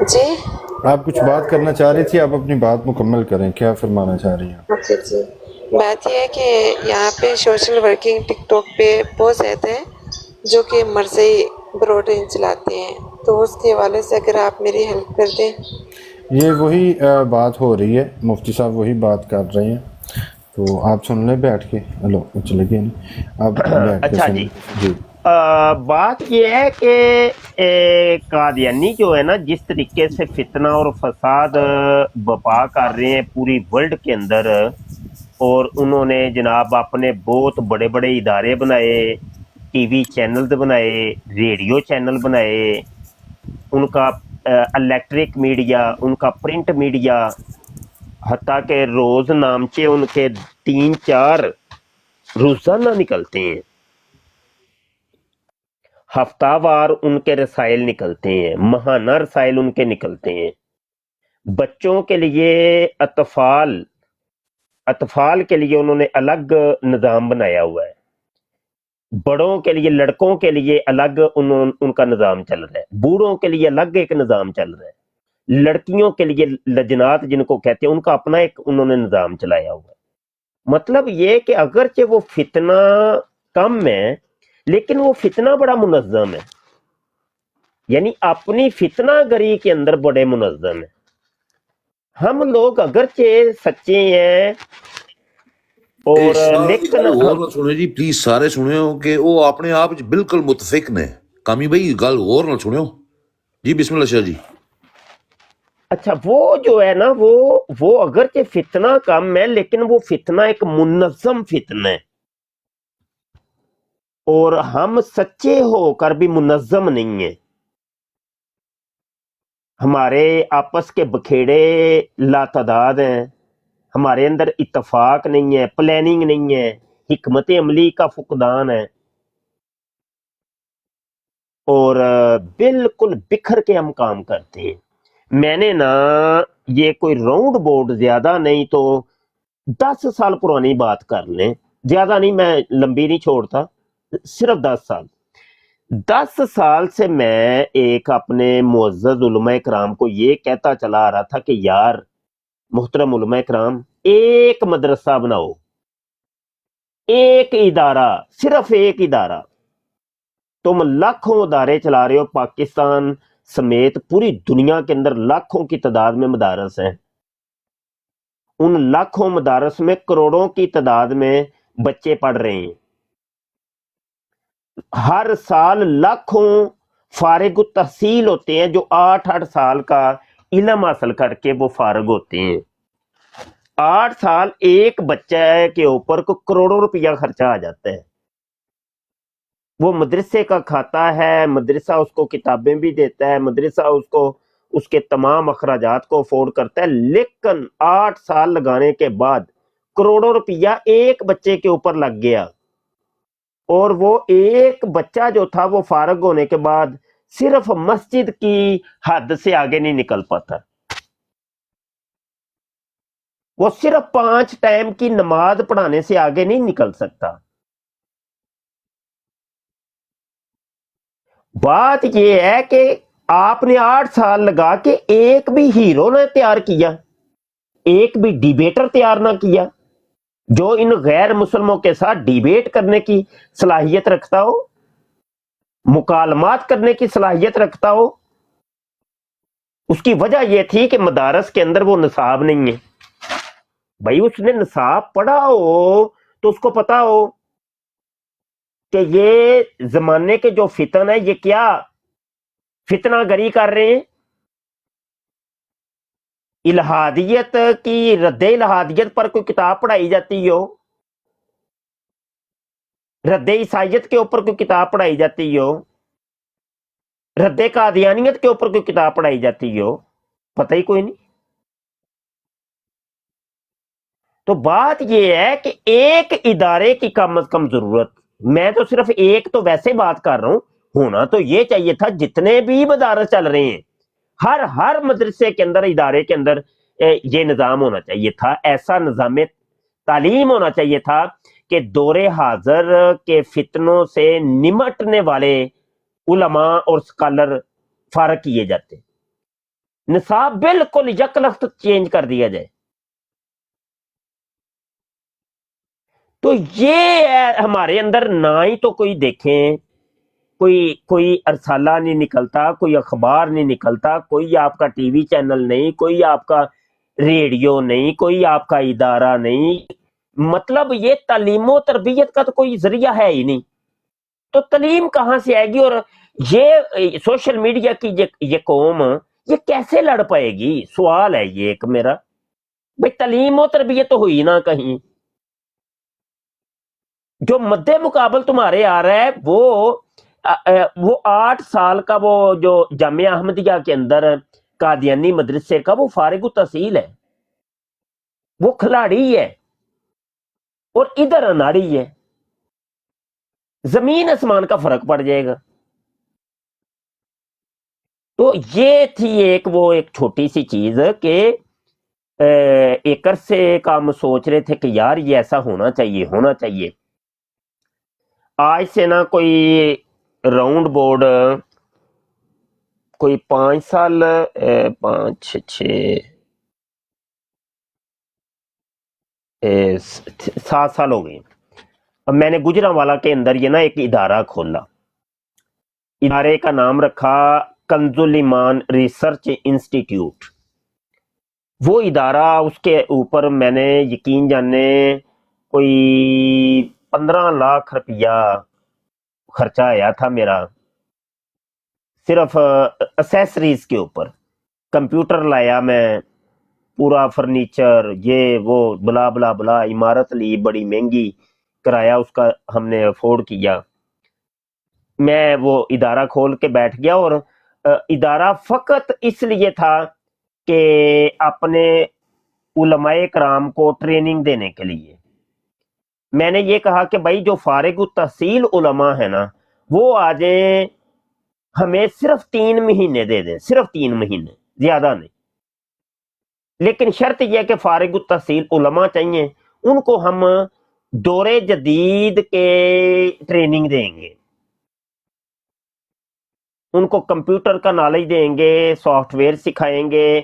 جی آپ کچھ بات کرنا چاہ رہی تھی، آپ اپنی بات مکمل کریں، کیا فرمانا چاہ رہی ہیں؟ جی جی بات یہ ہے کہ یہاں پہ سوشل ورکنگ ٹک ٹاک پہ بہت زیادہ ہیں جو کہ مرضی بروڈنگ چلاتے ہیں، تو اس کے حوالے سے اگر آپ میری ہیلپ کر دیں۔ یہ وہی بات ہو رہی ہے، مفتی صاحب وہی بات کر رہے ہیں، تو آپ سن لیں بیٹھ کے. ہلو چلے گئے نہیں، آپ بیٹھ کے اچھا سن جی، لیں. جی بات یہ ہے کہ قادیانی جو ہے نا، جس طریقے سے فتنہ اور فساد بپا کر رہے ہیں پوری ورلڈ کے اندر، اور انہوں نے جناب اپنے بہت بڑے بڑے ادارے بنائے، ٹی وی چینل بنائے، ریڈیو چینل بنائے، ان کا الیکٹرک میڈیا، ان کا پرنٹ میڈیا، حتیٰ کہ روز نامچے ان کے 3-4 روزانہ نکلتے ہیں، ہفتہ وار ان کے رسائل نکلتے ہیں، ماہانہ رسائل ان کے نکلتے ہیں. بچوں کے لیے اطفال کے لیے انہوں نے الگ نظام بنایا ہوا ہے، بڑوں کے لیے، لڑکوں کے لیے الگ ان کا نظام چل رہا ہے، بوڑھوں کے لیے الگ ایک نظام چل رہا ہے، لڑکیوں کے لیے لجنات جن کو کہتے ہیں ان کا اپنا ایک انہوں نے نظام چلایا ہوا ہے. مطلب یہ کہ اگرچہ وہ فتنہ کم ہے لیکن وہ فتنہ بڑا منظم ہے، یعنی اپنی فتنہ گری کے اندر بڑے منظم ہیں. ہم لوگ اگرچہ سچے ہیں اور شاہ کی لیکن گل غور نال سنو جی، پلیز سارے سنو کہ وہ اپنے آپ بالکل متفق نے. کامی بھائی گل غور نال سنو جی. بسم اللہ شاہ جی. اچھا، وہ جو ہے نا وہ اگرچہ فتنہ کم ہے لیکن وہ فتنہ ایک منظم فتنہ ہے، اور ہم سچے ہو کر بھی منظم نہیں ہیں. ہمارے آپس کے بکھیڑے لاتعداد ہیں، ہمارے اندر اتفاق نہیں ہے، پلاننگ نہیں ہے، حکمت عملی کا فقدان ہے، اور بالکل بکھر کے ہم کام کرتے ہیں. میں نے نا یہ کوئی راؤنڈ بورڈ زیادہ نہیں تو 10 سال پرانی بات کر لیں، زیادہ نہیں، میں لمبی نہیں چھوڑتا، صرف 10 سال سے میں ایک اپنے معزز علماء کرام کو یہ کہتا چلا آ رہا تھا کہ یار محترم علماء کرام، ایک مدرسہ بناؤ، ایک ادارہ، صرف ایک ادارہ. تم لاکھوں ادارے چلا رہے ہو، پاکستان سمیت پوری دنیا کے اندر لاکھوں کی تعداد میں مدارس ہیں، ان لاکھوں مدارس میں کروڑوں کی تعداد میں بچے پڑھ رہے ہیں، ہر سال لاکھوں فارغ التحصیل ہوتے ہیں جو 8 سال کا علم حاصل کر کے وہ فارغ ہوتے ہیں. 8 سال ایک بچہ کے اوپر کو کروڑوں روپیہ خرچہ آ جاتا ہے. وہ مدرسے کا کھاتا ہے، مدرسہ اس کو کتابیں بھی دیتا ہے، مدرسہ اس کو اس کے تمام اخراجات کو افورڈ کرتا ہے، لیکن 8 سال لگانے کے بعد کروڑوں روپیہ ایک بچے کے اوپر لگ گیا، اور وہ ایک بچہ جو تھا وہ فارغ ہونے کے بعد صرف مسجد کی حد سے آگے نہیں نکل پاتا، وہ صرف 5 ٹائم کی نماز پڑھانے سے آگے نہیں نکل سکتا. بات یہ ہے کہ آپ نے 8 سال لگا کے ایک بھی ہیرو نہ تیار کیا، ایک بھی ڈیبیٹر تیار نہ کیا جو ان غیر مسلموں کے ساتھ ڈیبیٹ کرنے کی صلاحیت رکھتا ہو، مکالمات کرنے کی صلاحیت رکھتا ہو. اس کی وجہ یہ تھی کہ مدارس کے اندر وہ نصاب نہیں ہے. بھائی اس نے نصاب پڑھا ہو تو اس کو پتا ہو کہ یہ زمانے کے جو فتن ہے یہ کیا فتنہ گری کر رہے ہیں. الہادیت کی رد الہادیت پر کوئی کتاب پڑھائی جاتی ہو، رد عیسائیت کے اوپر کوئی کتاب پڑھائی جاتی ہو، رد قادیانیت کے اوپر کوئی کتاب پڑھائی جاتی ہو، پتہ ہی کوئی نہیں. تو بات یہ ہے کہ ایک ادارے کی کم از کم ضرورت، میں تو صرف ایک تو ویسے بات کر رہا ہوں، ہونا تو یہ چاہیے تھا جتنے بھی مدارس چل رہے ہیں ہر مدرسے کے اندر، ادارے کے اندر یہ نظام ہونا چاہیے تھا. ایسا نظام تعلیم ہونا چاہیے تھا کہ دور حاضر کے فتنوں سے نمٹنے والے علماء اور اسکالر فارغ کیے جاتے. निसाब बिल्कुल यकलख्त चेंज कर दिया जाए। तो ये है हमारे अंदर, ना ही तो कोई देखें, कोई कोई अरसाला नहीं निकलता, कोई अखबार नहीं निकलता, कोई आपका टीवी चैनल नहीं, कोई आपका रेडियो नहीं, कोई आपका इदारा नहीं। मतलब ये तालीम तरबियत का तो कोई जरिया है ही नहीं, तो तालीम कहाँ से आएगी? और ये सोशल मीडिया की ये कौम ये कैसे लड़ पाएगी? सवाल है ये एक मेरा। भाई तालीम और तरबियत तो हुई ना कहीं। जो मद्दे मुकाबल तुम्हारे आ रहा है वो 8 साल का, वो जो जामिया अहमदिया के अंदर कादियानी मदरसे का, वो फारिग तहसील है, वो खिलाड़ी है, और इधर अनाड़ी है। जमीन आसमान का फर्क पड़ जाएगा। तो ये थी एक छोटी सी चीज कि एक अरसे का हम सोच रहे थे कि यार ये ऐसा होना चाहिए। आज से ना कोई राउंड बोर्ड कोई 5 साल 5 6 7 साल हो गए। अब मैंने गुजरांवाला के अंदर ये ना एक इदारा खोला। इदारे का नाम रखा कंजुल ईमान रिसर्च इंस्टीट्यूट। वो इदारा, उसके ऊपर मैंने यकीन जाने कोई 15 लाख रुपया खर्चा आया था मेरा, सिर्फ एसेसरीज के ऊपर। कंप्यूटर लाया मैं, पूरा फर्नीचर, ये वो बला बला बला, इमारत ली बड़ी महंगी, किराया उसका हमने अफोर्ड किया। मैं वो इदारा खोल के बैठ गया, और इदारा फकत इसलिए था कि अपने उलमाए कराम को ट्रेनिंग देने के लिए। मैंने ये कहा कि भाई जो फारिग तहसील उलमा है ना, वो आ जाए, हमें सिर्फ 3 महीने दे दें, सिर्फ 3 महीने, ज्यादा नहीं। लेकिन शर्त यह है कि फारिग तहसील उलमा चाहिए, उनको हम दौरे जदीद के ट्रेनिंग देंगे, उनको कंप्यूटर का नॉलेज देंगे, सॉफ्टवेयर सिखाएंगे,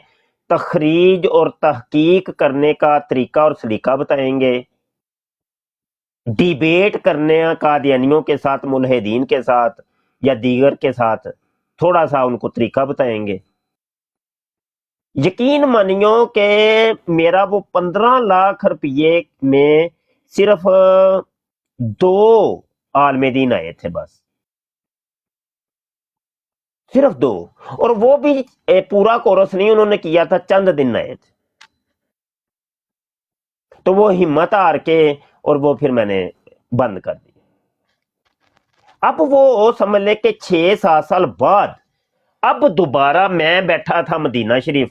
तखरीज और तहकीक करने का तरीका और सलीका बताएंगे, डिबेट करने कादियानियों के साथ, मुल्हिदीन के साथ या दीगर के साथ थोड़ा सा उनको तरीका बताएंगे। यकीन मानियो कि मेरा वो 15 लाख रुपये में सिर्फ 2 आलमे दीन आए थे, बस सिर्फ 2, और वो भी पूरा कोर्स नहीं उन्होंने किया था, चंद दिन आए थे। तो वो हिम्मत हार के और वो फिर मैंने बंद कर दिया। अब वो समझ ले कि 6-7 साल बाद अब दोबारा मैं बैठा था मदीना शरीफ,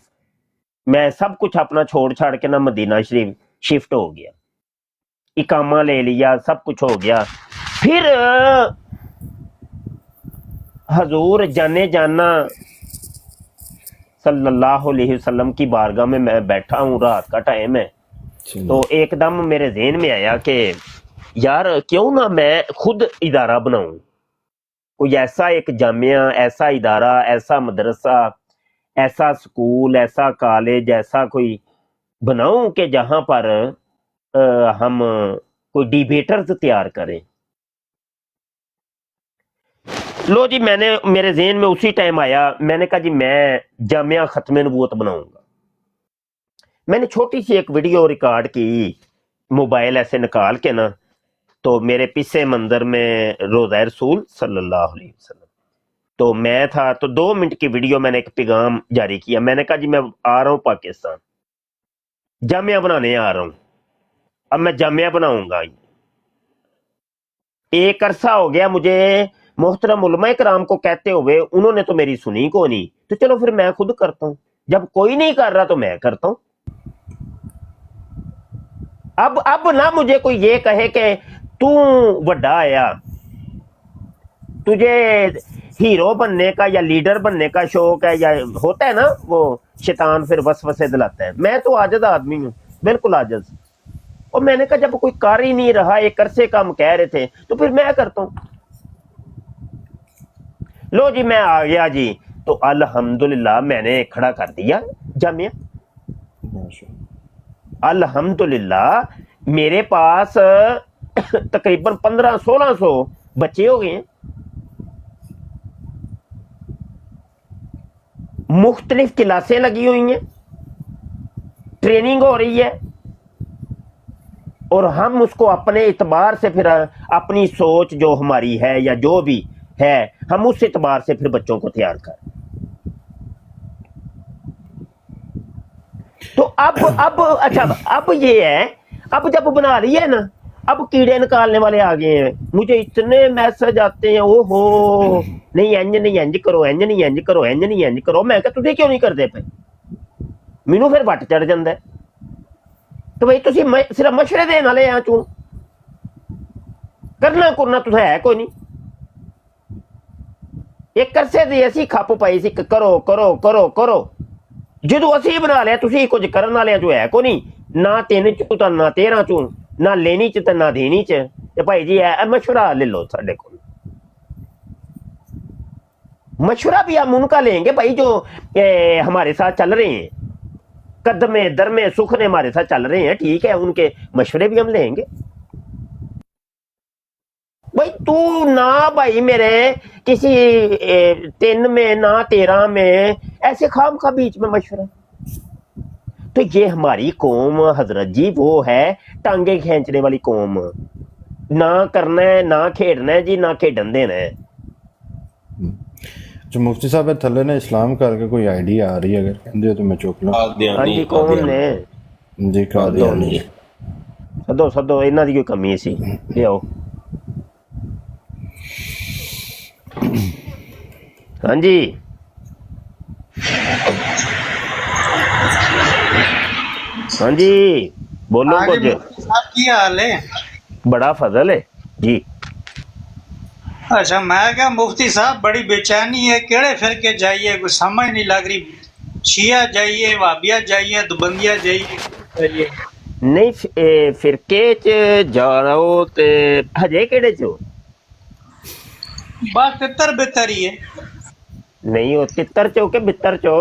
मैं सब कुछ अपना छोड़ छाड़ के ना मदीना शरीफ शिफ्ट हो गया, इकामा ले लिया, सब कुछ हो गया। फिर हजूर जाने जाना सल्लल्लाहु अलैहि वसल्लम की बारगाह में मैं बैठा हूँ, रात का टाइम है। तो एकदम मेरे ज़हन में आया कि यार क्यों ना मैं खुद इदारा बनाऊं, कोई ऐसा एक जामिया, ऐसा इदारा, ऐसा मदरसा, ऐसा स्कूल, ऐसा कॉलेज, ऐसा कोई बनाऊं कि जहां पर हम कोई डिबेटर्स तैयार करें। लो जी, मैंने मेरे ज़हन में उसी टाइम आया, मैंने कहा जी मैं जामिया खत्म नबूवत बनाऊंगा। मैंने छोटी सी एक वीडियो रिकॉर्ड की, मोबाइल ऐसे निकाल के ना, तो मेरे पीछे मंजर में रोज़ा रसूल सल्लल्लाहु अलैहि वसल्लम, तो मैं था, तो 2 मिनट की वीडियो मैंने एक पैगाम जारी किया। मैंने कहा जी मैं आ रहा हूँ पाकिस्तान, जामिया बनाने आ रहा हूँ, अब मैं जामिया बनाऊंगा। एक अरसा हो गया मुझे मोहतरम उलमा कराम को कहते हुए, उन्होंने तो मेरी सुनी को नहीं, तो चलो फिर मैं खुद करता हूँ, जब कोई नहीं कर रहा तो मैं करता हूँ। अब ना मुझे कोई ये कहे कि तू बड़ा आया, तुझे हीरो बनने का या लीडर बनने का शौक है, या होता है ना वो शैतान फिर वसवसे दिलाता है। मैं तो आजज आदमी हूँ, बिल्कुल आजज। और मैंने कहा जब कोई कर ही नहीं रहा, एक अरसे का हम कह रहे थे, तो फिर मैं करता हूँ। लो जी मैं आ गया जी, तो अल्हम्दुलिल्लाह मैंने खड़ा कर दिया जामिया। माशाअल्लाह। अल्हम्दुलिल्लाह मेरे पास तकरीबन 1500-1600 बच्चे हो गए हैं। मुख्तलिफ क्लासें लगी हुई हैं, ट्रेनिंग हो रही है, और हम उसको अपने इतबार से फिर अपनी सोच जो हमारी है या जो भी है हम उस इतबार से फिर बच्चों को तैयार करें। तो अब अच्छा, अब ये है, अब जब बना रही है ना, अब कीड़े निकालने वाले आ गए हैं। मुझे इतने मैसेज आते हैं, ओहो नहीं इंज नहीं इंज करो, इंज नहीं इंज करो, इंज नहीं इंज करो। मैं कहा तुसीं क्यों नहीं करते पे? मैनू फिर वट चढ़ जाता है तो भाई तुसीं सिर्फ मशवरे देने वाले आ, चूं करना कुरना तुसें है कोई नहीं। एक करसे दी असी खप पाई सी करो करो करो करो, ਜਦੋਂ ਅਸੀਂ ਬਣਾ ਲਿਆ ਤੁਸੀਂ ਕੁਝ ਕਰਨ ਵਾਲਿਆਂ ਚੋਂ ਹੈ ਕੋ ਨਹੀਂ, ਨਾ 3 ਚੋਂ ਤਾਂ ਨਾ 13 ਚੋਂ, ਨਾ ਲੈਣੀ ਚ ਤੇ ਨਾ ਦੇਣੀ ਚ। ਤੇ ਭਾਈ ਜੀ ਇਹ मशवरा ले लो साढ़े को, मशवरा भी हम उनका लेंगे भाई जो हमारे साथ चल रहे हैं, कदमे दरमे सुख ने हमारे साथ चल रहे हैं, ठीक है, उनके मशवरे भी हम लेंगे। भाई तू ना भाई मेरे किसी 3 में ना 13 में ऐसे खाम का बीच में मशवरा। तो ये हमारी कौम हजरत जी वो है टांगे खींचने वाली कौम, ना करना है ना खेडना है जी, ना खेडन देना है। जो मुफ्ती साहब थल्ले ने इस्लाम करके कोई आइडिया आ रही है अगर कहते हो तो मैं चुक लूं। हाँ जी कौन ने जी कादियानी। सदो सदो इन्हां दी कोई कमी सी, ले आओ। हाँ जी हाँ जी बोलो कुछ। साहब की हाल है? बड़ा फजल है जी। अच्छा मैं क्या मुफ्ती साहब बड़ी बेचैनी है, केड़े फिरके जाइए कुछ समझ नहीं लग रही। शिया जाइए, वाबिया जाइए, दुबंदिया जाइए। नहीं फिरके च जा रहो ते हजे केड़े चो? बस तितर बितर ही है। नहीं हो तितर चो के बितर चो?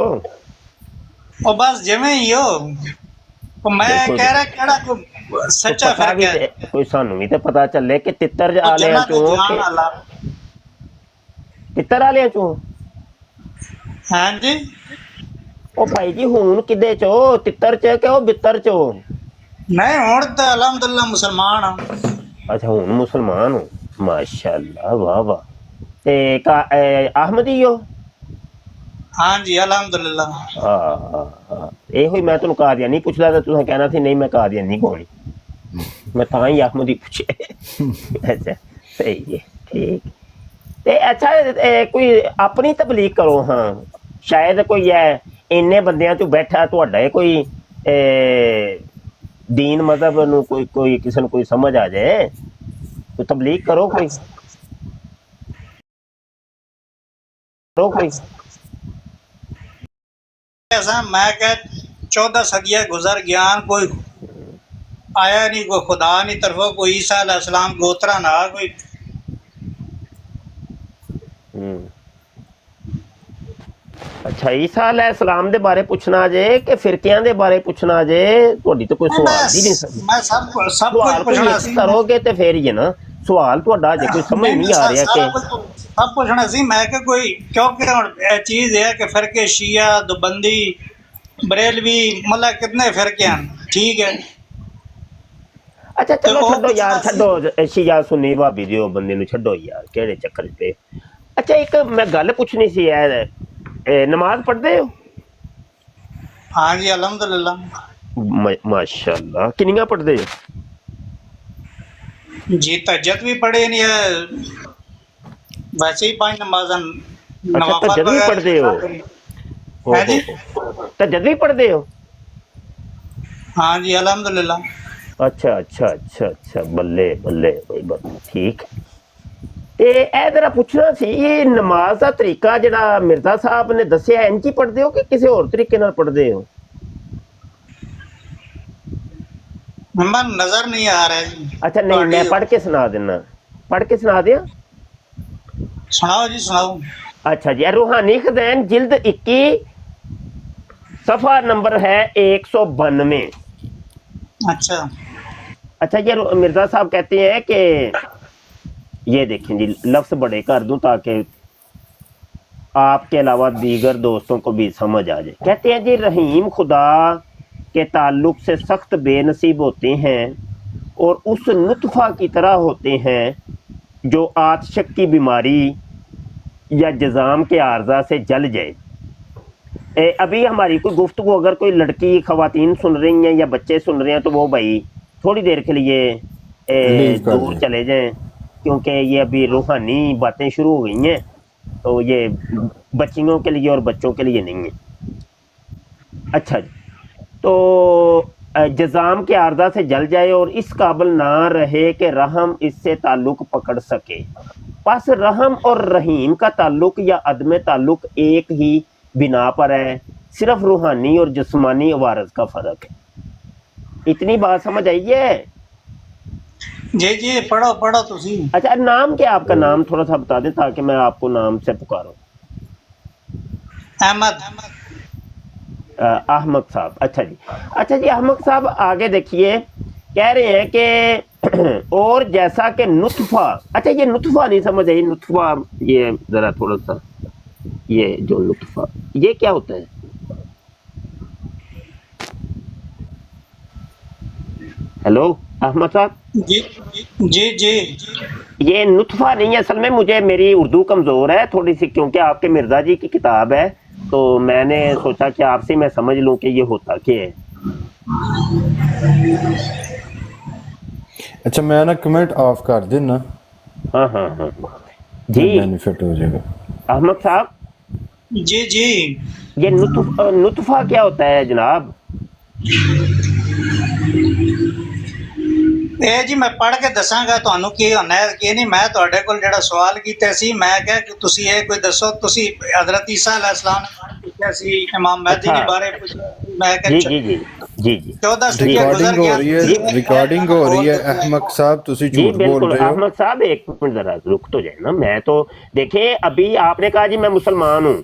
और बस जिवें ही हो। तो मैं बिल्कुल। कह रहा केड़ा कोई सच्चा पता फर्क भी है। ते- कोई सानू भी तो पता चले कि तितर तो आले जना चो तो जान के वाला। तितर आले चो। हाँ जी ओ भाई जी हुन किदे चो, तितर च के ओ बितर चो? नहीं हुण तो अलहमदुल्ला मुसलमान हाँ। अच्छा हुन मुसलमान हो, माशाअल्लाह वाह वाह। ते का अहमदी हो? हाँ जी अलहमदुल्ला। ਇਹੋ ਹੀ ਮੈਂ ਤੁਹਾਨੂੰ ਕਾਦੀਆਨੀ ਪੁੱਛਦਾ ਤਾਂ ਤੁਸੀਂ ਕਹਿਣਾ ਸੀ ਨਹੀਂ ਮੈਂ ਕਾਦੀਆਨੀ ਕੋਣੀ, ਮੈਂ ਤਾਂ ਹੀ ਅਹਿਮਦੀ ਪੁੱਛੇ। ਅੱਛਾ ਸਹੀ ਹੈ ਠੀਕ। ਤੇ ਅੱਛਾ ਕੋਈ ਆਪਣੀ ਤਬਲੀਗ ਕਰੋ। ਹਾਂ ਸ਼ਾਇਦ ਕੋਈ ਹੈ ਇੰਨੇ ਬੰਦਿਆਂ ਚੋਂ ਬੈਠਾ ਤੁਹਾਡਾ ਇਹ ਕੋਈ ਦੀਨ ਮਜ਼ਹਬ ਨੂੰ ਕੋਈ ਕਿਸੇ ਨੂੰ ਕੋਈ ਸਮਝ ਆ ਜਾਏ, ਕੋਈ ਤਬਲੀਗ ਕਰੋ ਕੋਈ ऐसा मैं क्या 14 सदियाँ गुजर गयान, कोई आया नहीं, कोई खुदा नहीं तरफो, कोई ईसा अलैहिस्सलाम गोत्रा ना कोई। अच्छा ईसा अलैहिस्सलाम दे बारे पुछना जे कि फिरकियां दे बारे पुछना जे? ਤੁਹਾਡੀ तो कोई सवाल ही नहीं सकती। मैं सब सवाल कुछ कोई पूछना एक सी। करोगे तो फिर ही है ना सवाल ਤੁਹਾਡਾ ਜੇ कोई समझ नहीं आ रहा कि सब पूछना सी मैं कि कोई, क्योंकि हुण ये चीज है कि फिरके शिया दुबंदी बरेलवी मतलब कितने फिरके हैं, ठीक है। अच्छा चलो तो छड्डो यार, पुछना सी। छड्डो शिया सुन्नी भाभी दियो बंदे ਨੂੰ ਛੱਡੋ ਯਾਰ ਕਿਹੜੇ ਚੱਕਰ ਤੇ। ਅੱਛਾ ਇੱਕ ਮੈਂ ਗੱਲ ਪੁੱਛਣੀ ਸੀ ਯਾਰ, नमाज पढ़ते हो? हाँ जी अल्हम्दुलिल्लाह। माशाल्लाह किन्नियां पढ़ते हो? जी तहज्जुद भी पढ़े नहीं है, वैसे ही 5 नमाज़न अच्छा तहज्जुद भी पढ़ते हो? हाँ जी तहज्जुद भी पढ़ते हो? हाँ जी अल्हम्दुलिल्लाह। अच्छा अच्छा अच्छा अच्छा बल्ले बल्ले कोई बात नहीं, ठीक। ਤੇ ਇਹ ਜਰਾ ਪੁੱਛਣਾ ਸੀ ਇਹ ਨਮਾਜ਼ ਦਾ ਤਰੀਕਾ ਜਿਹੜਾ ਮਿਰਜ਼ਾ ਸਾਹਿਬ ਨੇ ਦੱਸਿਆ ਇੰਜ ਹੀ ਪੜ੍ਹਦੇ ਹੋ ਕਿ ਕਿਸੇ ਹੋਰ ਤਰੀਕੇ ਨਾਲ ਪੜ੍ਹਦੇ ਹੋ? मन नजर नहीं आ रहा है जी। अच्छा नहीं मैं पढ़ के सुना देना, पढ़ के सुना दिया। सुनाओ जी सुनाओ। अच्छा जी, रूहानी खज़ैन जिल्द 21 सफ़ा नंबर है 192। अच्छा अच्छा, ये मिर्ज़ा साहब कहते हैं कि ये देखें जी, लफ्ज़ बड़े कर दूं ताकि आपके अलावा दीगर दोस्तों को भी समझ आ जाए। कहते हैं जी, रहीम खुदा के ताल्लुक से सख्त बेनसीब होते हैं और उस नुतफ़ा की तरह होते हैं जो आतशक की बीमारी या जज़ाम के आर्जा से जल जाए। अभी हमारी कोई गुफ्तगू अगर कोई लड़की ख़वातीन सुन रही हैं या बच्चे सुन रहे हैं तो वो भाई थोड़ी देर के लिए लीव कर दूर दें। चले जाएं, क्योंकि ये अभी रूहानी बातें शुरू हो गई हैं, तो ये बच्चियों के लिए और बच्चों के लिए नहीं है। अच्छा जी, तो जज़ाम के आर्जा से जल जाए और इस काबिल ना रहे कि रहम इससे ताल्लुक़ पकड़ सके। बस रहम और रहीम का ताल्लुक़ या अदम ताल्लुक़ एक ही बिना पर है, सिर्फ रूहानी और जिस्मानी वारस का फ़र्क है। इतनी बात समझ आई है? जी जी, पढ़ो पढ़ो तुसी। अच्छा, नाम क्या आपका? नाम थोड़ा सा बता दें ताकि मैं आपको नाम से पुकारूं। अहमद। अहमद साहब। अच्छा जी, अच्छा जी, अहमद साहब आगे देखिए, कह रहे हैं कि और जैसा कि नुतफ़ा, अच्छा ये नुतफ़ा नहीं समझ आई, नुतफ़ा ये ज़रा थोड़ा सा, ये जो नुतफ़ा ये क्या होता है? हेलो अहमद साहब, जी जी जी। ये नुतफ़ा नहीं है असल में, मुझे मेरी उर्दू कमज़ोर है थोड़ी सी, क्योंकि आपके मिर्ज़ा जी की किताब है, तो मैंने सोचा कि आपसे मैं समझ लूं कि ये होता क्या है। अच्छा, मैं ना कमेंट ऑफ कर देना, हाँ हाँ हाँ जी। बेनिफिट हो जाएगा। अहमद साहब, जी जी। ये नुतफ़ा क्या होता है जनाब? ਇਹ ਜੀ ਮੈਂ ਪੜ੍ਹ ਕੇ ਦੱਸਾਂਗਾ ਤੁਹਾਨੂੰ ਕੀ ਹੋਣਾ ਹੈ ਕੀ ਨਹੀਂ। ਮੈਂ ਤੁਹਾਡੇ ਕੋਲ ਜਿਹੜਾ ਸਵਾਲ ਕੀਤਾ ਸੀ, ਮੈਂ ਕਿਹਾ ਕਿ ਤੁਸੀਂ ਇਹ ਕੋਈ ਦੱਸੋ। ਤੁਸੀਂ ਹਜ਼ਰਤ ਈਸਾ अलैहिस्सलाम ने बारे पूछा सी, इमाम महदी ने बारे पूछा सी। मैं जी कहा जी जी जी जी 14 सदियां गुजर रिकॉर्डिंग हो गया। रही है, रिकॉर्डिंग हो रही है। अहमद साहब तुसी जी झूठ बोल बिल्कुल। रहे हो। अहमद साहब एक मिनट जरा रुक तो जाए ना। मैं तो देखें, अभी आपने कहा जी मैं मुसलमान हूँ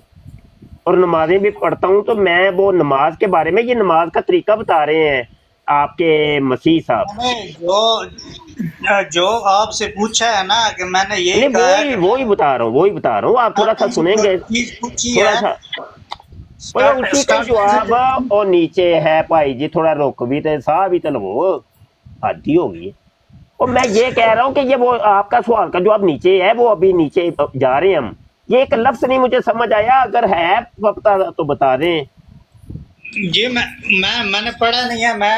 और नमाजें भी पढ़ता हूँ, तो मैं वो नमाज के बारे में, ये नमाज का तरीका बता रहे हैं आपके मसीह साहब। मैंने जो आपसे पूछा है ना कि मैंने यही नहीं, कहा है वही बता रहा हूँ, वही बता रहा हूँ। आप थोड़ा सा सुनेंगे, चीज पूछी थोड़ा है। सा वो उसी का जवाब और नीचे है भाई जी, थोड़ा रुक भी तो साह भी तो लो, आदि हो गई। और मैं ये कह रहा हूँ कि ये वो आपका सवाल का जवाब नीचे है, वो अभी नीचे जा रहे हैं हम। ये एक लफ्ज नहीं मुझे समझ आया, अगर है पता तो बता दें। जी मैंने पढ़ा नहीं है, मैं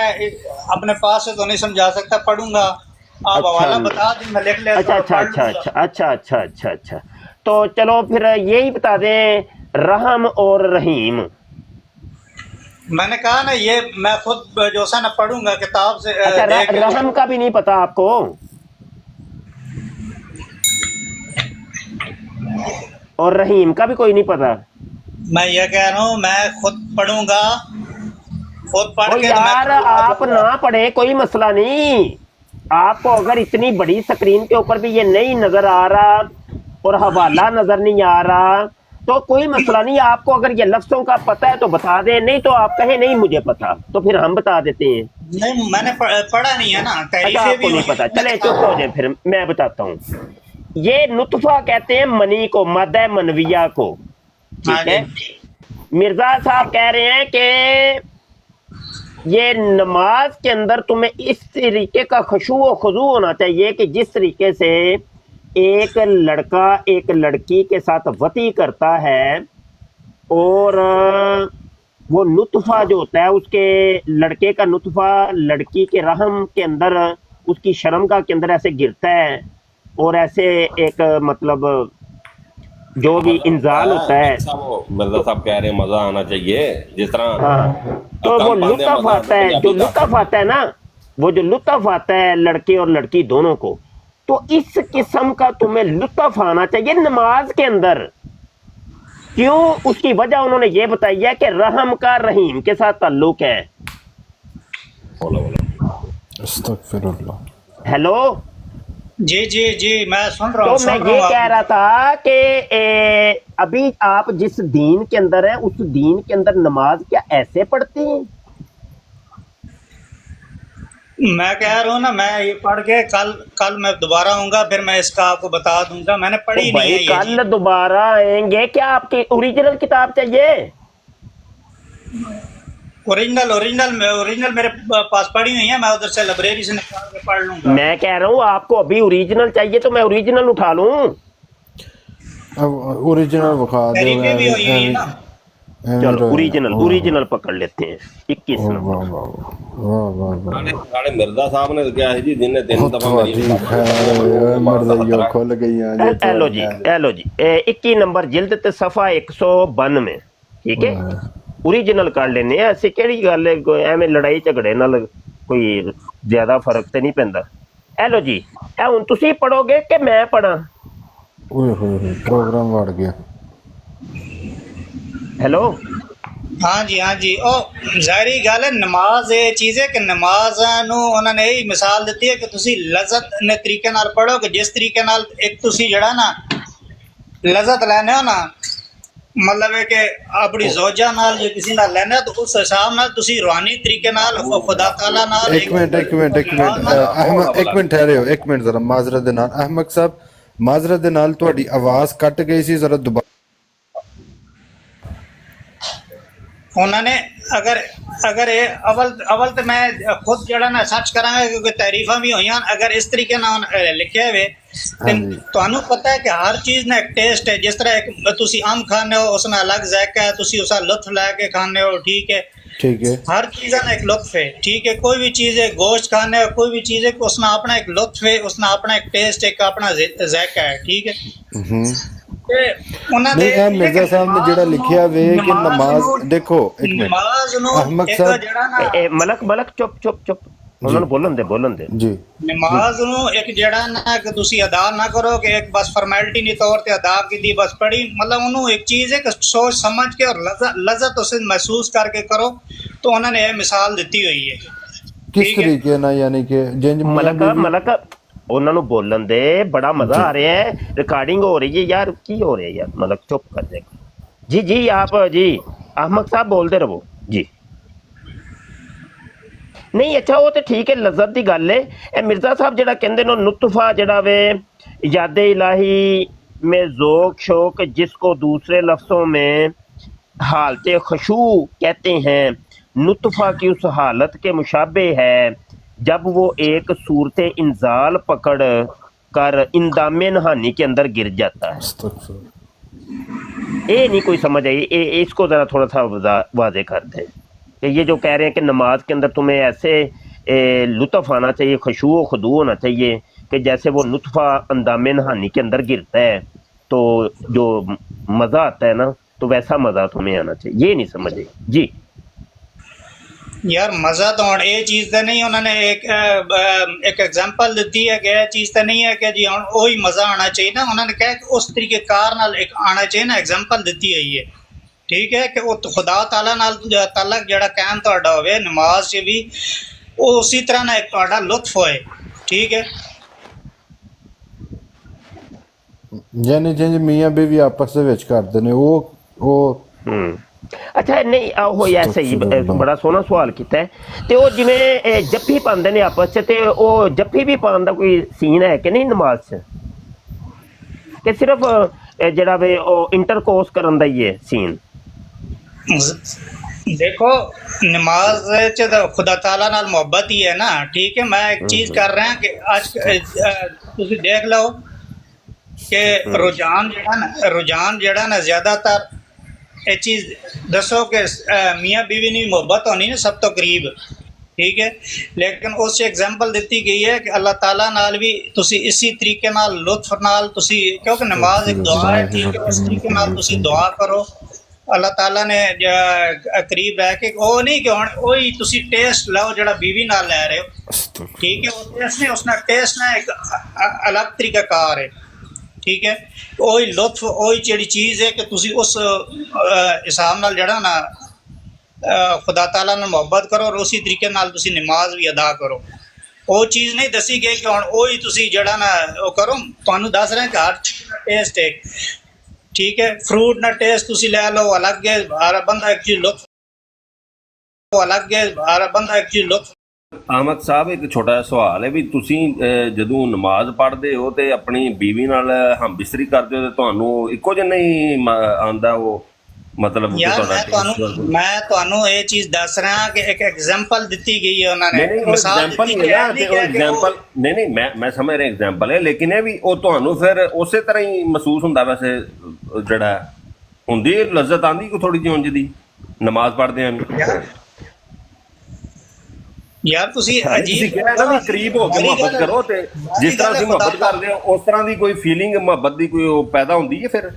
अपने पास से तो नहीं समझा सकता, पढ़ूंगा। आप हवाला बता दें, मैं लिख लेता हूं, अच्छा पढ़ अच्छा लूंगा। अच्छा अच्छा अच्छा अच्छा अच्छा, तो चलो फिर यही बता दें, रहम और रहीम। मैंने कहा ना, ये मैं खुद जो सा ना पढ़ूंगा किताब से अच्छा, देख के। रहम का भी नहीं पता आपको? और रहीम का भी कोई नहीं पता? मैं ये कह रहा हूँ, मैं खुद पढ़ूंगा, खुद पढ़ ओ के तो यार, मैं आप ना पढ़े कोई मसला नहीं। आपको अगर इतनी बड़ी स्क्रीन के ऊपर भी ये नहीं नजर आ रहा और हवाला नजर नहीं आ रहा तो कोई मसला नहीं। आपको अगर ये लफ्जों का पता है तो बता दें, नहीं तो आप कहें नहीं मुझे पता, तो फिर हम बता देते हैं। नहीं, मैंने पढ़ा नहीं है ना, अच्छा, तहरीफें आपको भी नहीं हुई पता, हैं। चले चुप हो जाए, फिर मैं बताता हूँ। ये नुतफा कहते हैं मनी को, मद मनविया को, हाँ ठीक है। जी। मिर्जा साहब कह रहे हैं कि ये नमाज के अंदर तुम्हें इस तरीके का खुशू व खुजू होना चाहिए कि जिस तरीके से एक लड़का एक लड़की के साथ वती करता है और वो नुतफ़ा जो होता है, उसके लड़के का नुतफ़ा लड़की के रहम के अंदर, उसकी शर्मगाह के अंदर ऐसे गिरता है और ऐसे एक मतलब जो भी इंजाल होता है। मिर्जा साहब कह रहे हैं मजा आना चाहिए, जिस तरह हाँ, तो वो लुत्फ आता है, जो लुत्फ आता है ना, वो जो लुत्फ आता है लड़के और लड़की दोनों को, तो इस किस्म का तुम्हें लुत्फ आना चाहिए नमाज के अंदर। क्यों? उसकी वजह उन्होंने ये बताई है कि रहम का रहीम के साथ ताल्लुक है। अस्तगफिरुल्लाह। हेलो, जी जी जी मैं सुन रहा तो हूँ मैं सुन रहा ये हूँ कह आप। रहा था कि अभी आप जिस दीन के अंदर हैं उस दीन के अंदर नमाज क्या ऐसे पढ़ते हैं? मैं कह रहा हूँ ना, मैं ये पढ़ के कल कल मैं दोबारा आऊंगा, फिर मैं इसका आपको बता दूंगा। मैंने तो पढ़ी नहीं भाई है ये कल चीज। दोबारा आएंगे, क्या आपकी ओरिजिनल किताब चाहिए? ओरिजिनल मेरे पास पड़ी हुई है, मैं उधर से लाइब्रेरी से निकाल के पढ़ लूंगा। मैं कह रहा हूँ आपको अभी ओरिजिनल चाहिए तो मैं ओरिजिनल उठा लूं। अब ओरिजिनल बखा दो, तहरीफें भी हुई हुई है ना। चलो रोए ना। ओरिजिनल वाह ओरिजिनल पकड़ लेते हैं, 21 वाह नंबर। वाह वाह वाह वाह वाह। साढ़े मिर्जा साहब ने क्या है जी, जिन्हें तीन ਉਹ दफा मेरी ਤੁਹਾਡੀ किताबां ਖੈਰ ਮਰਜ਼ਈਓ खतरा ਖੁੱਲ ਗਈਆਂ ਜੇ एलो जी ਤੁਹਾਡੀਆਂ। एलो जी 21 नंबर जिल्द ते सफा 192, ठीक है। ओरिजिनल कर लेने ऐसी केड़ी गल है, एवें लड़ाई झगड़े नाल कोई ज्यादा फर्क ते नहीं पैंदा। एलो जी ए हुन तुसी पढ़ोगे कि मैं पढ़ा? ਓਏ ਹੋਏ ਹੋਏ ਪ੍ਰੋਗਰਾਮ ਵੜ ਗਿਆ। हेलो हाँ जी ओ ਜ਼ਾਹਿਰੀ ਗੱਲ ਹੈ। ਨਮਾਜ਼ ਇਹ ਚੀਜ਼ ਹੈ ਕਿ ਨਮਾਜ਼ ਨੂੰ ਉਹਨਾਂ ਨੇ ਇਹ ਮਿਸਾਲ ਦਿੱਤੀ ਹੈ ਕਿ ਤੁਸੀਂ ਲਜ਼ਤ ਨੇ ਤਰੀਕੇ ਨਾਲ ਪੜੋ, ਕਿ ਜਿਸ ਤਰੀਕੇ ਨਾਲ ਇੱਕ ਤੁਸੀਂ ਜਿਹੜਾ ਨਾ ਲਜ਼ਤ ਲੈਣੇ ਹੋ ਨਾ, ਮਤਲਬ ਹੈ ਕਿ ਆਪਣੀ ਜ਼ੋਜਾ ਨਾਲ ਜੇ ਕਿਸੇ ਨਾਲ ਲੈਣਾ ਤਾਂ ਉਸ ਹਿਸਾਬ ਨਾਲ ਤੁਸੀਂ ਰੂਹਾਨੀ ਤਰੀਕੇ ਨਾਲ ਖੁਦਾ ਤਾਲਾ ਨਾਲ ਇੱਕ ਮਿੰਟ ਅਹਿਮਦ, ਇੱਕ ਮਿੰਟ ਠਹਿਰਿਓ, ਇੱਕ ਮਿੰਟ ਜ਼ਰਾ ਮਾਜ਼ਰਤ ਦੇ ਨਾਲ। ਅਹਿਮਦ ਸਾਹਿਬ ਮਾਜ਼ਰਤ ਦੇ ਨਾਲ ਤੁਹਾਡੀ ਆਵਾਜ਼ ਕੱਟ ਗਈ ਸੀ, ਜ਼ਰਾ ਦੁਬਾਰਾ। उन्होंने अगर ये अवल तो मैं खुद जड़ा ना सर्च करांगा, क्योंकि तारीफा भी हुई। अगर इस तरीके ना लिखे हुए ਤੁਹਾਨੂੰ ਪਤਾ ਹੈ ਕਿ ਹਰ ਚੀਜ਼ ਨਾ ਇੱਕ ਟੇਸਟ ਹੈ। ਜਿਸ ਤਰ੍ਹਾਂ ਇੱਕ ਤੁਸੀਂ ਅੰਬ ਖਾਣੇ ਹੋ, ਉਸ ਨਾਲ ਅਲੱਗ ਜ਼ਾਇਕਾ ਹੈ, ਤੁਸੀਂ ਉਸਦਾ ਲੁਤਫ ਲੈ ਕੇ ਖਾਣੇ ਹੋ, ਠੀਕ है। ठीक है, हर चीज़ ना एक लुत्फ है, ठीक है। कोई भी चीज़ है, गोश्त खाने हो, कोई भी चीज़ है, उसना अपना एक लुत्फ है, उसना अपना एक टेस्ट, एक अपना ਜ਼ਾਇਕਾ है, ठीक है। ਤੇ ਉਹਨਾਂ ਦੇ ਨਹੀਂ ਇਹ ਮਿਰਜ਼ਾ ਸਾਹਿਬ ਨੇ ਜਿਹੜਾ ਲਿਖਿਆ ਵੇ ਕਿ ਨਮਾਜ਼ ਦੇਖੋ, ਇੱਕ ਮਿੰਟ ਨਮਾਜ਼ ਨੂੰ ਅਹਿਮਦ ਇੱਕ ਸਾਹਿਬ ਜਿਹੜਾ ਨਾ ਮਲਕ ਚੁੱਪ ਉਹਨਾਂ ਨੂੰ ਬੋਲਣ ਦੇ ਜੀ। ਨਮਾਜ਼ ਨੂੰ ਇੱਕ ਜਿਹੜਾ ਨਾ ਕਿ ਤੁਸੀਂ ਅਦਾ ਨਾ ਕਰੋ ਕਿ ਇੱਕ ਬਸ ਫਾਰਮੈਲਿਟੀ ਨਹੀਂ ਤੌਰ ਤੇ ਅਦਾ ਕੀਤੀ, ਬਸ ਪੜੀ। ਮਤਲਬ ਉਹਨੂੰ ਇੱਕ ਚੀਜ਼ ਹੈ ਕਿ ਸੋਚ ਸਮਝ ਕੇ ਔਰ ਲਜ਼ਤ ਉਸੇ ਮਹਿਸੂਸ ਕਰਕੇ ਕਰੋ। ਤਾਂ ਉਹਨਾਂ ਨੇ ਇਹ ਮਿਸਾਲ ਦਿੱਤੀ ਹੋਈ ਹੈ। ਕਿਸ ਤਰੀਕੇ ਨਾਲ, ਯਾਨੀ ਕਿ ਜਿੰਜ ਮਲਕ ਉਹਨਾਂ ਨੂੰ ਬੋਲਣ ਦੇ, ਬੜਾ ਮਜ਼ਾ ਆ ਰਿਹਾ ਹੈ, ਰਿਕਾर्डिंग हो रही है यार, की हो रही है यार, मलक चुप कर दे जी। जी आप जी अहमद साहब बोलते रहो जी। नहीं अच्छा वो तो ठीक है, लज़त की गल है। ਇਹ ਮਿਰਜ਼ਾ ਸਾਹਿਬ ਜਿਹੜਾ ਕਹਿੰਦੇ ਨੇ ਨੁਤਫਾ ਜਿਹੜਾ ਵੇ याद इलाही में ज़ौक़ शौक़ जिसको दूसरे लफ्ज़ों में हालत खुशू कहते हैं, नुतफ़ा की उस हालत के मुशाबे है जब वो एक सूरत इंजाल पकड़ कर इंदामे नहानी के अंदर गिर जाता है। ये नहीं कोई समझ आई, इसको ज़रा थोड़ा सा वाज़े कर दें कि ये जो कह रहे हैं कि नमाज के अंदर तुम्हें ऐसे लुत्फ़ आना चाहिए, खुशू व खुदू होना चाहिए कि जैसे वो नुतफ़ा अंदामे नहानी के अंदर गिरता है तो जो मज़ा आता है ना, तो वैसा मज़ा तुम्हें आना चाहिए। ये नहीं समझ आई जी। यार मज़ा तो ਹੁਣ ਇਹ ਚੀਜ਼ ਤਾਂ ਨਹੀਂ, ਉਹਨਾਂ ਨੇ ਇੱਕ ਐਗਜ਼ਾਮਪਲ ਦਿੱਤੀ ਹੈ ਕਿ ਇਹ ਚੀਜ਼ ਤਾਂ ਨਹੀਂ ਹੈ ਕਿ ਜੀ ਹੁਣ ਉਹੀ ਮਜ਼ਾ ਆਣਾ ਚਾਹੀਏ ਨਾ। ਉਹਨਾਂ ਨੇ ਕਿਹਾ ਕਿ ਉਸ ਤਰੀਕੇ ਕਾਰ ਨਾਲ ਇੱਕ ਆਣਾ ਚਾਹੀਏ ਨਾ, ਐਗਜ਼ਾਮਪਲ ਦਿੱਤੀ ਹੋਈ ਹੈ, ਠੀਕ ਹੈ। ਕਿ ਉਹ ਖੁਦਾ ਤਾਲਾ ਨਾਲ ਤਾਲਕ ਜਿਹੜਾ ਕਾਇਮ ਤੁਹਾਡਾ ਹੋਵੇ ਨਮਾਜ਼ 'ਚ ਵੀ, ਉਹ ਉਸੇ ਤਰ੍ਹਾਂ ਨਾਲ ਇੱਕ ਤੁਹਾਡਾ ਲੁਤਫ ਹੋਏ, ਠੀਕ ਹੈ। ਯਾਨੀ ਜਿੰਜ ਮੀਆਂ ਬੀਵੀ ਆਪਸ ਦੇ ਵਿੱਚ ਕਰਦੇ ਨੇ ਉਹ अच्छा नहीं ਉਹ ऐसे ही बड़ा सोहना सवाल ਕੀਤਾ ਹੈ। ਤੇ ਉਹ ਜਿਵੇਂ ਜੱਫੀ ਪਾਉਂਦੇ ਨੇ ਆਪਸ 'ਚ, ਤੇ ਉਹ ਜੱਫੀ ਵੀ ਪਾਉਣ ਦਾ ਕੋਈ ਸੀਨ ਹੈ ਕਿ ਨਹੀਂ ਨਮਾਜ਼ 'ਚ, ਕਿ ਸਿਰਫ ਜਿਹੜਾ ਵੇ ਉਹ ਇੰਟਰਕੋਰਸ ਕਰਨ ਦਾ ਹੀ ਹੈ ਸੀਨ? देखो नमाज च तो खुदा ताला नाल मोहब्बत ही है ना, ठीक है। मैं एक चीज़ कर रहा कि आज तुसी देख लो कि रुझान जड़ा ना ज़्यादातर ये चीज़ दसो कि मियाँ बीवी ने मोहब्बत होनी ना सब तो करीब, ठीक है। लेकिन उस एग्जाम्पल दी गई है कि अल्लाह ताला नाल भी तुसी इसी तरीके नाल लुत्फ नाल तुसी, क्योंकि नमाज एक दुआ है, ठीक है। उस तरीके नाल तुसी दुआ करो, अल्लाह ताला ने करीब रह के। वो नहीं कि हुण ओही तुसी टेस्ट लो जिहड़ा बीवी नाल लै रहे हो, ठीक है। वो टेस्ट नहीं, उसना टेस्ट ना एक अलग तरीकाकार है, ठीक है। वही लुत्फ वही जिहड़ी चीज़ है कि तुसी उस हिसाब नाल जिहड़ा ना खुदा ताला नाल मुहब्बत करो और उसी तरीके नाल तुसी नमाज भी अदा करो, ਉਹ ਚੀਜ਼ ਨਹੀਂ ਦੱਸੀ ਗਈ ਕਿ ਹੁਣ ਉਹ ਹੀ ਤੁਸੀਂ ਜਿਹੜਾ ਨਾ ਉਹ ਕਰੋ। ਤੁਹਾਨੂੰ ਦੱਸ ਰਹੇ ਕਿ ਹਰ ਚੀਜ਼ ਦਾ ਟੇਸਟ ਹੈ, ਠੀਕ ਹੈ। ਫਰੂਟ ਦਾ ਟੇਸਟ ਤੁਸੀਂ ਲੈ ਲਓ, ਅਲੱਗ ਹੈ, ਹਰ ਬੰਦਾ ਇੱਕ ਚੀਜ਼ ਲੁਤਫ ਅਲੱਗ ਹੈ, ਹਰ ਬੰਦਾ ਇੱਕ ਚੀਜ਼ ਲੁਤਫ। ਅਹਿਮਦ ਸਾਹਿਬ ਇੱਕ ਛੋਟਾ ਜਿਹਾ ਸਵਾਲ ਹੈ ਵੀ ਤੁਸੀਂ ਜਦੋਂ ਨਮਾਜ਼ ਪੜ੍ਹਦੇ ਹੋ ਤੇ ਆਪਣੀ ਬੀਵੀ ਨਾਲ ਹਮਬਿਸਤਰੀ ਕਰਦੇ ਹੋ ਤੇ ਤੁਹਾਨੂੰ ਇੱਕੋ ਜਿਹਾ ਨਹੀਂ ਆਉਂਦਾ ਉਹ ਮਤਲਬ ਕਿ ਯਾਰ ਤੁਹਾਡਾ ਮੈਂ ਤੁਹਾਨੂੰ ਇਹ ਚੀਜ਼ ਦੱਸ ਰਿਹਾ ਕਿ ਇੱਕ ਐਗਜ਼ਾਮਪਲ ਦਿੱਤੀ ਗਈ ਹੈ ਉਹਨਾਂ ਨੇ, ਨਹੀਂ ਮਿਸਾਲ ਐਗਜ਼ਾਮਪਲ ਦਿੱਤੀ ਹੀ ਹੈ ਨਾ ਨਹੀਂ ਤੇ ਉਹ ਕਿ ਐਗਜ਼ਾਮਪਲ ਨਹੀਂ ਮੈਂ ਸਮਝ ਰਿਹਾ ਐਗਜ਼ਾਮਪਲ ਹੈ, ਲੇਕਿਨ ਇਹ ਵੀ ਉਹ ਤੁਹਾਨੂੰ ਫਿਰ ਉਸੇ ਤਰ੍ਹਾਂ ਹੀ ਮਹਿਸੂਸ ਹੁੰਦਾ ਵੈਸੇ ਜਿਹੜਾ ਹੁੰਦੀ ਲਜ਼ਤ ਆਉਂਦੀ ਕੋਈ ਥੋੜੀ ਜਿਹੀ ਉਂਝ ਦੀ ਨਮਾਜ਼ ਪੜ੍ਹਦੇ ਆਂ ਯਾਰ ਤੁਸੀਂ ਤੁਸੀਂ ਅਜੀਬ ਕਿਹਾ ਨਾ ਵੀ ਕਰੀਬ ਹੋ ਕੇ ਮੁਹੱਬਤ ਕਰੋ ਤੇ ਜਿਸ ਤਰ੍ਹਾਂ ਤੁਸੀਂ ਮੁਹੱਬਤ ਕਰਦੇ ਹੋ ਉਸ ਤਰ੍ਹਾਂ ਦੀ ਕੋਈ ਫੀਲਿੰਗ ਮੁਹੱਬਤ ਦੀ ਕੋਈ ਉਹ ਪੈਦਾ ਹੁੰਦੀ ਹੈ ਫਿਰ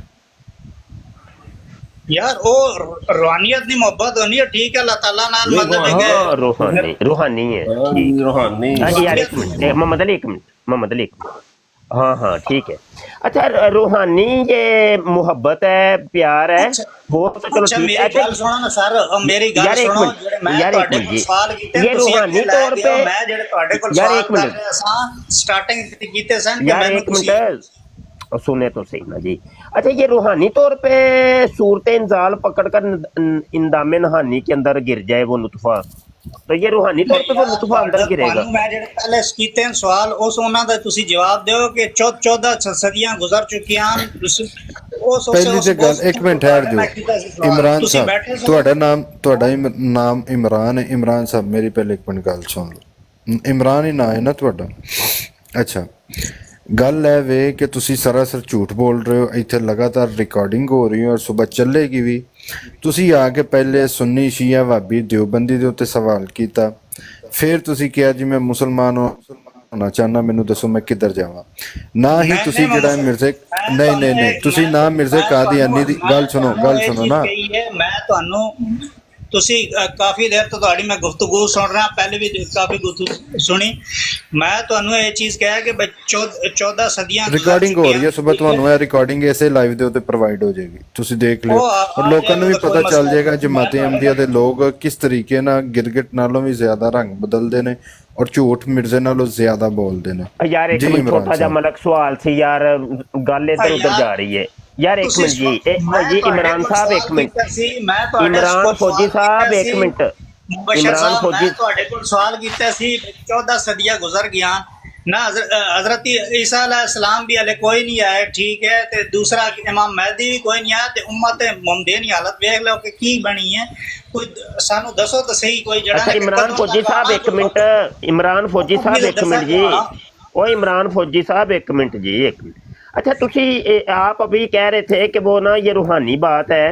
ਯਾਰ ਉਹ ਰੂਹਾਨੀਅਤ ਦੀ ਮੁਹੱਬਤ ਹੋਣੀ ਹੈ, ਠੀਕ ਹੈ। ਅੱਲਾਹ ਤਾਲਾ ਨਾਲ ਮਤਲਬ ਹੈ कि रूहानी है रूहानी यार एक मिनट मोहम्मद अली, एक मिनट हाँ हाँ ठीक है। अच्छा रूहानी ये मोहब्बत है, प्यार है, वो तो चलो ठीक है। मेरी गल सुनो ना सर, मेरी गल यार एक सुनो। मिनट, मैं यार एक ਤੁਹਾਡੇ मिनट ਕੋਲ जी, ਸਵਾਲ ਕੀਤੇ, ये रूहानी तौर पे ਮੈਂ ਜਿਹੜੇ ਤੁਹਾਡੇ ਕੋਲ यार ਸਵਾਲ एक ਕਰ मिनट ਰਿਹਾ ਸਾਂ ਸਟਾਰਟਿੰਗ ਕੀਤੇ ਸਨ ਕਿ यार ਮੈਨੂੰ एक मिनट सुने तो सही ना जी। अच्छा ये रूहानी तौर पे सूरत इंजाल पकड़कर इंदामे नहानी के अंदर गिर जाए वो नुतफा, तो ये रूहानी तौर पे वो नुतफा अंदर गिरेगा। ਮੈਂ ਜਿਹੜੇ ਪਹਿਲੇ ਕੀਤੇ ਹਨ ਸਵਾਲ ਉਸ ਉਹਨਾਂ ਦਾ ਤੁਸੀਂ ਜਵਾਬ ਦਿਓ ਕਿ 14 ਸਦੀਆਂ ਗੁਜ਼ਰ ਚੁੱਕੀਆਂ ਹਨ। ਪਹਿਲੀ ਤੇ ਗੱਲ ਇੱਕ ਮਿੰਟ ਠਹਿਰ ਜਾਓ। ਇਮਰਾਨ ਸਾਹਿਬ ਤੁਹਾਡਾ ਨਾਮ ਇਮਰਾਨ ਹੈ। ਇਮਰਾਨ ਸਾਹਿਬ ਮੇਰੀ ਪਹਿਲੇ ਇੱਕ ਮਿੰਟ ਗੱਲ ਸੁਣ ਲਓ। ਇਮਰਾਨ ਹੀ ਨਾਂ ਹੈ ਨਾ ਤੁਹਾਡਾ? ਅੱਛਾ, ਗੱਲ ਹੈ ਵੇ ਕਿ ਤੁਸੀਂ ਸਰਾਸਰ ਝੂਠ ਬੋਲ ਰਹੇ ਹੋ। ਇੱਥੇ ਲਗਾਤਾਰ ਰਿਕਾਰਡਿੰਗ ਹੋ ਰਹੀ ਹੈ ਔਰ ਸਵੇਰ ਚੱਲੇਗੀ ਵੀ। ਤੁਸੀਂ ਆ ਕੇ ਪਹਿਲੇ ਸੁੰਨੀ ਸ਼ੀਆ ਵਾਬੀ ਦਿਓਬੰਦੀ ਦੇ ਉੱਤੇ ਸਵਾਲ ਕੀਤਾ, ਫਿਰ ਤੁਸੀਂ ਕਿਹਾ ਜੀ ਮੈਂ ਮੁਸਲਮਾਨ ਹੋਣਾ ਚਾਹੁੰਦਾ, ਮੈਨੂੰ ਦੱਸੋ ਮੈਂ ਕਿੱਧਰ ਜਾਵਾਂ। ਨਾ ਹੀ ਤੁਸੀਂ ਜਿਹੜਾ ਮਿਰਜ਼ੇ ਨਹੀਂ ਤੁਸੀਂ ਨਾ ਮਿਰਜ਼ੇ ਕਾਦੀਆਨੀ ਦੀ ਗੱਲ ਸੁਣੋ ਨਾ। ਮੈਂ ਤੁਹਾਨੂੰ ਤੁਸੀਂ ਕਾਫੀ ਦੇਰ ਤੋਂ ਤੁਹਾਡੀ ਮੈਂ ਗੁਫ਼ਤਗੂ ਸੁਣ ਰਿਹਾ, ਪਹਿਲੇ ਵੀ ਕਾਫੀ ਗੁਫ਼ਤਗੂ ਸੁਣੀ। ਮੈਂ ਤੁਹਾਨੂੰ ਇਹ ਚੀਜ਼ ਕਿਹਾ ਕਿ 14 ਸਦੀਆਂ ਰਿਕਾਰਡਿੰਗ ਹੋ ਰਹੀ ਹੈ ਸੁਬਹ, ਤੁਹਾਨੂੰ ਇਹ ਰਿਕਾਰਡਿੰਗ ਇਸੇ ਲਾਈਵ ਦੇ ਉੱਤੇ ਪ੍ਰੋਵਾਈਡ ਹੋ ਜਾਏਗੀ, ਤੁਸੀਂ ਦੇਖ ਲਿਓ ਔਰ ਲੋਕਾਂ ਨੂੰ ਵੀ ਪਤਾ ਚੱਲ ਜਾਏਗਾ ਜਮਾਤੇ ਅਹਿਮਦੀਆ ਦੇ ਲੋਕ ਕਿਸ ਤਰੀਕੇ ਨਾਲ ਗਿਰਗਿਟ ਨਾਲੋਂ ਵੀ ਜ਼ਿਆਦਾ ਰੰਗ ਬਦਲਦੇ ਨੇ ਔਰ ਝੂਠ ਮਿਰਜ਼ੇ ਨਾਲੋਂ ਜ਼ਿਆਦਾ ਬੋਲਦੇ ਨੇ। यार एक मिनट छोटा जा मलक सवाल से यार गल इधर उधर जा रही है यार। एक मिनट जी इमरान साहब एक मिनट, इमरान फौजी साहब एक मिनट, इमरान फौजी ਤੁਹਾਡੇ ਕੋਲ ਸਵਾਲ ਕੀਤਾ ਸੀ 14 ਸਦੀਆਂ ਗੁਜ਼ਰ ਗਿਆ ਨਾ, हजरत ईसा अलैहिस्सलाम भी हले कोई नहीं आया, ठीक है। ते दूसरा इमाम महदी भी कोई नहीं आया, ते उम्मत मोहम्मदीन की हालत देख लो कि की बनी है। कोई सानू दसो तो सही कोई जड़ा। अच्छा इमरान फौजी साहब एक मिनट, इमरान फौजी साहब एक मिनट जी, ओ इमरान फौजी साहब एक मिनट जी, एक मिनट। अच्छा तुसी आप अभी कह रहे थे कि वो ना ये रूहानी बात है,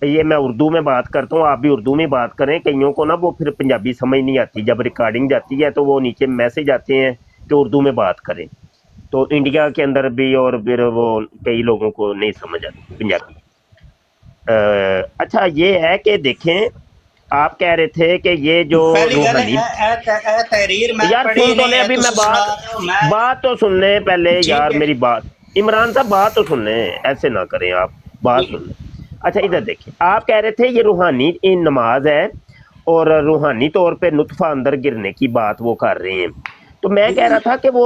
ये मैं उर्दू में बात करता हूँ, आप भी उर्दू में बात करें। कईयों को ना वो फिर पंजाबी समझ नहीं आती, जब रिकॉर्डिंग जाती है तो वो नीचे मैसेज आते हैं कि उर्दू में बात करें, तो इंडिया के अंदर भी और फिर वो कई लोगों को नहीं समझ आती पंजाबी। अच्छा ये है कि देखें, आप कह रहे थे कि ये जो रूहानी यार सुन तो ले, अभी मैं बात तो सुन ले पहले यार, मेरी बात इमरान साहब बात तो सुन ले, ऐसे ना करें आप, बात सुन लें। अच्छा इधर देखिए, आप कह रहे थे ये रूहानी नमाज है और रूहानी तौर पे नुतफा अंदर गिरने की बात वो कर रहे हैं। तो मैं कह रहा था कि वो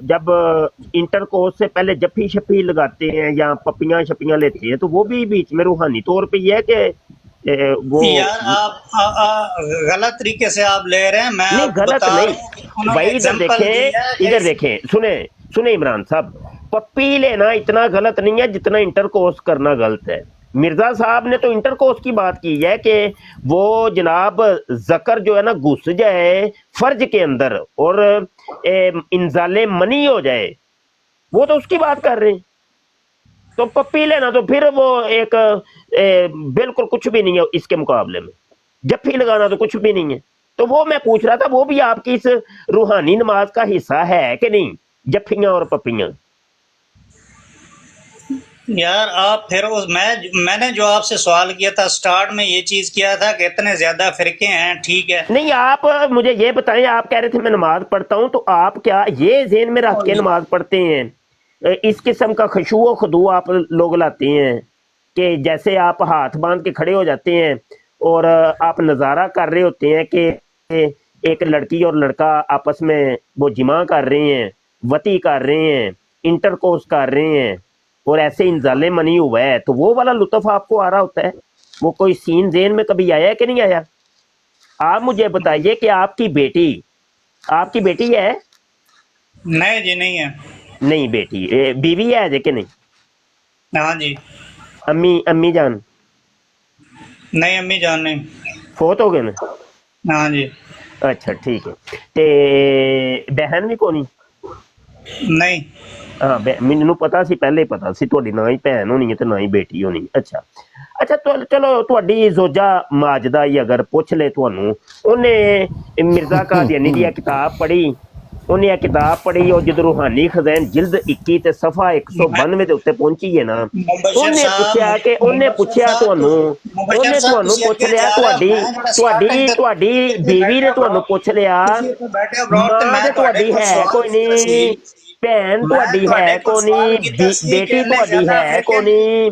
जब इंटरकोर्स से पहले जफ्फी शप्पी लगाते हैं या पपियां शपियां लेते हैं, तो वो भी बीच में रूहानी तौर पे ही है कि वो यार आप गलत तरीके से आप ले रहे हैं। मैं नहीं गलत नहीं भाई, इधर देखें सुने इमरान साहब, पप्पी लेना इतना गलत नहीं है जितना इंटरकोर्स करना गलत है। मिर्जा साहब ने तो इंटरकोर्स की बात की है कि वो जनाब जकर जो है ना घुस जाए फर्ज के अंदर और इंजाले मनी हो जाए, वो तो उसकी बात कर रहे हैं। तो पप्पी लेना तो फिर वो एक बिल्कुल कुछ भी नहीं है इसके मुकाबले में, जफ्फी लगाना तो कुछ भी नहीं है। तो वो मैं पूछ रहा था वो भी आपकी इस रूहानी नमाज का हिस्सा है कि नहीं, जफ्फियां और पप्पियां? यार आप फिर उस मैंने जो आपसे सवाल किया था स्टार्ट में ये चीज किया था कि इतने ज्यादा फिरके हैं, ठीक है। नहीं आप मुझे ये बताएं, आप कह रहे थे मैं नमाज पढ़ता हूं, तो आप क्या ये ज़हन में रख के नमाज पढ़ते हैं? इस किस्म का खशू खुदू आप लोग लाते हैं कि जैसे आप हाथ बांध के खड़े हो जाते हैं और आप नज़ारा कर रहे होते हैं कि एक लड़की और लड़का आपस में वो जिमा कर रहे हैं, वती कर रहे हैं, इंटरकोर्स कर रहे हैं और ऐसे इंजाले मनी हुआ है, तो वो वाला लुत्फ आपको आ रहा होता है? वो कोई सीन ज़हन में कभी आया है कि नहीं आया? आप मुझे बताइए कि आपकी बेटी है? नहीं जी, नहीं है। नहीं बेटी, बीवी है जे कि नहीं? हाँ जी। अम्मी जान नहीं, अम्मी जान नहीं। फोत हो गए ना? हाँ जी। अच्छा ठीक है। ते बहन भी कोनी? नहीं। हाँ ਮੈਨੂੰ ਪਤਾ ਸੀ, ਪਹਿਲੇ ਪਤਾ ਸੀ ਤੁਹਾਡੀ ਨਾ ਹੀ ਭੈਣ ਹੋਣੀ ਹੈ ਤੇ ਨਾ ਹੀ ਬੇਟੀ ਹੋਣੀ। ਅੱਛਾ ਚਲੋ ਤੁਹਾਡੀ ਜ਼ੋਜਾ ਮਾਜਦਾ ਹੀ ਅਗਰ ਪੁੱਛ ਲੈ ਤੁਹਾਨੂੰ, ਉਹਨੇ ਮਿਰਜ਼ਾ ਕਾਦੀਆਨੀ ਦੀ ਕਿਤਾਬ ਪੜ੍ਹੀ, ਉਹਨੇ ਇਹ ਕਿਤਾਬ ਪੜ੍ਹੀ, ਉਹ ਜਦੋਂ ਰੂਹਾਨੀ ਖਜ਼ਾਨ ਜਿਲਦ 21 ਤੇ ਸਫਾ 192 ਦੇ ਉੱਤੇ ਪਹੁੰਚੀ ਹੈ ਨਾ, ਉਹਨੇ ਪੁੱਛਿਆ ਤੁਹਾਨੂੰ ਪੁੱਛ ਲਿਆ, ਤੁਹਾਡੀ ਬੀਵੀ ਨੇ ਤੁਹਾਨੂੰ ਪੁੱਛ ਲਿਆ ਮਾਂ ਤੇ ਤੁਹਾਡੀ ਹੈ ਕੋਈ ਨਹੀਂ, ਭੈਣ ਤੁਹਾਡੀ ਹੈ ਕੋਈ ਨਹੀਂ, ਬੇਟੀ ਤੁਹਾਡੀ ਹੈ ਕੋਈ ਨਹੀਂ।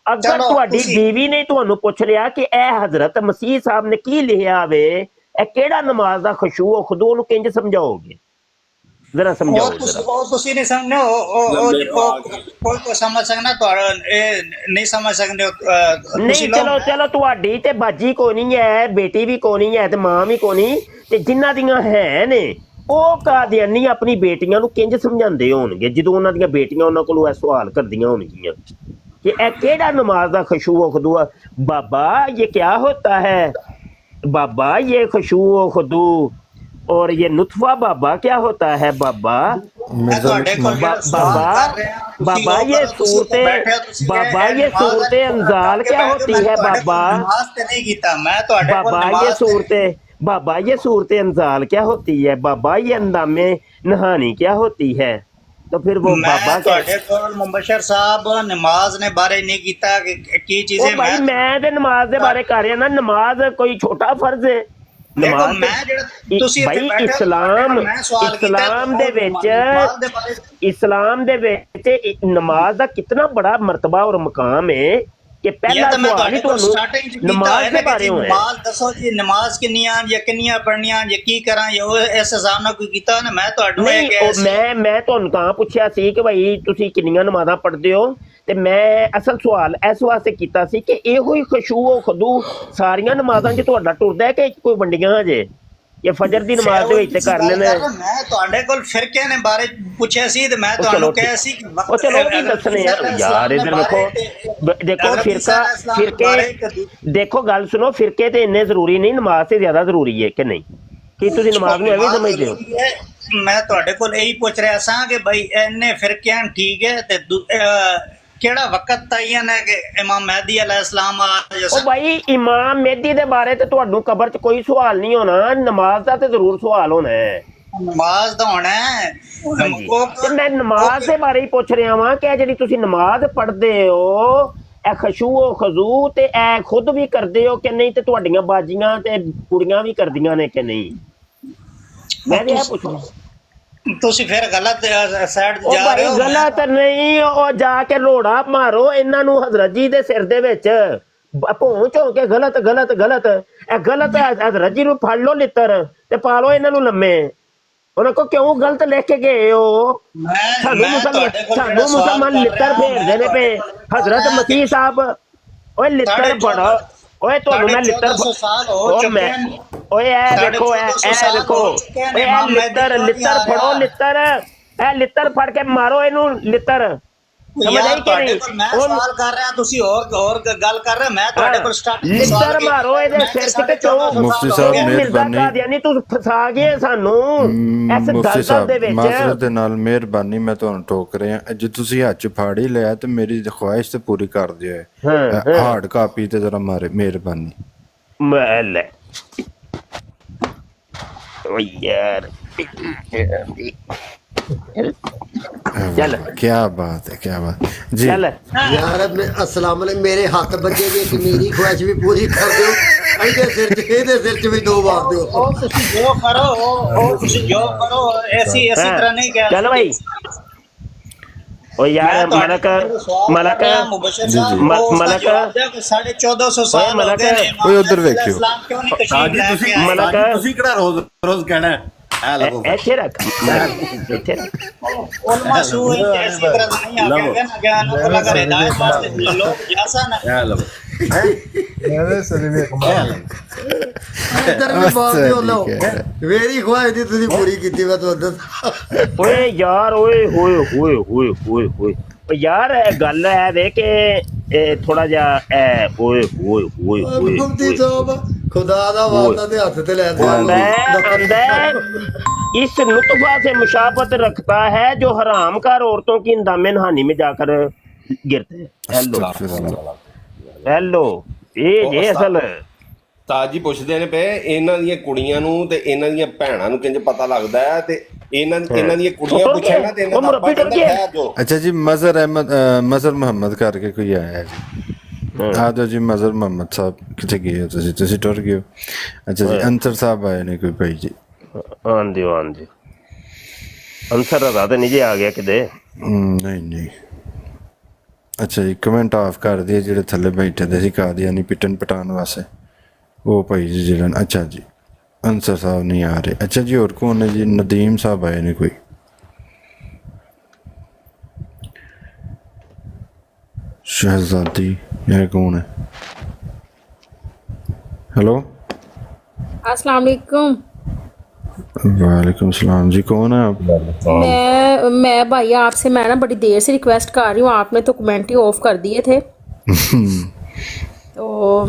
ਅਗਰ ਤੁਹਾਡੀ ਬੀਵੀ ਨੇ ਤੁਹਾਨੂੰ ਪੁੱਛ ਲਿਆ ਕਿ ਇਹ ਹਜ਼ਰਤ ਮਸੀਹ ਸਾਹਿਬ ਨੇ ਕੀ ਲਿਖਿਆ ਵੇ, ਇਹ ਕਿਹੜਾ ਨਮਾਜ਼ ਦਾ ਖੁਸ਼ੂ ਖੁਦੂ, ਉਹਨੂੰ ਕਿੰਜ ਸਮਝਾਓਗੇ? जरा समझाओ कोई समझ सकना नहीं समझ सकते। नहीं चलो ਤੁਹਾਡੀ ਤੇ ਬਾਜੀ ਕੋਈ ਨਹੀਂ ਹੈ, ਬੇਟੀ ਵੀ ਕੋਈ ਨਹੀਂ ਹੈ ਤੇ ਮਾਂ ਵੀ ਕੋਈ ਨਹੀਂ, ਤੇ ਜਿਨ੍ਹਾਂ ਦੀਆਂ ਹੈ ਨੇ ਉਹ ਕਾਦੀਆਨੀ ਆਪਣੀ ਬੇਟੀਆਂ ਨੂੰ ਕਿੰਜ ਸਮਝਾਉਂਦੇ ਹੋਣਗੇ ਜਦੋਂ ਉਹਨਾਂ ਦੀਆਂ ਬੇਟੀਆਂ ਉਹਨਾਂ ਕੋਲੋਂ ਇਹ ਸਵਾਲ ਕਰਦੀਆਂ ਹੋਣਗੀਆਂ ਕਿ ਇਹ ਕਿਹੜਾ ਨਮਾਜ਼ ਦਾ ਖੁਸ਼ੂ ਖੁਦੂ? बाबा ये क्या होता है, बाबा ये खुशू खुदू और ये नुतफा बाबा क्या होता है बाबा? बाबा ये सूरते अंजाल क्या होती है बाबा? बाबा ये सूरते अंजाल क्या होती है बाबा? ये अंदामे नहानी क्या होती है? तो फिर वो बाबा मुबशर साहब नमाज ने बारे नहीं कीता की चीजें भाई मैं ते नमाज दे बारे कर रहा ना, नमाज कोई छोटा फर्ज है? इस्लाम दे विच नमाज दा कितना बड़ा मरतबा और मकाम है कि पहला सवाल ही तुहानू नमाज दे बारे होना है। दसो जी नमाज किन्नियां या किन्नियां पढ़नियां या की करा या इस हिसाब नाल कोई कीता ना? मैं तुहानू मैं तुहानू तां पुछया सी कि भाई तुसीं किन्नियां नमाज़ां पढ़दे हो, ते मैं असल सवाल इस वास्ते कीता सी कि इहो ही खुशू खुदू सारियां नमाज़ां च तुहाडा टुरदा है कि कोई वंडियां जे या फजर दी नमाज दे विच ते कर लेना? मैं तुहाडे कोल फिरके ने बारे पुछया सी ते मैं तुहानू कहा सी कि ओ चलो भी दसने यार इधर देखो फिरके देखो गल सुनो, फिरके ते इन्ने जरूरी नहीं, नमाज से ज्यादा जरूरी है कि नहीं? कि तुसीं नमाज नूं एवें समझदे हो? मैं तुहाडे कोल यही पुछ रहा सा कि भाई इन्ने फिरके ठीक है ते केड़ा वक्त तयन है कि इमाम मेहदी अलैहिस्सलाम ओ भाई इमाम मेहदी दे बारे ते तुहानू कबर च कोई सवाल नहीं होना, नमाज दा ते जरूर सवाल होना है। नमाज दा होना है ते मैं नमाज दे बारे ही पुछ रहा वां कि जेहड़ी तुसीं नमाज पढ़दे हो ए खशू खजू ते ए खुद भी करदे हो कि नहीं, ते तुहाडीआं बाजियां ते कुड़ियां भी करदियां ने कि नहीं? मैं ये पुछ रहा। ਤੁਸੀਂ ਫਿਰ ਗਲਤ ਸਾਈਡ ਜਾ ਰਹੇ ਹੋ। ਗਲਤ ਨਹੀਂ, ਉਹ ਜਾ ਕੇ ਰੋੜਾ ਮਾਰੋ ਇਹਨਾਂ ਨੂੰ ਹਜ਼ਰਤ ਜੀ ਦੇ ਸਿਰ ਦੇ ਵਿੱਚ ਪਹੁੰਚ ਹੋ ਕੇ ਗਲਤ ਇਹ ਗਲਤ ਹੈ। ਹਜ਼ਰਤ ਜੀ ਨੂੰ ਫੜ ਲਓ ਲਿੱਤਰ ਤੇ ਪਾ ਲਓ ਇਹਨਾਂ ਨੂੰ ਲੰਮੇ। ਉਹਨਾਂ ਕੋ ਕਿਉਂ ਗਲਤ ਲਿਖ ਕੇ ਗਏ ਹੋ? ਸਾਨੂੰ ਮੁਸਲਮਾਨ ਲਿੱਤਰ ਫੇਰਦੇ ਨੇ ਪਏ। ਹਜ਼ਰਤ ਮਸੀਹ ਸਾਹਿਬ ਓਏ ਲਿੱਤਰ ਫੜੋ, ਓਏ ਤੁਹਾਨੂੰ ਮੈਂ ਲਿੱਤਰ ਓਏ ਇਹ ਦੇਖੋ ਇਹ ਲਿੱਤਰ ਫੜੋ, ਲਿੱਤਰ ਫੜ ਕੇ ਮਾਰੋ ਇਹਨੂੰ ਲਿੱਤਰ। ਸਮਝ ਆਈ ਕਿ ਨਹੀਂ? ਮੈਂ ਸਵਾਲ ਕਰ ਰਿਹਾ, ਤੁਸੀਂ ਹੋਰ ਗੱਲ ਕਰ ਰਹੇ। ਮੈਂ ਤੁਹਾਡੇ ਕੋਲ ਸਟਾਰਟਿੰਗ ਲਿੱਤਰ ਮਾਰੋ ਇਹਦੇ ਸਿਰ ਤੇ ਕਿਉਂ? ਮੁਫਤੀ ਸਾਹਿਬ ਮਿਹਰਬਾਨੀ, ਯਾਨੀ ਤੂੰ ਫਸਾ ਗਏ ਸਾਨੂੰ ਇਸ ਦਲਦਲ ਦੇ ਵਿੱਚ। ਮਾਜ਼ਰਤ ਦੇ ਨਾਲ ਮਿਹਰਬਾਨੀ, ਮੈਂ ਤੁਹਾਨੂੰ ਟੋਕ ਰਿਹਾ। ਜੇ ਤੁਸੀਂ ਹੱਥ 'ਚ ਫਾੜ ਹੀ ਲਿਆ ਤੇ ਮੇਰੀ ਖੁਆਇਸ਼ ਤੇ ਪੂਰੀ ਕਰ ਦਿਓ। ਹਾਰਡ ਕਾਪੀ ਤੇ ਜ਼ਰਾ ਮਾਰੇ ਮਿਹਰਬਾਨੀ। ਮੈਂ ਲੈ ਓ ਯਾਰ चल क्या बात जी चल यार अपने अस्सलाम वालेकुम, मेरे हाथ बजे जे कि मेरी ख्वाहिश भी पूरी कर दो। ਇਹਦੇ ਸਿਰ 'ਚ ਵੀ ਦੋ ਵਾਰ ਦਿਓ। ਉਹ ਤੁਸੀਂ ਜੋ ਕਰੋ ਐਸੀ ਤਰ੍ਹਾਂ ਨਹੀਂ ਕਹਿ। चल भाई ओ यार मैं ਤੁਹਾਡੇ मलक ਕੋਲ ਸਵਾਲ मलक ਕਰ ਰਿਹਾ ਮੁਬਸ਼ਰ ਸਾਹਿਬ ਮ- ਉਹ ਉਸਦਾ ਮਲਕ- ਜਵਾਬ ਦਿਓ ਕਿ 1450 ਸਾਲ ਹੋ ਮਲਕ- ਗਏ ਨੇ ਓਏ ਉੱਧਰ ਵੇਖਿਓ। ਇਸਲਾਮ ਕਿਉਂ ਨਹੀਂ ਤਸ਼ਰੀਫ ਸਾਜੀ ਲੈ ਤੁਸੀਂ ਕੇ ਆਏ ਮਲਕ- ਤੁਸੀਂ ਕਿਹੜਾ ਰੋਜ਼ ਰੋਜ਼ ਕਹਿਣਾ ਹੈ? ਇਹ ਲਵੋ ऐसे रख ऐसे रख उलमा शू ऐसी तरह नहीं आ गया ना क्या ना को लगा हिदायत वास्ते लोग जैसा ना ਇਹ ਲਵੋ ਇੱਧਰ ਵੀ ਬਸ ਬਾਤ ਦਿਓ ਲਓ ਠੀਕ ਹੈ। ਮੇਰੀ ਖੁਆਇਸ਼ ਦੀ ਤੁਸੀਂ ਪੂਰੀ ਕੀਤੀ ਮੈਂ ਤੁਹਾਨੂੰ ਦੱਸਾਂ ਓਏ ਯਾਰ ਓਏ ਹੋਏ ਹੋਏ ਹੋਏ ਹੋਏ ਹੋਏ ਓ ਯਾਰ ਇਹ ਗੱਲ ਹੈ ਵੇ ਕਿ ਇਹ ਥੋੜਾ ਜਿਹਾ ਓਏ ਹੋਏ ਹੋਏ ਹੋਏ ਮੁਫਤੀ ਸਾਹਿਬ ਖੁਦਾ ਦਾ ਵਾਅਦਾ ਦੇ ਹੱਥ ਤੇ ਲੈ ਦੇ अंदर इस नुतफा से मुशाबत रखता है जो हरामकार औरतों की इंदाम नहानी में जाकर गिरते हैं हेलो ये असल ਤਾਜੀ ਪੁੱਛਦੇ ਨੇ ਪਏ ਇਹਨਾਂ ਦੀਆਂ ਕੁੜੀਆਂ ਨੂੰ ਤੇ ਇਹਨਾਂ ਦੀਆਂ ਭੈਣਾਂ ਨੂੰ ਕਿੰਜ ਪਤਾ ਲੱਗਦਾ ਹੈ ਤੇ ਇਹਨਾਂ ਦੀਆਂ ਕੁੜੀਆਂ ਪੁੱਛੇ ਨਾ ਤੇ ਇਹਨਾਂ ਦਾ ਆਪਾਂ ਕਹਿੰਦਾ ਹੈ ਜੋ ਅੱਛਾ ਜੀ ਮਜ਼ਹਰ ਅਹਿਮਦ ਮਜ਼ਹਰ ਮੁਹੰਮਦ ਕਰਕੇ ਕੋਈ ਆਇਆ ਹੈ ਜੀ ਆ ਜਾਓ ਜੀ ਮਜ਼ਹਰ ਮੁਹੰਮਦ ਸਾਹਿਬ ਕਿੱਥੇ ਗਏ ਹੋ ਤੁਸੀਂ ਟੁਰ ਗਏ ਹੋ ਅੱਛਾ ਜੀ ਅੰਸਰ ਸਾਹਿਬ ਆਏ ਨੇ ਕੋਈ ਭਾਈ ਜੀ आंदे आंसर राधा नहीं जे आ गया किदे ਨਹੀਂ ਨਹੀਂ ਅੱਛਾ ਜੀ ਕਮੈਂਟ ਆਫ ਕਰ ਦਿਓ ਜਿਹੜੇ ਥੱਲੇ ਬੈਠੇ ਦੇ ਸੀ ਕਾਦੀਆਨੀ ਪਿਟਨ ਪਟਾਉਣ ਵਾਸਤੇ ਉਹ ਭਾਈ ਜੀ ਜਿਹੜਾ ਅੱਛਾ ਜੀ ਅੰਸਰ ਸਾਹਿਬ ਨਹੀਂ ਆ ਰਹੇ ਅੱਛਾ ਜੀ ਹੋਰ ਕੌਣ ਹੈ ਜੀ ਨਦੀਮ ਸਾਹਿਬ ਆਏ ਨੇ ਕੋਈ शहजादी यह कौन है हेलो अस्सलाम वालेकुम। वालेकुम सलाम जी कौन है आप मैं भाई आपसे मैं ना बड़ी देर से रिक्वेस्ट कर रही हूँ, आपने तो कमेंट ही ऑफ कर दिए थे। तो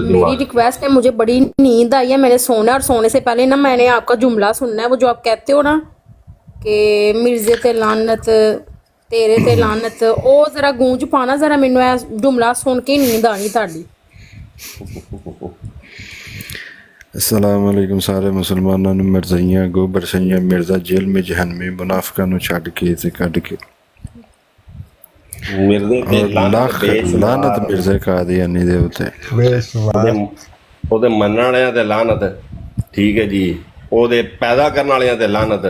मेरी रिक्वेस्ट है, मुझे बड़ी नींद आई है, मैंने सोना है और सोने से पहले ना मैंने आपका जुमला सुनना है, वो जो आप कहते हो ना कि मिर्जे ते लानत तेरे ते लानत, ਉਹ ਜ਼ਰਾ ਗੂੰਜ ਪਾਣਾ ਜ਼ਰਾ ਮੈਨੂੰ ਇਹ ਜੁਮਲਾ ਸੁਣ ਕੇ ਨੀਂਦ ਆਣੀ ਤੁਹਾਡੀ। अस्सलाम वालेकुम सारे मुसलमानों ਨੂੰ ਮਿਰਜ਼ਾਈਆਂ ਗੋਬਰ ਸਈਆਂ ਮਿਰਜ਼ਾ ਜੇਲ੍ਹ में ਜਹਨਮੀ ਮੁਨਾਫਿਕਾਂ ਨੂੰ ਛੱਡ ਕੇ ਤੇ ਕੱਢ ਕੇ ਮਿਰਜ਼ੇ ਤੇ ਲੱਖ ਲਾਨਤ ਮਿਰਜ਼ੇ ਕਾਦੀਆਨੀ ਦੇ ਉੱਤੇ ਉਹਦੇ ਮੰਨਣ ਵਾਲਿਆਂ ਤੇ ਲਾਨਤ, ਠੀਕ ਹੈ ਜੀ, ਉਹਦੇ ਪੈਦਾ ਕਰਨ ਵਾਲਿਆਂ ਤੇ ਲਾਨਤ,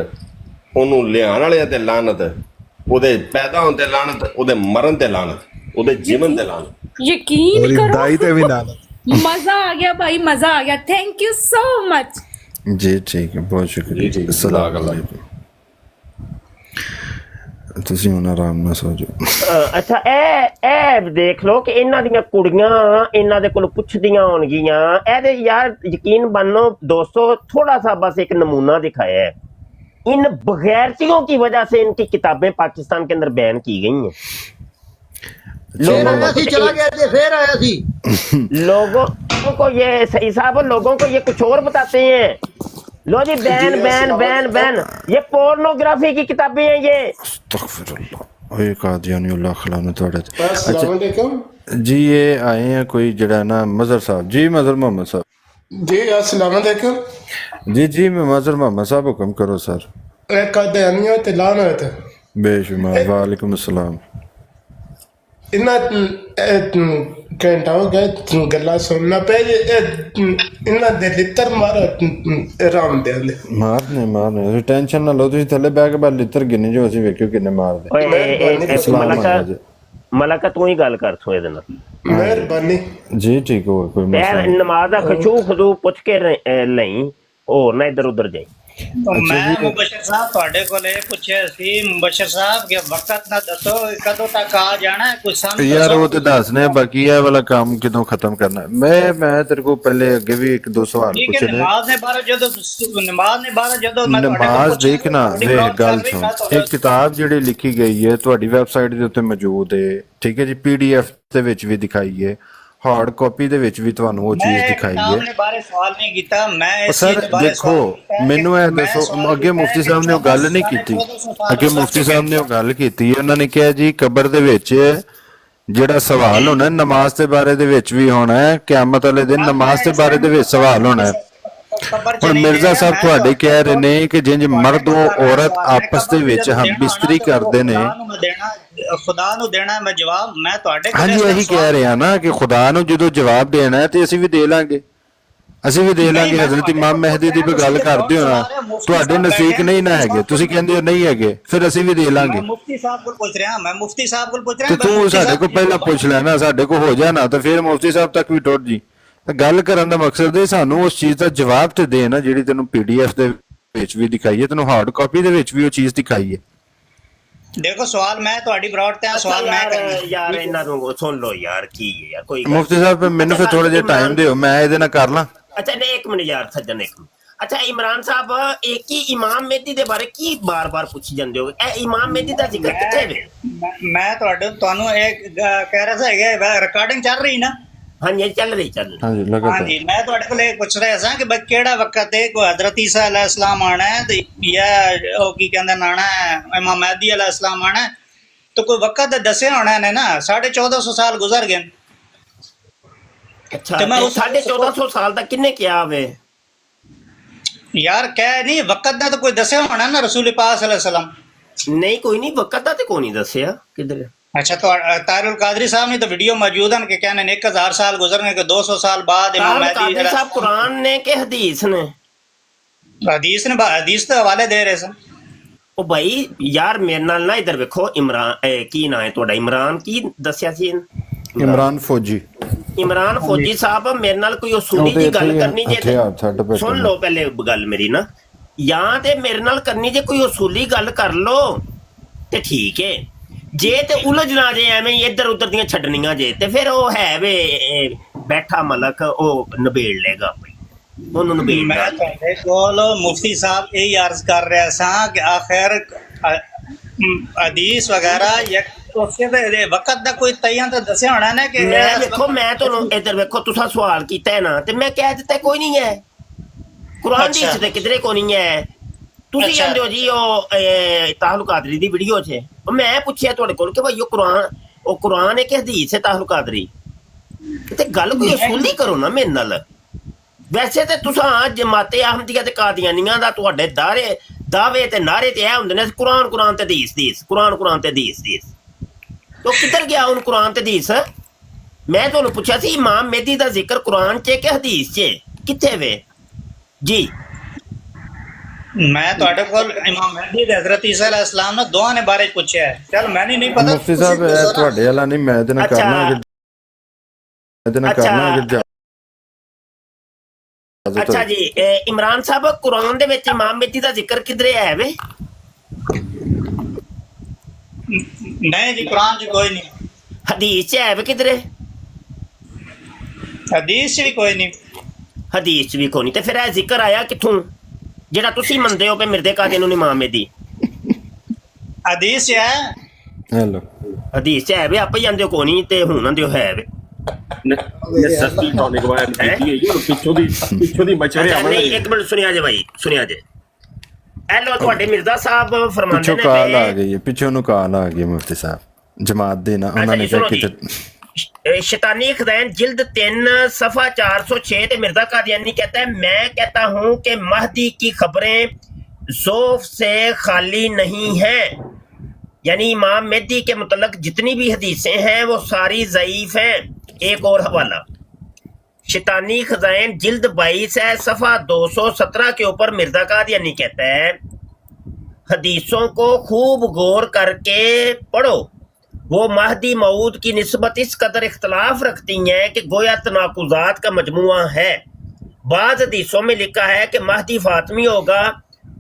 ਉਹਨੂੰ ਲਿਆਉਣ ਵਾਲਿਆਂ ਤੇ ਲਾਨਤ, ਉਹਦੇ ਪੈਦਾ ਹੋਣ ਤੇ ਲਾਨਤ, ਉਹਦੇ ਮਰਨ ਤੇ ਲਾਨਤ, ਉਹਦੇ ਜੀਵਨ ਤੇ ਲਾਨਤ। ਯਕੀਨ ਕਰੋ मजा आ गया भाई, मजा आ गया, थैंक यू सो मच जी ठीक है बहुत शुक्रिया जी अस्सलाम वालेकुम ਤੁਸੀਂ ਹੁਣ ਆਰਾਮ ਨਾਲ ਸੋ ਜਾਓ ਅੱਛਾ ਇਹ ਦੇਖ ਲਓ ਕਿ ਇਹਨਾਂ ਦੀਆਂ ਕੁੜੀਆਂ ਇਹਨਾਂ ਦੇ ਕੋਲ ਪੁੱਛਦੀਆਂ ਹੋਣਗੀਆਂ ਇਹਦੇ ਯਾਰ ਯਕੀਨ मानो दोस्तों थोड़ा सा बस एक नमूना दिखाया है। इन बगैरतियों की वजह से इनकी किताबें पाकिस्तान के अंदर बैन की गई हैं। ਫੇਰ ਆਇਆ ਸੀ ਚਲਾ ਗਿਆ ਤੇ ਫੇਰ ਆਇਆ ਸੀ लोगों को ये सही साहब लोगों को ये कुछ और बताते हैं। लो जी बैन बैन बैन बैन, ये पोर्नोग्राफी की किताबें हैं ये। अस्तगफिरुल्लाह ओए कादियानी अल्लाह खलाने तोड़े अच्छा जी ये आए हैं कोई जड़ा ना मजहर साहब जी मजहर मोहम्मद साहब जी अस्सलाम वालेकुम जी मैं मजहर मोहम्मद साहब हुक्म करो सर कादियानियों ते लानत बेशुमार वालेकुम अस्सलाम इन्ना घंटा हो गया गल्ला सुनना पे इन्ना दे लितर मारो राम दे ले मारने टेंशन ना लो तुसी थल्ले बैठ के बाद लितर गिने जो ਅਸੀਂ ਵੇਖਿਓ ਕਿੰਨੇ ਮਾਰਦੇ ओए मलका तू ही गल कर थोड़े दिन मेहरबानी जी ठीक हो कोई मसला यार नमाज दा खशू खजू पुछ के नहीं और ना इधर उधर जाई। तो मैं मुबशर साहब ਤੁਹਾਡੇ ਕੋਲ ਇਹ ਪੁੱਛਿਆ ਸੀ ਮੁਬਸ਼ਰ ਸਾਹਿਬ ਕਿ ਵਕਤ ਨਾ ਦੱਸੋ ਕਦੋਂ ਤੱਕ ਆ ਜਾਣਾ ਹੈ ਕੁਝ ਸਾਨੂੰ यार वो तो दसने बाकी है वाला काम किदों खत्म करना मैं तेरे को पहले अगे भी एक दो सवाल ਠੀਕ ਹੈ पूछे ने ਨਮਾਜ਼ ਨੇ ਬਾਰੇ ਜਦੋਂ ਮੈਂ नमाज देखना वे गल सुन एक किताब ਜਿਹੜੀ ਲਿਖੀ ਗਈ ਹੈ ਤੁਹਾਡੀ ਵੈਬਸਾਈਟ ਦੇ ਉੱਤੇ ਮੌਜੂਦ ਹੈ ਠੀਕ ਹੈ ਜੀ PDF ਦੇ ਵਿੱਚ ਵੀ ਦਿਖਾਈ ਹੈ ਹਾਰਡ ਕਾਪੀ ਦੇ ਵਿੱਚ ਵੀ ਤੁਹਾਨੂੰ ਉਹ ਚੀਜ਼ ਦਿਖਾਈ ਹੈ ਨੇ ਬਾਰੇ ਸਵਾਲ ਨਹੀਂ ਕੀਤਾ ਮੈਂ ਇਸ ਸਰ ਦੇਖੋ ਮੈਨੂੰ ਇਹ ਦੱਸੋ ਅੱਗੇ ਮੁਫਤੀ ਸਾਹਿਬ ਨੇ ਉਹ ਗੱਲ ਨਹੀਂ ਕੀਤੀ ਅੱਗੇ ਮੁਫਤੀ ਸਾਹਿਬ ਨੇ ਉਹ ਗੱਲ ਕੀਤੀ ਉਹਨਾਂ ਨੇ ਕਿਹਾ ਜੀ ਕਬਰ ਦੇ ਵਿੱਚ ਜਿਹੜਾ ਸਵਾਲ ਹੋਣਾ ਨਮਾਜ਼ ਦੇ ਬਾਰੇ ਦੇ ਵਿੱਚ ਵੀ ਹੋਣਾ ਹੈ ਕਿਆਮਤ ਵਾਲੇ ਦਿਨ ਨਮਾਜ਼ ਦੇ ਬਾਰੇ ਦੇ ਵਿੱਚ ਸਵਾਲ ਹੋਣਾ ਹੈ ਹੁਣ ਮਿਰਜ਼ਾ ਸਾਹਿਬ ਤੁਹਾਡੇ ਕਹਿ ਰਹੇ ਨੇ ਕਿ ਜਿੰਜ ਮਰਦ ਔਰਤ ਆਪਸ ਦੇ ਵਿੱਚ ਹਮ ਬਿਸਤਰੀ ਕਰਦੇ ਨੇ ਖੁਦਾ ਨੂੰ ਦੇਣਾ ਮੈਂ ਜਵਾਬ ਮੈਂ ਤੁਹਾਡੇ ਹਾਂਜੀ ਇਹੀ ਕਹਿ ਰਿਹਾ ਨਾ ਕਿ ਖੁਦਾ ਨੂੰ ਜਦੋਂ ਜਵਾਬ ਦੇਣਾ ਹੈ ਤੇ ਅਸੀਂ ਵੀ ਦੇ ਲਾਂਗੇ ਅਸੀਂ ਵੀ ਦੇ ਨਹੀਂ ਲਾਂਗੇ ਮੈਂ ਹਜ਼ਰਤ ਤੁਹਾਡੇ ਇਮਾਮ ਕੋਲ ਮਹਿਦੀ ਦੀ ਵੀ ਪੁੱਛ ਗੱਲ ਰਿਹਾ, ਕਰਦੇ ਹੋ ਨਾ, ਤੁਸੀਂ ਮੁਫਤੀ ਤੁਹਾਡੇ ਸਾਹਿਬ ਨਜ਼ਦੀਕ ਬੈਠੇ ਨਹੀਂ ਨਾ ਮੁਫਤੀ ਹੈਗੇ, ਸਾਹਿਬ ਤੁਸੀਂ ਕਹਿੰਦੇ ਹੋ ਨਹੀਂ ਹੈਗੇ, ਫਿਰ ਅਸੀਂ ਵੀ ਦੇ ਲਾਂਗੇ। मैं मुफ्ती साहब को पूछ रहा, मैं मुफ्ती साहब को पूछ ਤੇ रहा, मैं ਤੂੰ मुफ्ती ਸਾਡੇ साहब ਕੋਲ की ਪਹਿਲਾਂ ਪੁੱਛ ਲੈਣਾ, ਸਾਡੇ ਕੋਲ ਹੋ ਜਾਣਾ ਤਾਂ ਫਿਰ ਮੁਫਤੀ ਸਾਹਿਬ ਤੱਕ ਵੀ ਟੁੱਟ ਜੀ। ਤਾਂ ਗੱਲ ਕਰਨ ਦਾ ਮਕਸਦ ਹੈ ਸਾਨੂੰ ਉਸ ਚੀਜ਼ ਦਾ ਜਵਾਬ ਤੇ ਦੇ ਨਾ ਜਿਹੜੀ ਤੈਨੂੰ PDF ਦੇ ਵਿੱਚ ਵੀ ਦਿਖਾਈ ਹੈ, ਤੈਨੂੰ ਹਾਰਡ ਕਾਪੀ ਦੇ ਵਿੱਚ ਵੀ ਉਹ ਚੀਜ਼ ਦਿਖਾਈ ਹੈ। देखो सवाल मैं ਤੁਹਾਡੀ ਬਰਾਬਰ ਤੇ ਸਵਾਲ ਮੈਂ ਕਰਨਾ ਯਾਰ ਇਹਨਾਂ ਨੂੰ ਸੁਣ ਲਓ ਯਾਰ, ਕੀ ਹੈ ਯਾਰ, ਕੋਈ ਗੱਲ ਮੁਫਤੀ ਸਾਹਿਬ ਮੈਨੂੰ ਫਿਰ ਥੋੜਾ ਜਿਹਾ ਟਾਈਮ ਦਿਓ, ਮੈਂ ਇਹਦੇ ਨਾਲ ਕਰ ਲਾਂ। ਅੱਛਾ ਨਹੀਂ, ਇੱਕ ਮਿੰਟ ਯਾਰ ਸੱਜਣ, ਇੱਕ ਮਿੰਟ। ਅੱਛਾ ਇਮਰਾਨ ਸਾਹਿਬ, ਇੱਕ ਹੀ ਇਮਾਮ ਮਹਿਦੀ ਦੇ ਬਾਰੇ ਕੀ ਬਾਰ-ਬਾਰ ਪੁੱਛੀ ਜਾਂਦੇ ਹੋ? ਇਹ ਇਮਾਮ ਮਹਿਦੀ ਦਾ ਜ਼ਿਕਰ ਕਿੱਥੇ ਵੇ? ਮੈਂ ਤੁਹਾਨੂੰ ਇੱਕ ਕਹਿ ਰਿਹਾ ਸੀ, ਰਿਕਾਰਡਿੰਗ ਚੱਲ ਰਹੀ ਨਾ? ਹਾਂਜੀ ਚੱਲ ਰਹੀ, ਚੱਲ ਰਹੀ। ਹਾਂਜੀ ਲਗਾਤਾਰ। ਹਾਂਜੀ ਮੈਂ ਤੁਹਾਡੇ ਕੋਲ ਇਹ ਪੁੱਛ ਰਿਹਾ ਸਾਂ ਕਿ ਬਈ ਕਿਹੜਾ ਵਕਤ ਹੈ ਕੋਈ ਹਜ਼ਰਤ ਈਸਾ ਅਲੈਹਿਸਲਾਮ ਆਣਾ ਹੈ ਤੇ ਜਾਂ ਉਹ ਕੀ ਕਹਿੰਦੇ ਨਾਣਾ ਹੈ ਇਮਾਮ ਮਹਿਦੀ ਅਲੈਹਿਸਲਾਮ ਆਣਾ ਹੈ, ਤਾਂ ਕੋਈ ਵਕਤ ਦੱਸਿਆ ਹੋਣਾ ਨੇ ਨਾ। 1450 ਸਾਲ ਗੁਜ਼ਰ ਗਏ। ਅੱਛਾ ਤੇ ਮੈਂ ਤੇ ਉਸ 1450 ਸਾਲ ਦਾ ਕਿੰਨੇ ਕਿਹਾ ਵੇ? ਯਾਰ ਕਹਿ ਨਹੀਂ ਵਕਤ ਦਾ ਤਾਂ ਕੋਈ ਦੱਸਿਆ ਹੋਣਾ ਨਾ ਰਸੂਲ ਪਾਕ ਸੱਲੱਲਾਹੁ ਅਲੈहि ਵਸੱਲਮ। ਨਹੀਂ ਕੋਈ ਨਹੀਂ, ਵਕਤ ਦਾ ਤੇ ਕੋਈ ਨਹੀਂ ਦੱਸਿਆ ਕਿਧਰ। अच्छा तो तारुल कादरी साहब ने तो वीडियो मौजूद है कि कहने 1000 साल गुजरने के 200 साल बाद इमाम कादरी महदी साहब कुरान ने के हदीस ने? हदीस तो हवाले दे रहे सन। ਉਹ ਭਾਈ ਯਾਰ ਮੇਰੇ ਨਾਲ ਨਾ ਇਧਰ ਵੇਖੋ, ਇਮਰਾਨ ਕੀ ਨਾਂ ਹੈ ਤੁਹਾਡਾ? ਇਮਰਾਨ ਕੀ ਦੱਸਿਆ ਸੀ? ਇਮਰਾਨ ਫੌਜੀ। ਇਮਰਾਨ ਫੌਜੀ ਸਾਹਿਬ, ਮੇਰੇ ਨਾਲ ਕੋਈ ਉਸੂਲੀ ਦੀ ਗੱਲ ਕਰਨੀ ਜੇ ਤੇ ਸੁਣ ਲਓ ਪਹਿਲੇ ਗੱਲ ਮੇਰੀ ਨਾ, ਜਾਂ ਤੇ ਮੇਰੇ ਨਾਲ ਕਰਨੀ ਜੇ ਕੋਈ ਉਸੂਲੀ ਗੱਲ ਕਰ ਲੋ ਤੇ ਠੀਕ ਹੈ, ਜੇ ਤੇ ਉਲਝਣਾ ਜੇ ਐਵੇਂ ਇੱਧਰ ਉੱਧਰ ਦੀਆਂ ਛੱਡਣੀਆਂ ਜੇ ਤੇ ਫਿਰ ਉਹ ਹੈ ਵੇ ਬੈਠਾ ਮਲਕ, ਉਹ ਨਿਬੇੜ ਲੇਗਾ ਆਪੇ, ਉਹਨੂੰ ਨਿਬੇੜ। ਮੈਂ ਤੁਹਾਡੇ ਕੋਲ ਮੁਫਤੀ ਸਾਹਿਬ ਇਹ ਅਰਜ਼ ਕਰ ਰਿਹਾ ਸਾਂ ਕਿ ਆਖਿਰ ਹਦੀਸ ਵਗੈਰਾ ਉਸੇ ਦੇ ਵਕਤ ਦਾ ਕੋਈ ਤੈਯਨ ਤਾਂ ਦੱਸਿਆ ਹੋਣਾ ਨਾ ਕਿ ਮੈਂ ਵੇਖੋ, ਮੈਂ ਤੁਹਾਨੂੰ ਇੱਧਰ ਵੇਖੋ, ਤੁਸੀਂ ਸਵਾਲ ਕੀਤਾ ਹੈ ਨਾ ਤੇ ਮੈਂ ਕਹਿ ਦਿੱਤਾ ਕੋਈ ਨਹੀਂ ਹੈ, ਕੁਰਾਨ ਦੀ ਤੇ ਕਿਧਰੇ ਕੋਈ ਨਹੀਂ ਹੈ। ਤੁਸੀਂ ਕਹਿੰਦੇ ਹੋ ਜੀ ਉਹ ਤਾਹਲੁ ਕਾਦਰੀ ਦੀ ਵੀਡੀਓ 'ਚ, ਮੈਂ ਪੁੱਛਿਆ ਤੁਹਾਡੇ ਕੋਲ ਕਿ ਭਾਈ ਉਹ ਕੁਰਾਨ ਹੈ ਕਿ ਹਦੀਸ ਹੈ ਤਾਹਲੁ ਕਾਦਰੀ? ਤੇ ਗੱਲ ਕੋਈ ਅਸੂਲੀ ਕਰੋ ਨਾ ਮੇਰੇ ਨਾਲ। ਵੈਸੇ ਤੇ ਤੁਸੀਂ ਜਮਾਤੇ ਅਹਿਮਦੀਆ ਤੇ ਕਾਦੀਆਨੀਆਂ ਦਾ ਤੁਹਾਡੇ ਦਾਅਵੇ ਤੇ ਨਾਰੇ ਤੇ ਇਹ ਹੁੰਦੇ ਨੇ ਕੁਰਾਨ ਤੇ ਹਦੀਸ, ਕੁਰਾਨ ਤੇ ਹਦੀਸ। ਤੋ ਕਿੱਧਰ ਗਿਆ ਹੁਣ ਕੁਰਾਨ ਤੇ ਹਦੀਸ? ਮੈਂ ਤੁਹਾਨੂੰ ਪੁੱਛਿਆ ਸੀ ਇਮਾਮ ਮਹਿਦੀ ਦਾ ਜ਼ਿਕਰ ਕੁਰਾਨ 'ਚ ਕਿ ਹਦੀਸ 'ਚ, ਕਿੱਥੇ ਵੇ ਜੀ? ਮੈਂ ਤੁਹਾਡੇ ਕੋਲ ਇਮਾਮ ਮਹਿਦੀ ਤੇ ਹਜ਼ਰਤ ਈਸਾ ਅਲੈਹਿਸਲਾਮ ਨੇ ਦੋਹਾਂ ਨੇ ਬਾਰੇ ਪੁੱਛਿਆ ਹੈ। ਚਲ ਮੈਨੂੰ ਨਹੀਂ ਪਤਾ ਮੁਫਤੀ ਸਾਹਿਬ ਇਹ ਤੁਹਾਡੇ ਵਾਲਾ ਨਹੀਂ, ਮੈਂ ਇਹਦੇ ਨਾਲ ਕਰਨਾ ਅੱਛਾ ਜੀ ਇਮਰਾਨ ਸਾਹਿਬ, ਕੁਰਾਨ ਦੇ ਵਿੱਚ ਇਮਾਮ ਮਹਿਦੀ ਦਾ ਜ਼ਿਕਰ ਕਿਧਰੇ ਹੈ ਵੇ? ਨਹੀਂ ਜੀ ਕੁਰਾਨ 'ਚ ਕੋਈ ਨਹੀਂ। ਹਦੀਸ 'ਚ ਹੈ ਵੇ ਕਿਧਰੇ? ਹਦੀਸ 'ਚ ਵੀ ਕੋਈ ਨਹੀਂ। ਹਦੀਸ 'ਚ ਵੀ ਕੋਈ ਨਹੀਂ, ਤੇ ਫਿਰ ਇਹ ਜ਼ਿਕਰ ਆਇਆ ਕਿੱਥੋਂ ਜਿਹੜਾ ਤੁਸੀਂ ਮੰਨਦੇ ਹੋ ਕਿ ਮਿਰਜ਼ੇ ਕਾਜ਼ੀ ਨੂੰ ਇਮਾਮ ਮਹਿਦੀ? ਹਦੀਸ 'ਚ ਹੈ। ਹੈਲੋ ਹਦੀਸ 'ਚ ਹੈ ਵੇ, ਆਪੇ ਜਾਂਦੇ ਹੋ ਕੋਈ ਨਹੀਂ ਤੇ ਹੁਣ ਆਂਦੇ ਹੋ ਹੈ ਵੇ। ਸੱਚੀ ਟੌਨਿਕ ਵਾਇਰ ਕੀਤੀ ਹੈ ਜੀ, ਪਿੱਛੋਂ ਦੀ ਮਚਰੇ ਅੱਛਾ ਨਹੀਂ, ਇੱਕ ਮਿੰਟ ਸੁਣਿਆ ਜੇ ਭਾਈ, ਸੁਣਿਆ ਜੇ। ਹੈਲੋ ਤੁਹਾਡੇ ਮਿਰਜ਼ਾ ਸਾਹਿਬ ਫਰਮਾਉਂਦੇ ਪਿੱਛੋਂ ਨੇ ਕਾਲ ਆ ਗਈ ਹੈ, ਪਿੱਛੋਂ ਨੂੰ ਕਾਲ ਆ ਗਈ ਮੁਫਤੀ ਸਾਹਿਬ ਜਮਾਤ ਦੇ ਨਾ, ਉਹਨਾਂ ਨੇ ਕਿਹਾ ਕਿ शैतानी खदैन जिल्द 3 सफ़ा 406 ते मिर्जा कादियानी कहता है, मैं कहता हूं कि महदी की खबरें ज़ौफ़ से खाली नहीं हैं, यानी इमाम मेहदी के मुतल्लक जितनी भी हदीसें हैं वो सारी ज़ईफ़ हैं। एक और हवाला शैतानी खज़ाइन जिल्द 22 है सफ़ा 217 के ऊपर मिर्जा कादियानी कहता है, हदीसों को खूब गौर करके पढ़ो, वो महदी मऊद की निस्बत इस कदर इख्तलाफ रखती हैं कि गोया तनाकुज़ात का मजमुआ है। बाज़ हदीसों में लिखा है कि महदी फातमी होगा,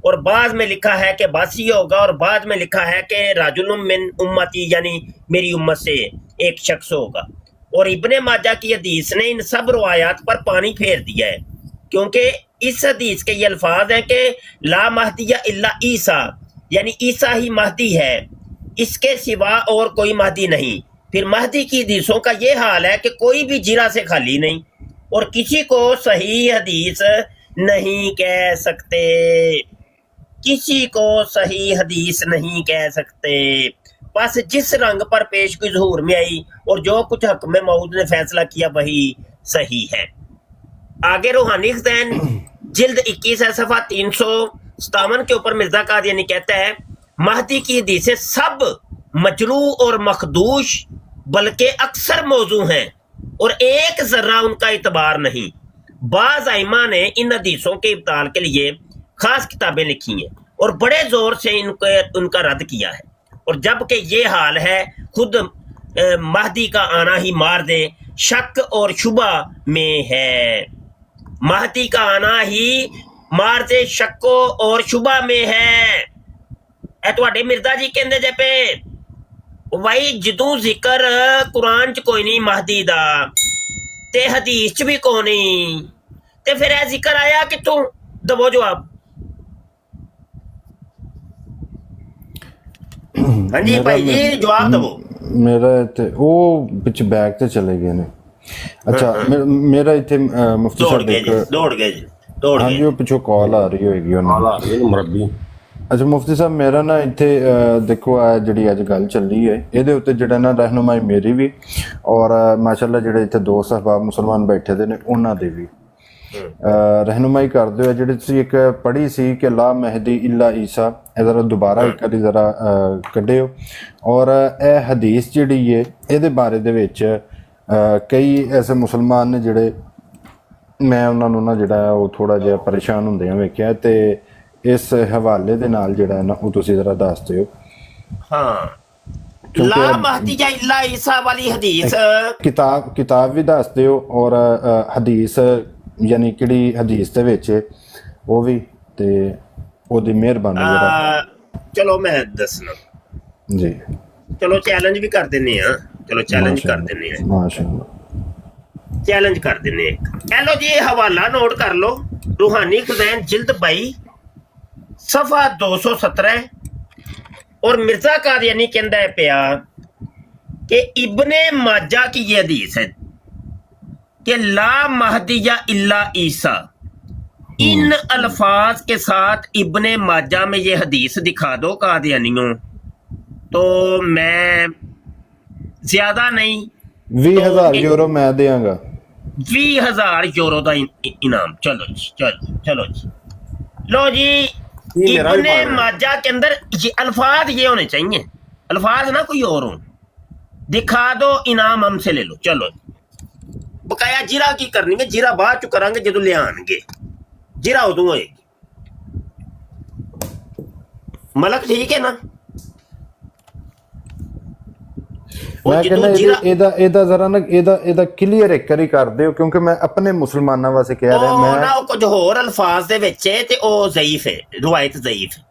और बाद में लिखा है कि बासी होगा, और बाद में लिखा है कि राजुलुम मिन उम्मती यानी मेरी उम्मत से एक शख्स होगा। और इब्ने माजा की हदीस ने इन सब रवायात पर पानी फेर दिया है, क्योंकि इस हदीस के ये अल्फाज हैं कि ला महदिया इल्ला ईसा, यानी ईसा ही महदी है, इसके सिवा और कोई महदी नहीं। फिर महदी की हदीसों का ये हाल है कि कोई भी जिरा से खाली नहीं, और किसी को सही हदीस नहीं कह सकते, किसी को सही हदीस नहीं कह सकते। बस जिस रंग पर पेश की ज़हूर में आई और जो कुछ हकम मऊद ने फैसला किया वही सही है। आगे रूहानी खज़ैन जिल्द 21 है सफ़ा 357 के ऊपर मिर्जा कादियानी कहता है, महदी की हदीसें सब मजरू और मखदूश बल्कि अक्सर मौजू हैं और एक जर्रा उनका इतबार नहीं। बाज आइमा ने इन हदीसों के इब्ताल के लिए खास किताबें लिखी हैं और बड़े जोर से उनका रद्द किया है। और जबकि ये हाल है खुद महदी का आना ही मार दे शक और शुबा में है। महदी का आना ही मार दे शक्को और शुबा में है। ए तुहाडे मिर्जा जी कहंदे जे पे भाई जदों जिक्र कुरान च कोई नहीं महदी दा ते हदीस च भी कोई नहीं ते फिर ए जिक्र आया कितों? दवो जवाब। हाँ जी भाई जी जवाब दवो। मेरा इत्थे ਉਹ ਵਿੱਚ ਬੈਕ ਤੇ ਚਲੇ ਗਏ ਨੇ। ਅੱਛਾ ਮੇਰਾ ਇੱਥੇ ਮੁਫਤੀ ਸਾਹਿਬ दौड़ गए जी दौड़ ਹਾਂਜੀ गए। ਉਹ ਪਿੱਛੋਂ ਕਾਲ ਆ ਰਹੀ ਹੋਏਗੀ ਉਹਨਾਂ ਦੀ। ਇਹਨੂੰ ਮੁਰੱਬੀ ਅੱਛਾ ਮੁਫਤੀ ਸਾਹਿਬ ਮੇਰਾ ਨਾ ਇੱਥੇ ਦੇਖੋ ਆ ਜਿਹੜੀ ਅੱਜ ਗੱਲ ਚੱਲੀ ਹੈ ਇਹਦੇ ਉੱਤੇ ਜਿਹੜਾ ਨਾ ਰਹਿਨੁਮਾਈ ਮੇਰੀ ਵੀ ਔਰ ਮਾਸ਼ਾਅੱਲਾ ਜਿਹੜੇ ਇੱਥੇ ਦੋ ਸਹਬਾਬ ਮੁਸਲਮਾਨ ਬੈਠੇ ਦੇ ਨੇ ਉਹਨਾਂ ਦੇ ਵੀ ਰਹਿਨੁਮਾਈ ਕਰਦੇ ਹੋ। ਜਿਹੜੀ ਤੁਸੀਂ ਇੱਕ ਪੜ੍ਹੀ ਸੀ ਕਿ ਲਾ ਮਹਿਦੀ ਇਲਾ ਈਸਾ, ਇਹ ਜ਼ਰਾ ਦੁਬਾਰਾ ਇੱਕ ਵਾਰੀ ਜ਼ਰਾ ਕੱਢਿਓ। ਔਰ ਇਹ ਹਦੀਸ ਜਿਹੜੀ ਹੈ ਇਹਦੇ ਬਾਰੇ ਦੇ ਵਿੱਚ ਕਈ ਐਸੇ ਮੁਸਲਮਾਨ ਨੇ ਜਿਹੜੇ ਮੈਂ ਉਹਨਾਂ ਨੂੰ ਨਾ ਜਿਹੜਾ ਉਹ ਥੋੜ੍ਹਾ ਜਿਹਾ ਪਰੇਸ਼ਾਨ ਹੁੰਦਿਆਂ ਵੇਖਿਆ ਤੇ ਇਸ ਹਵਾਲੇ ਦੇ ਨਾਲ ਜਿਹੜਾ ਨਾ ਉਹ ਤੁਸੀਂ ਜ਼ਰਾ ਦੱਸ ਦਿਓ। हाँ ला महदी या इल्ला ईसा वाली हदीस ਕਿਤਾਬ ਵੀ ਦੱਸ ਦਿਓ ਔਰ ਹਦੀਸ ਯਾਨੀ ਕਿਹੜੀ ਹਦੀਸ ਦੇ ਵਿੱਚ ਉਹ ਵੀ ਤੇ ਉਹਦੀ ਮਿਹਰਬਾਨੀ ਜਰਾ। चलो मैं दसना ਜੀ चलो चैलेंज भी कर देने हैं। चलो चैलेंज कर देने हैं ਮਾਸ਼ਾਅੱਲਾ। चैलेंज कर देने हैं। कह लो जी हवाला नोट कर लो रूहानी खज़ैन जिल्द 22 सफ़ा 217 और मिर्जा कादियानी कहता है पिया कि इब्ने माजा की ये हदीस है कि ला महदिया इल्ला ईसा। इन अल्फाज के साथ इब्ने माजा में ये हदीस दिखा दो कादियानियों तो मैं ज्यादा नहीं 20,000 ਯੂਰੋ ਮੈਂ ਦਿਆਂਗਾ। 20,000 यूरो का इनाम। चलो जी चलो जी लो जी। मेरा भी इब्ने पाना है। माजा के अंदर ये अल्फाज ये होने चाहिए, अल्फाज ना कोई और हो। दिखा दो इनाम हमसे ले लो। चलो बकाया जिरा की करनी है, जिरा बाद चु करांगे जो ले आएंगे, जिरा उदू होएगी। मलक ठीक है ना? ਮੈਂ ਕਹਿੰਦਾ ਇਹਦਾ ਜ਼ਰਾ ਨਾ ਇਹਦਾ ਕਲੀਅਰ ਇੱਕ ਵਾਰੀ ਕਰ ਦਿਓ ਕਿਉਂਕਿ ਮੈਂ ਆਪਣੇ ਮੁਸਲਮਾਨਾਂ ਵਾਸਤੇ ਕਹਿ ਰਿਹਾ। ਉਹ ਮੈਂ ਨਾ ਉਹ ਕੁਝ ਹੋਰ ਅਲਫਾਜ਼ ਦੇ ਵਿੱਚ ਹੈ ਤੇ ਉਹ ਜ਼ਈਫ ਹੈ, ਰਵਾਇਤ ਜ਼ਈਫ ਹੈ।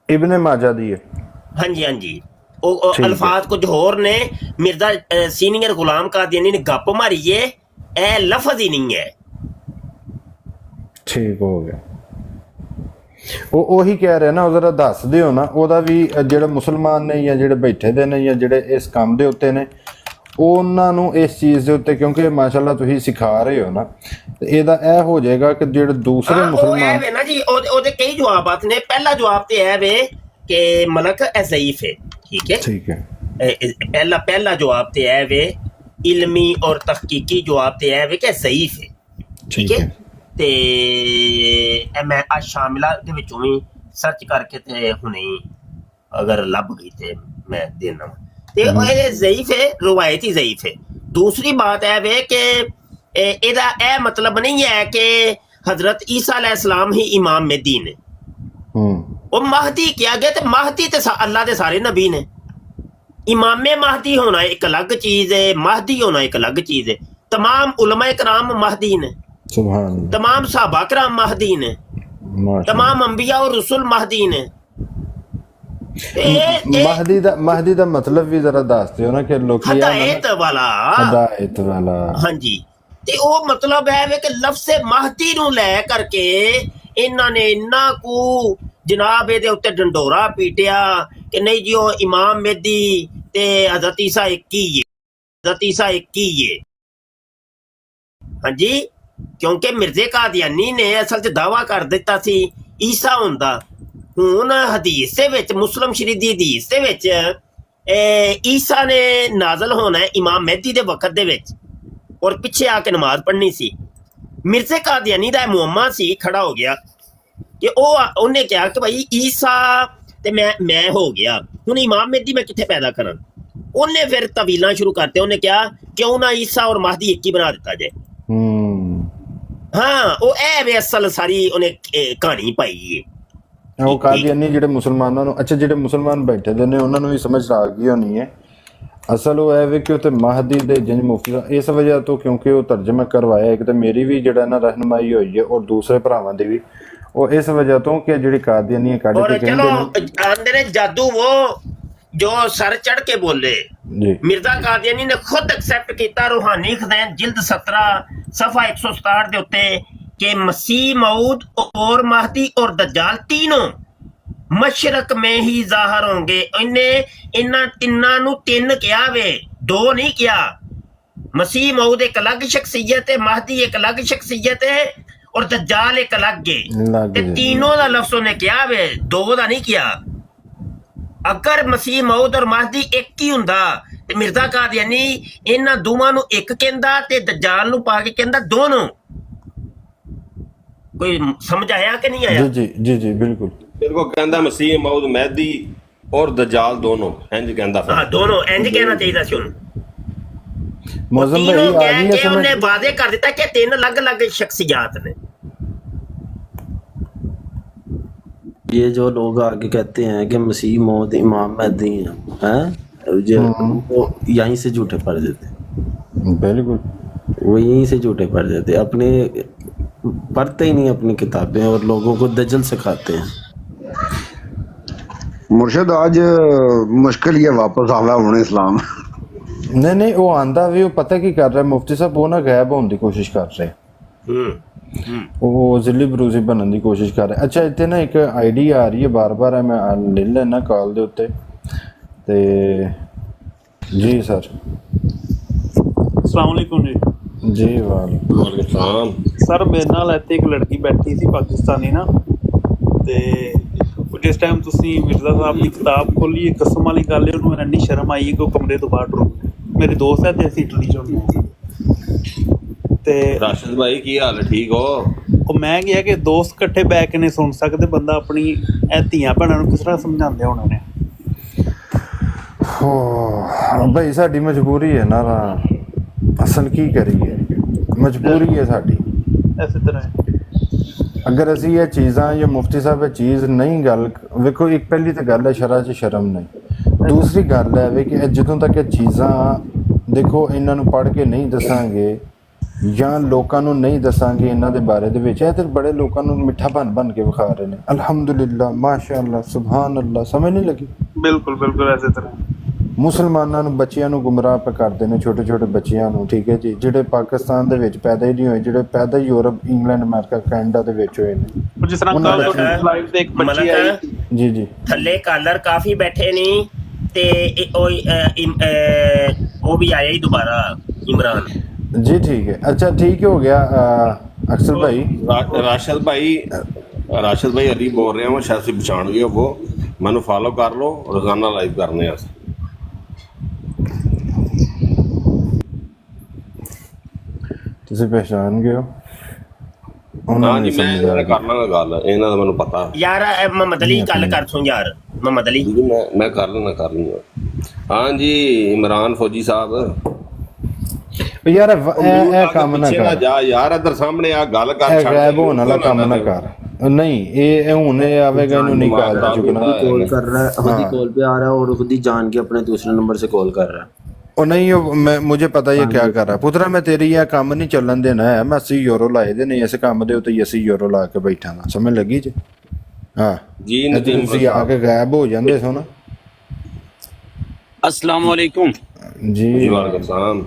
ਇਬਨ ਮਾਜਾ ਦੀ ਹੈ। ਹਾਂਜੀ ਹਾਂਜੀ ਉਹ ਠੀਕ ਹੈ। ਅਲਫਾਜ਼ ਕੁਝ ਹੋਰ ਨੇ। ਮਿਰਜ਼ਾ ਸੀਨੀਅਰ ਗੁਲਾਮ ਕਾਦੀਆਨੀ ਨੇ ਗੱਪ ਮਾਰੀ ਏ, ਇਹ ਲਫ਼ਜ਼ ਹੀ ਨਹੀਂ ਹੈ। ਠੀਕ ਹੋ ਗਿਆ। ਉਹ ਉਹੀ ਕਹਿ ਰਿਹਾ ਨਾ ਉਹ ਜ਼ਰਾ ਦੱਸ ਦਿਓ ਨਾ ਉਹਦਾ ਵੀ ਜਿਹੜੇ ਮੁਸਲਮਾਨ ਨੇ ਜਾਂ ਜਿਹੜੇ ਬੈਠੇ ਦੇ ਨੇ ਜਾਂ ਜਿਹੜੇ ਇਸ ਕੰਮ ਦੇ ਉੱਤੇ ਨੇ ਉਹਨਾਂ ਨੂੰ ਇਸ ਚੀਜ਼ ਦੇ ਉੱਤੇ ਕਿਉਂਕਿ ਮਾਸ਼ਾਅੱਲਾ ਤੁਸੀਂ ਸਿਖਾ ਰਹੇ ਹੋ ਨਾ ਤੇ ਇਹਦਾ ਇਹ ਹੋ ਜਾਏਗਾ ਕਿ ਜਿਹੜੇ ਦੂਸਰੇ ਉਹ ਮੁਸਲਮਾਨ ਇਹ ਵੇ ਨਾ ਜੀ ਉਹਦੇ ਕਈ ਜਵਾਬਾਤ ਨੇ। ਪਹਿਲਾ ਜਵਾਬ ਤੇ ਇਹ ਵੇ ਕਿ ਮਲਕ ਇਹ ਜ਼ਈਫ ਹੈ। ਠੀਕ ਹੈ ਠੀਕ ਹੈ। ਪਹਿਲਾ ਜਵਾਬ ਤੇ ਇਹ ਵੇ ਇਲਮੀ ਔਰ ਤहकीकी ਜਵਾਬ ਤੇ ਇਹ ਵੇ ਕਿ ਜ਼ਈਫ ਹੈ। ਠੀਕ ਹੈ ਤੇ ਇਹ ਮੈਂ ਆ ਸ਼ਾਮਿਲਾ ਦੇ ਵਿੱਚੋਂ ਵੀ ਸਰਚ ਕਰਕੇ ਤੇ ਹੁਣੇ ਅਗਰ ਲੱਭ ਗਈ ਤੇ ਮੈਂ ਦੇਣਾ ਤੇ ਇਹ ਜ਼ਈਫ ਹੈ, ਰਵਾਇਤ ਹੀ ਜ਼ਈਫ ਹੈ। दूसरी बात है वे कि ਇਹਦਾ ਇਹ ਮਤਲਬ ਨਹੀਂ ਹੈ ਕਿ हजरत ईसा अलैहिस्सलाम ही इमाम मेहदी ने। ਉਹ महदी किया गया ਤੇ महदी ਤੇ अल्लाह ਦੇ ਸਾਰੇ नबी ने। इमाम महदी होना एक अलग चीज है, महदी होना एक अलग चीज है। तमाम उलमा कराम महदी ने, सुभान अल्लाह। तमाम सहाबा कराम महदी ने, तमाम अंबिया और रसूल महदी ने। महदी ਦਾ ਮਤਲਬ ਵੀ ਜ਼ਰਾ ਦੱਸ ਦਿਓ ਨਾ ਕਿ ਲੋਕੀ ਹਦਾਇਤ ਵਾਲਾ। ਹਾਂਜੀ ਤੇ ਉਹ ਮਤਲਬ ਹੈ ਕਿ ਲਫ਼ਜ਼ महदी ਨੂੰ ਲੈ ਕਰਕੇ ਇਹਨਾਂ ਨੇ ਇੰਨਾ ਕੁ ਜਨਾਬ ਇਹਦੇ ਉੱਤੇ ਡੰਡੋਰਾ ਪੀਟਿਆ ਕਿ ਨਹੀਂ ਜੀ ਉਹ ਇਮਾਮ मेहदी ਤੇ हज़रत ईसा एक ही है, हज़रत ईसा एक ही है। ਹਾਂਜੀ ਕਿਉਂਕਿ ਮਿਰਜ਼ੇ ਕਾਦੀਆਨੀ ਨੇ ਅਸਲ 'ਚ ਦਾਵਾ ਕਰ ਦਿੱਤਾ ਸੀ ਈਸਾ ਹੁੰਦਾ। ਹੁਣ ਹਦੀਸ ਦੇ ਵਿੱਚ ਮੁਸਲਮ ਸ਼ਰੀਫ ਦੀ ਹਦੀਸ ਦੇ ਵਿੱਚ ਈਸਾ ਨੇ ਨਾਜ਼ਲ ਹੋਣਾ ਇਮਾਮ ਮਹਿਦੀ ਦੇ ਵਕਤ ਦੇ ਵਿੱਚ ਔਰ ਪਿੱਛੇ ਆ ਕੇ ਨਮਾਜ਼ ਪੜ੍ਹਨੀ ਸੀ। ਮਿਰਜ਼ੇ ਕਾਦੀਆਨੀ ਦਾ ਮੁਅੱਮਾ ਸੀ ਖੜਾ ਹੋ ਗਿਆ ਕਿ ਉਹਨੇ ਕਿਹਾ ਕਿ ਭਾਈ ਈਸਾ ਤੇ ਮੈਂ ਹੋ ਗਿਆ, ਹੁਣ ਇਮਾਮ ਮਹਿਦੀ ਮੈਂ ਕਿੱਥੇ ਪੈਦਾ ਕਰਾਂ। ਉਹਨੇ ਫਿਰ ਤਵੀਲਾਂ ਸ਼ੁਰੂ ਕਰਤੇ। ਉਹਨੇ ਕਿਹਾ ਕਿਉਂ ਨਾ ਈਸਾ ਔਰ ਮਹਦੀ ਇੱਕ ਹੀ ਬਣਾ ਦਿੱਤਾ ਜਾਏ। ਹਾਂ ਉਹ ਇਹ ਵੇ ਅਸਲ ਸਾਰੀ ਉਹਨੇ ਕਹਾਣੀ ਪਾਈ ਏ। ਉਹ ਕਾਦੀਆਨੀ ਜਿਹੜੇ ਮੁਸਲਮਾਨਾਂ ਨੂੰ, ਅੱਛਾ ਜਿਹੜੇ ਮੁਸਲਮਾਨ ਬੈਠੇ ਦੇ ਨੇ ਉਹਨਾਂ ਨੂੰ ਵੀ ਸਮਝ ਆ ਗਈ ਹੋਣੀ ਹੈ। ਅਸਲ ਉਹ ਹੈ ਵੀ ਕਿ ਉੱਥੇ ਮਹਦੀ ਦੇ ਜਿੰਜ ਮੁਫਤੀ ਦਾ ਇਸ ਵਜ੍ਹਾ ਤੋਂ, ਕਿਉਂਕਿ ਉਹ ਤਰਜਮਾ ਕਰਵਾਇਆ, ਇੱਕ ਤਾਂ ਮੇਰੀ ਵੀ ਜਿਹੜਾ ਨਾ ਰਹਿਨਮਾਈ ਹੋਈ ਹੈ ਔਰ ਦੂਸਰੇ ਭਰਾਵਾਂ ਦੀ ਵੀ, ਉਹ ਇਸ ਵਜ੍ਹਾ ਤੋਂ ਕਿ ਜਿਹੜੀ ਕਾਦੀਆਨੀ ਕੱਢ ਔਰ ਕੇ ਚਲੋ ਕਹਿੰਦੇ ਨੇ ਆਂਦੇ ਨੇ ਜਾਦੂ ਉਹ ਜੋ ਸਰ ਚੜ ਕੇ ਬੋਲੇ। ਜੀ ਮਿਰਜ਼ਾ ਕਾਦੀਆਨੀ ਨੇ ਖੁਦ ਐਕਸੈਪਟ ਕੀਤਾ ਰੂਹਾਨੀ ਖਜ਼ਾਨ ਜਿਲਦ 17 ਸਫਾ 167 ਦੇ ਉੱਤੇ कि मसीह मऊद और महदी और दज्जाल तीनों मशरक में ही जाहिर होंगे। इन्हें तिन्ना नू तीन किया वे, दो नहीं किया। मसीह मऊद एक अलग शख्सियत है, महदी एक अलग शख्सियत है और दज्जाल एक अलग है। ते तीनों दा लफ्ज़ ने किया वे, दो दा नहीं किया। अगर मसीह मऊद और महदी एक ही हुंदा ते मिर्जा कादियानी इन्हां दोवां नू एक कहंदा ते दज्जाल नू पा के कहंदा दोनों। कोई समझ आया कि नहीं आया? जी जी जी बिल्कुल। मेरे को कहंदा मसीह मऊद महदी और दज्जाल दोनों इंज कहंदा। हाँ दोनों इंज कहना चाहिए सी उन्हें। मौसम तीनों भाई आ कह गई के है उन्हें समझ। वादे कर दिता कि तीन अलग अलग शख्सियात ने। ये जो लोग आगे कहते हैं कि मसीह मौद इमाम महदी हैं जो वो यहीं से झूठे पड़ देते, बिल्कुल वो यहीं से झूठे पड़ देते, अपने पढ़ते ही नहीं अपनी किताबें और लोगों को दजल सिखाते हैं। मुर्शद आज मुश्किल ये वापस आवा हुण इस्लाम। नहीं नहीं वो आंदा भी, वो पता की कर रहा है मुफ्ती साहब, वो ना गायब होने की कोशिश कर रहे, वो जिली बरूजी बनने की कोशिश कर रहे। अच्छा इतने ना एक आईडी आ रही है बार बार, मैं ले लेना कॉल दे उत्ते ते। जी सर अस्सलाम वालेकुम जी। जी वालेकुम सर मेरे नाल ਇੱਥੇ ਇੱਕ ਲੜਕੀ ਬੈਠੀ ਸੀ ਪਾਕਿਸਤਾਨੀ ਨਾ, ਤੇ ਜਿਸ ਟਾਈਮ ਤੁਸੀਂ ਮਿਰਜ਼ਾ ਸਾਹਿਬ ਦੀ ਕਿਤਾਬ ਖੋਲੀ, ਕਸਮ ਵਾਲੀ ਗੱਲ ਹੈ ਉਹਨੂੰ ਇੰਨੀ ਸ਼ਰਮ ਆਈ ਕਿ ਉਹ ਕਮਰੇ ਤੋਂ ਬਾਹਰ ਟੁਰ ਗਿਆ। ਮੇਰੇ ਦੋਸਤ ਹੈ ਤੇ ਅਸੀਂ ਇਟਲੀ ਚੋਂ ਗਏ ਤੇ ਰਾਸ਼ਦ ਭਾਈ ਕੀ ਹਾਲ ਹੈ, ਠੀਕ ਹੋ? ਉਹ ਮੈਂ ਕਿਹਾ ਕਿ ਦੋਸਤ ਇਕੱਠੇ ਬੈ ਕੇ ਨਹੀਂ ਸੁਣ ਸਕਦੇ, ਬੰਦਾ ਆਪਣੀ ਇਹ ਧੀਆਂ ਭੈਣਾਂ ਨੂੰ ਕਿਸ ਤਰ੍ਹਾਂ ਸਮਝਾਉਂਦੇ ਹੋਣਾ ਨੇ। भाई साडी मजबूरी है ना, असल की करिए, मजबूरी है साडी। ਇਸੇ ਤਰ੍ਹਾਂ अगर असी ये चीज़ां या मुफ्ती साहब ये चीज़ नहीं गल वेखो, एक पहली तो गल है शरा च शर्म नहीं, दूसरी गल है वे कि जदों तक ये चीज़ां देखो इन्हां नूं पढ़ के नहीं दसांगे ਜਾਂ ਲੋਕਾਂ ਨੂੰ ਨਹੀਂ ਦੱਸਾਂਗੇ ਇਹਨਾਂ ਦੇ ਬਾਰੇ ਦੇ ਵਿੱਚ, ਇਹ ਤੇ ਬੜੇ ਲੋਕਾਂ ਨੂੰ ਮਿੱਠਾ ਬਣ ਕੇ ਵਿਖਾ ਰਹੇ ਨੇ। ਅਲਹਮਦੁਲਿਲਾ ਮਾਸ਼ਾਅੱਲਾ ਸੁਭਾਨ ਅੱਲਾ, ਸਮਝ ਨਹੀਂ ਲੱਗੀ। ਬਿਲਕੁਲ ਬਿਲਕੁਲ ਇਸੇ ਤਰ੍ਹਾਂ ਮੁਸਲਮਾਨਾਂ ਨੂੰ ਬੱਚਿਆਂ ਨੂੰ ਗੁੰਮਰਾਹ ਕਰਦੇ ਨੇ, ਛੋਟੇ ਛੋਟੇ ਬੱਚਿਆਂ ਨੂੰ, ਠੀਕ ਹੈ ਜੀ, ਜਿਹੜੇ ਪਾਕਿਸਤਾਨ ਦੇ ਵਿੱਚ ਪੈਦਾ ਹੀ ਨਹੀਂ ਹੋਏ, ਜਿਹੜੇ ਪੈਦਾ ਯੂਰਪ ਇੰਗਲੈਂਡ ਅਮਰੀਕਾ ਕੈਨੇਡਾ ਦੇ ਵਿੱਚ ਹੋਏ ਨੇ। ਜਿਸ ਤਰ੍ਹਾਂ ਕੱਲ ਲਾਈਵ ਤੇ ਇੱਕ ਬੱਚੀ ਆਈ ਜੀ ਜੀ ਥੱਲੇ ਕਾਲਰ ਕਾਫੀ ਬੈਠੇ ਨਹੀਂ ਤੇ ਉਹ ਵੀ ਆਇਆ ਹੀ ਦੁਬਾਰਾ इमरान। जी ठीक है, अच्छा ठीक हो गया। अक्सर भाई राशिद भाई अली बोल रहे हैं, वो शायद से पछाण गए वो, मैंने फॉलो कर लो, रोजाना लाइव करने हैं। ਤੁਸੀਂ ਪਹਿਚਾਨ ਗਏ ਹੋ? हाँ जी मैं करना गल इन्हां दा मैनूं पता यार मोहम्मद अली गल कर सुन यार मोहम्मद अली जी, मैं कर लूँगा। हाँ जी इमरान फौजी साहब यार ਇਹ ਕੰਮ ਨਾ ਕਰ ਜਾ ਯਾਰ, ਇੱਧਰ ਸਾਹਮਣੇ ਆ ਗੱਲ ਕਰ, ਛੱਡ ਗਾਇਬ ਹੋਣ ਵਾਲਾ ਕੰਮ ਨਾ ਕਰ। नहीं ये हुने आवेगा, इन्हों नहीं कॉल चुकना, कॉल कर रहा है, खुद ही कॉल पे आ रहा है और खुद ही जान के अपने दूसरे नंबर से कॉल कर रहा है। ਉਹ ਨਹੀਂ ਉਹ ਮੈਂ ਮੁਝੇ ਪਤਾ ਇਹ ਕਿਆ ਕਰ ਰਹਾ ਪੁੱਤਰਾ, ਮੈਂ ਤੇਰੀ ਇਹ ਕੰਮ ਨਹੀਂ ਚੱਲਣ ਦੇਣਾ ਹੈ। ਮੈਂ 80 ਯੂਰੋ ਲਾਏ ਦੇ ਨੇ ਇਸ ਕੰਮ ਦੇ ਉੱਤੇ, 80 ਯੂਰੋ ਲਾ ਕੇ ਬੈਠਾ ਨਾ, ਸਮਝ ਲੱਗੀ ਜੀ? ਹਾਂ ਜੀ ਤੁਸੀਂ ਆ ਕੇ ਗਾਇਬ ਹੋ ਜਾਂਦੇ ਸੋ ਨਾ। अस्सलाम वालेकुम जी वालेकुम सलाम।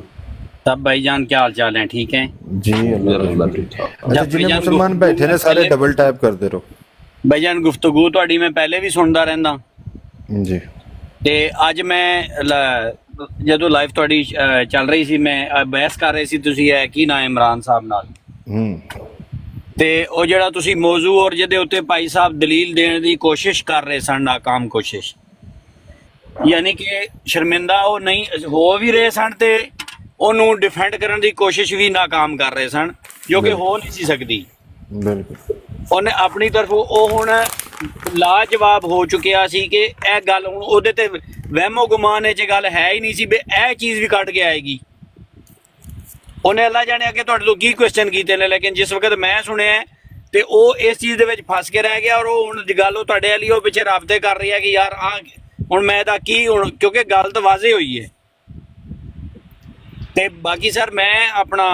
सब भाईजान क्या हाल चाल है? ठीक है जी अल्लाह ठीक। अच्छा जिन्हें मुसलमान बैठे ने सारे डबल टैप करते रहो भाईजान। गुफ्तगू ਤੁਹਾਡੀ ਮੈਂ ਪਹਿਲੇ ਵੀ ਸੁਣਦਾ ਰਹਿੰਦਾ ਜੀ, ਤੇ ਅੱਜ ਮੈਂ ਜਦੋਂ ਲਾਈਵ ਤੁਹਾਡੀ ਚੱਲ ਰਹੀ ਸੀ, ਮੈਂ ਬਹਿਸ ਕਰ ਰਹੀ ਸੀ, ਤੁਸੀਂ ਹੈ ਕੀ ਨਾ ਇਮਰਾਨ ਸਾਹਿਬ ਨਾਲ, ਤੇ ਉਹ ਜਿਹੜਾ ਤੁਸੀਂ ਮੌਜੂ ਔਰ ਜਿਹਦੇ ਉੱਤੇ ਭਾਈ ਸਾਹਿਬ ਦਲੀਲ ਦੇਣ ਦੀ ਕੋਸ਼ਿਸ਼ ਕਰ ਰਹੇ ਸਨ, ਨਾਕਾਮ ਕੋਸ਼ਿਸ਼, ਯਾਨੀ ਕਿ ਸ਼ਰਮਿੰਦਾ ਉਹ ਨਹੀਂ ਹੋ ਵੀ ਰਹੇ ਸਨ ਤੇ ਉਹਨੂੰ ਡਿਫੈਂਡ ਕਰਨ ਦੀ ਕੋਸ਼ਿਸ਼ ਵੀ ਨਾਕਾਮ ਕਰ ਰਹੇ ਸਨ, ਜੋ ਕਿ ਹੋ ਨਹੀਂ ਸੀ ਸਕਦੀ। ਬਿਲਕੁਲ ਉਹਨੇ ਆਪਣੀ ਤਰਫੋਂ ਉਹ ਹੁਣ ਲਾਜਵਾਬ ਹੋ ਚੁੱਕਿਆ ਸੀ ਕਿ ਇਹ ਗੱਲ ਹੁਣ ਉਹਦੇ ਤੇ ਵਹਿਮੋ ਗੁਮਾਨ 'ਚ ਗੱਲ ਹੈ ਹੀ ਨਹੀਂ ਸੀ ਵੀ ਇਹ ਚੀਜ਼ ਵੀ ਕੱਢ ਕੇ ਆਏਗੀ। ਉਹਨੇ ਅੱਲਾ ਜਾਣੇ ਅੱਗੇ ਤੁਹਾਡੇ ਤੋਂ ਕੀ ਕੁਐਸਚਨ ਕੀਤੇ ਨੇ, ਲੇਕਿਨ ਜਿਸ ਵਕਤ ਮੈਂ ਸੁਣਿਆ ਤੇ ਉਹ ਇਸ ਚੀਜ਼ ਦੇ ਵਿੱਚ ਫਸ ਕੇ ਰਹਿ ਗਿਆ। ਔਰ ਉਹ ਹੁਣ ਗੱਲ ਉਹ ਤੁਹਾਡੇ ਵਾਲੀ ਉਹ ਪਿੱਛੇ ਰਾਬਤੇ ਕਰ ਰਹੀ ਹੈ ਕਿ ਯਾਰ ਆ ਹੁਣ ਮੈਂ ਇਹਦਾ ਕੀ ਹੁਣ, ਕਿਉਂਕਿ ਗੱਲ ਤਾਂ ਵਾਜ਼ੇ ਹੋਈ ਹੈ। ਤੇ ਬਾਕੀ ਸਰ ਮੈਂ ਆਪਣਾ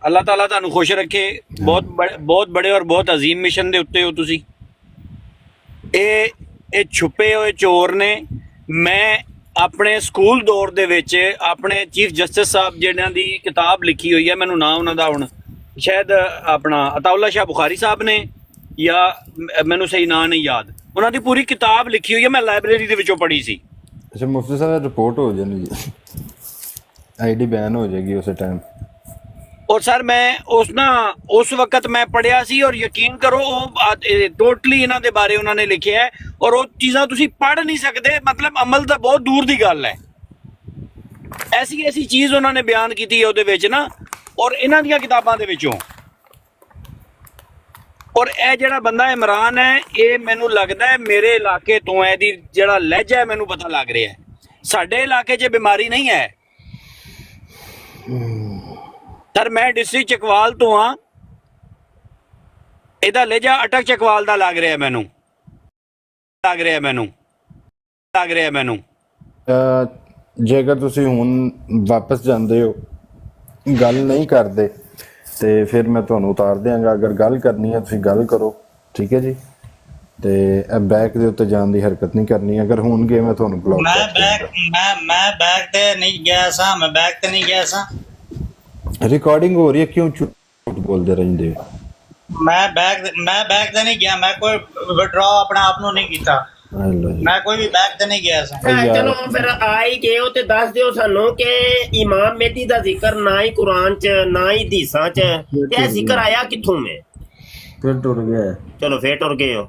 ਅੱਲਾਹ ਤਾਲਾ ਤੁਹਾਨੂੰ ਖੁਸ਼ ਰੱਖੇ। ਬਹੁਤ ਬੜੇ ਔਰ ਬਹੁਤ ਅਜ਼ੀਮ ਮਿਸ਼ਨ ਦੇ ਉੱਤੇ ਹੋ ਤੁਸੀਂ। ਇਹ ਛੁਪੇ ਹੋਏ ਚੋਰ ਨੇ। ਮੈਂ ਆਪਣੇ ਸਕੂਲ ਦੌਰ ਦੇ ਵਿੱਚ ਆਪਣੇ ਚੀਫ ਜਸਟਿਸ ਸਾਹਿਬ ਜਿਹਨਾਂ ਦੀ ਕਿਤਾਬ ਲਿਖੀ ਹੋਈ ਹੈ, ਮੈਨੂੰ ਨਾਂ ਉਹਨਾਂ ਦਾ ਹੁਣ ਸ਼ਾਇਦ ਆਪਣਾ ਅਤਾਉਲਾ ਸ਼ਾਹ ਬੁਖਾਰੀ ਸਾਹਿਬ ਨੇ ਜਾਂ ਮੈਨੂੰ ਸਹੀ ਨਾਂ ਨਹੀਂ ਯਾਦ, ਉਹਨਾਂ ਦੀ ਪੂਰੀ ਕਿਤਾਬ ਲਿਖੀ ਹੋਈ ਹੈ, ਮੈਂ ਲਾਇਬ੍ਰੇਰੀ ਦੇ ਵਿੱਚੋਂ ਪੜ੍ਹੀ ਸੀ। ਅੱਛਾ ਮੁਫਤੀ ਸਾਹਿਬ ਰਿਪੋਰਟ ਹੋ ਜਾਣੀ ਜੀ, ਆਈਡੀ ਬੈਨ ਹੋ ਜਾਏਗੀ ਉਸੇ ਟਾਈਮ। ਔਰ ਸਰ ਮੈਂ ਉਸ ਵਕਤ ਮੈਂ ਪੜ੍ਹਿਆ ਸੀ ਔਰ ਯਕੀਨ ਕਰੋ ਉਹ ਟੋਟਲੀ ਇਹਨਾਂ ਦੇ ਬਾਰੇ ਉਹਨਾਂ ਨੇ ਲਿਖਿਆ ਹੈ ਔਰ ਉਹ ਚੀਜ਼ਾਂ ਤੁਸੀਂ ਪੜ੍ਹ ਨਹੀਂ ਸਕਦੇ, ਮਤਲਬ ਅਮਲ ਤਾਂ ਬਹੁਤ ਦੂਰ ਦੀ ਗੱਲ ਹੈ। ਐਸੀ ਚੀਜ਼ ਉਹਨਾਂ ਨੇ ਬਿਆਨ ਕੀਤੀ ਹੈ ਉਹਦੇ ਵਿੱਚ ਨਾ, ਔਰ ਇਹਨਾਂ ਦੀਆਂ ਕਿਤਾਬਾਂ ਦੇ ਵਿੱਚੋਂ। ਔਰ ਇਹ ਜਿਹੜਾ ਬੰਦਾ ਇਮਰਾਨ ਹੈ, ਇਹ ਮੈਨੂੰ ਲੱਗਦਾ ਹੈ ਮੇਰੇ ਇਲਾਕੇ ਤੋਂ ਹੈ, ਇਹਦੀ ਜਿਹੜਾ ਲਹਿਜਾ ਹੈ ਮੈਨੂੰ ਪਤਾ ਲੱਗ ਰਿਹਾ ਹੈ। ਸਾਡੇ ਇਲਾਕੇ 'ਚ ਬਿਮਾਰੀ ਨਹੀਂ ਹੈ ਸਰ, ਮੈਂ ਡਿਸਟ੍ਰਿਕਟ ਚਕਵਾਲ ਤੋਂ ਹਾਂ, ਇਹਦਾ ਲਹਿਜਾ ਅਟਕ ਚਕਵਾਲ ਦਾ ਲੱਗ ਰਿਹਾ ਮੈਨੂੰ। ਜੇਕਰ ਤੁਸੀਂ ਹੁਣ ਵਾਪਸ ਜਾਂਦੇ ਹੋ, ਗੱਲ ਨਹੀਂ ਕਰਦੇ ਤੇ ਫਿਰ ਮੈਂ ਤੁਹਾਨੂੰ ਉਤਾਰ ਦਿਆਂਗਾ। ਅਗਰ ਗੱਲ ਕਰਨੀ ਹੈ ਤੁਸੀਂ ਗੱਲ ਕਰੋ, ਠੀਕ ਹੈ ਜੀ। ਤੇ ਬੈਕ ਦੇ ਉੱਤੇ ਜਾਣ ਦੀ ਹਰਕਤ ਨਹੀਂ ਕਰਨੀ। ਅਗਰ ਹੋਣਗੇ ਮੈਂ ਤੁਹਾਨੂੰ ਬਲੌਕ ਮੈਂ ਬੈਕ ਤੇ ਨਹੀਂ ਗਿਆ ਸਾਂ। ਰਿਕਾਰਡਿੰਗ ਹੋ ਰਹੀ ਹੈ, ਕਿਉਂ ਝੂਠ ਬੋਲਦੇ ਰਹਿੰਦੇ ਹੋ? ਮੈਂ ਬੈਕ ਤੇ ਨਹੀਂ ਗਿਆ, ਮੈਂ ਕੋਈ ਵਿਡਰਾ ਆਪਣਾ ਆਪ ਨੂੰ ਨਹੀਂ ਕੀਤਾ, ਮੈਂ ਕੋਈ ਵੀ ਬੈਕ ਤੇ ਨਹੀਂ ਗਿਆ ਸਾਂ। ਚਲੋ ਫਿਰ ਆ ਹੀ ਗਏ ਹੋ ਤੇ ਦੱਸ ਦਿਓ ਸਾਨੂੰ ਕਿ ਇਮਾਮ ਮਹਿਦੀ ਦਾ ਜ਼ਿਕਰ ਨਾ ਹੀ ਕੁਰਾਨ ਚ ਨਾ ਹੀ ਹਦੀਸਾਂ ਚ, ਤੇ ਇਹ ਜ਼ਿਕਰ ਆਇਆ ਕਿੱਥੋਂ? ਮੈਂ ਫਿਰ ਟੁਰ ਗਿਆ। ਚਲੋ ਫੇਰ ਟੁਰ ਗਏ ਹੋ।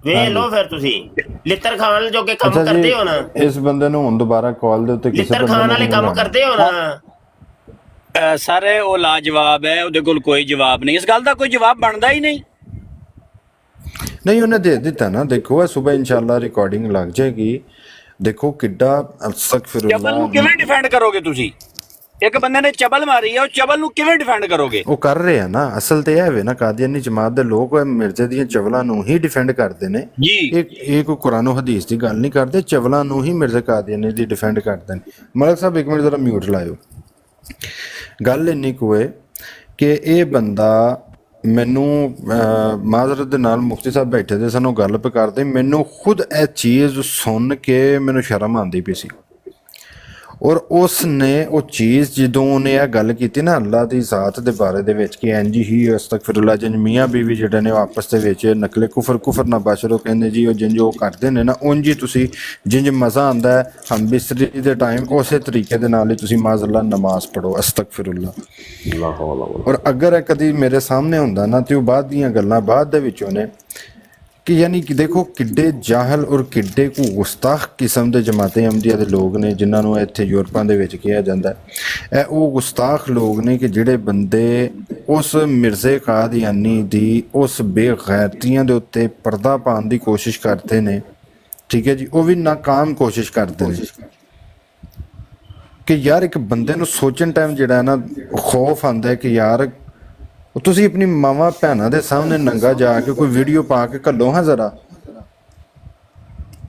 ਵੇਖ ਲਓ ਫਿਰ ਤੁਸੀਂ ਲਿੱਤਰ ਖਾਨ ਜੋਗੇ ਕੰਮ ਕਰਦੇ ਹੋ ਨਾ। ਇਸ ਬੰਦੇ ਨੂੰ ਹੁਣ ਦੁਬਾਰਾ ਕਾਲ ਦੇ ਉੱਤੇ ਲਿੱਤਰ ਖਾਨ ਵਾਲੇ ਕੰਮ ਕਰਦੇ ਹੋ ਨਾ। ਸਰ ਉਹ ਲਾਜਵਾਬ ਹੈ, ਉਹਦੇ ਕੋਲ ਕੋਈ ਜਵਾਬ ਨਹੀਂ, ਇਸ ਗੱਲ ਦਾ ਕੋਈ ਜਵਾਬ ਬਣਦਾ ਹੀ ਨਹੀਂ। ਨਹੀਂ ਉਹਨੇ ਦੇ ਦਿੱਤਾ ਨਾ। ਦੇਖੋ ਇਹ ਸਵੇਰ ਇਨਸ਼ਾਅੱਲਾ ਰਿਕਾਰਡਿੰਗ ਲੱਗ ਜਾਏਗੀ। ਦੇਖੋ ਕਿੱਡਾ ਅਸਤਗਫਿਰੁल्लाह। ਚਬਲ ਨੂੰ ਕਿਵੇਂ ਡਿਫੈਂਡ ਕਰੋਗੇ ਤੁਸੀਂ? ਇੱਕ ਬੰਦੇ ਨੇ ਚਬਲ ਮਾਰੀ ਹੈ, ਉਹ ਚਬਲ ਨੂੰ ਕਿਵੇਂ ਡਿਫੈਂਡ ਕਰੋਗੇ? ਉਹ ਕਰ ਰਹੇ ਆ ਨਾ। ਅਸਲ ਤੇ ਇਹ ਵੇ ਨਾ, ਕਾਦੀਆਨੀ ਜਮਾਤ ਦੇ ਲੋਕ ਮਿਰਜ਼ੇ ਦੀਆਂ ਚਵਲਾਂ ਨੂੰ ਹੀ ਡਿਫੈਂਡ ਕਰਦੇ ਨੇ ਜੀ। ਇਹ ਕੋਈ ਕੁਰਾਨ ਔਰ ਹਦੀਸ ਦੀ ਗੱਲ ਨਹੀਂ ਕਰਦੇ, ਚਵਲਾਂ ਨੂੰ ਹੀ ਮਿਰਜ਼ਾ ਕਾਦੀਆਨੀ ਦੀ ਡਿਫੈਂਡ ਕਰਦੇ ਨੇ। ਮਲਕ ਸਾਹਿਬ ਇੱਕ ਮਿੰਟ ਜ਼ਰਾ ਮਿਊਟ ਲਾਇਓ। ਗੱਲ ਇੰਨੀ ਕੁ ਹੈ ਕਿ ਇਹ ਬੰਦਾ ਮੈਨੂੰ ਮਾਜ਼ਰਤ ਦੇ ਨਾਲ ਮੁਫਤੀ ਸਾਹਿਬ ਬੈਠੇ ਦੇ ਸਾਨੂੰ ਗੱਲ ਪੇ ਕਰਦੇ, ਮੈਨੂੰ ਖੁਦ ਇਹ ਚੀਜ਼ ਸੁਣ ਕੇ ਮੈਨੂੰ ਸ਼ਰਮ ਆਉਂਦੀ ਪਈ ਸੀ। ਔਰ ਉਸ ਨੇ ਉਹ ਚੀਜ਼ ਜਦੋਂ ਉਹਨੇ ਇਹ ਗੱਲ ਕੀਤੀ ਨਾ ਅੱਲਾ ਦੀ ਜ਼ਾਤ ਦੇ ਬਾਰੇ ਦੇ ਵਿੱਚ ਕਿ ਇੰਝ ਹੀ ਅਸਤਗਫਿਰੁल्लाह, ਜਿੰਜ ਮੀਆਂ ਬੀਵੀ ਜਿਹੜੇ ਨੇ ਉਹ ਆਪਸ ਦੇ ਵਿੱਚ ਨਕਲੇ ਕੁਫਰ ਨਾ ਬਾਸ਼ਰੋ ਕਹਿੰਦੇ ਜੀ, ਉਹ ਜਿੰਜ ਉਹ ਕਰਦੇ ਨੇ ਨਾ ਉਂਝ ਹੀ ਤੁਸੀਂ ਜਿੰਜ ਮਜ਼ਾ ਆਉਂਦਾ ਹੈ ਹਮ ਬਿਸਰੀ ਦੇ ਟਾਈਮ, ਉਸੇ ਤਰੀਕੇ ਦੇ ਨਾਲ ਹੀ ਤੁਸੀਂ ਮਾਜ਼ਅੱਲਾ ਨਮਾਜ਼ ਪੜ੍ਹੋ ਅਸਤਗਫਿਰੁल्लाह। ਔਰ ਅਗਰ ਇਹ ਕਦੀ ਮੇਰੇ ਸਾਹਮਣੇ ਹੁੰਦਾ ਨਾ ਤੇ ਉਹ ਬਾਅਦ ਦੀਆਂ ਗੱਲਾਂ ਬਾਅਦ ਦੇ ਵਿੱਚੋਂ ਨੇ ਕਿ ਯਾਨੀ ਕਿ ਦੇਖੋ ਕਿੱਡੇ ਜਾਹਲ ਔਰ ਕਿੱਡੇ ਕੋ ਗੁਸਤਾਖ ਕਿਸਮ ਦੇ ਜਮਾਤੇ ਅਹਿਮਦੀਆ ਦੇ ਲੋਕ ਨੇ ਜਿਨ੍ਹਾਂ ਨੂੰ ਇੱਥੇ ਯੂਰਪਾਂ ਦੇ ਵਿੱਚ ਕਿਹਾ ਜਾਂਦਾ। ਇਹ ਉਹ ਗੁਸਤਾਖ ਲੋਕ ਨੇ ਕਿ ਜਿਹੜੇ ਬੰਦੇ ਉਸ ਮਿਰਜ਼ੇ ਕਾਦੀਆਨੀ ਦੀ ਉਸ ਬੇਗੈਰਤੀਆਂ ਦੇ ਉੱਤੇ ਪਰਦਾ ਪਾਉਣ ਦੀ ਕੋਸ਼ਿਸ਼ ਕਰਦੇ ਨੇ, ਠੀਕ ਹੈ ਜੀ, ਉਹ ਵੀ ਨਾਕਾਮ ਕੋਸ਼ਿਸ਼ ਕਰਦੇ ਨੇ। ਕਿ ਯਾਰ ਇੱਕ ਬੰਦੇ ਨੂੰ ਸੋਚਣ ਟਾਈਮ ਜਿਹੜਾ ਹੈ ਨਾ ਖੌਫ ਆਉਂਦਾ ਹੈ ਕਿ ਯਾਰ ਤੁਸੀਂ ਆਪਣੀ ਮਾਵਾਂ ਭੈਣਾਂ ਦੇ ਸਾਹਮਣੇ ਨੰਗਾ ਜਾ ਕੇ ਕੋਈ ਵੀਡੀਓ ਪਾ ਕੇ ਘੱਲੋ ਹਾਂ ਜ਼ਰਾ।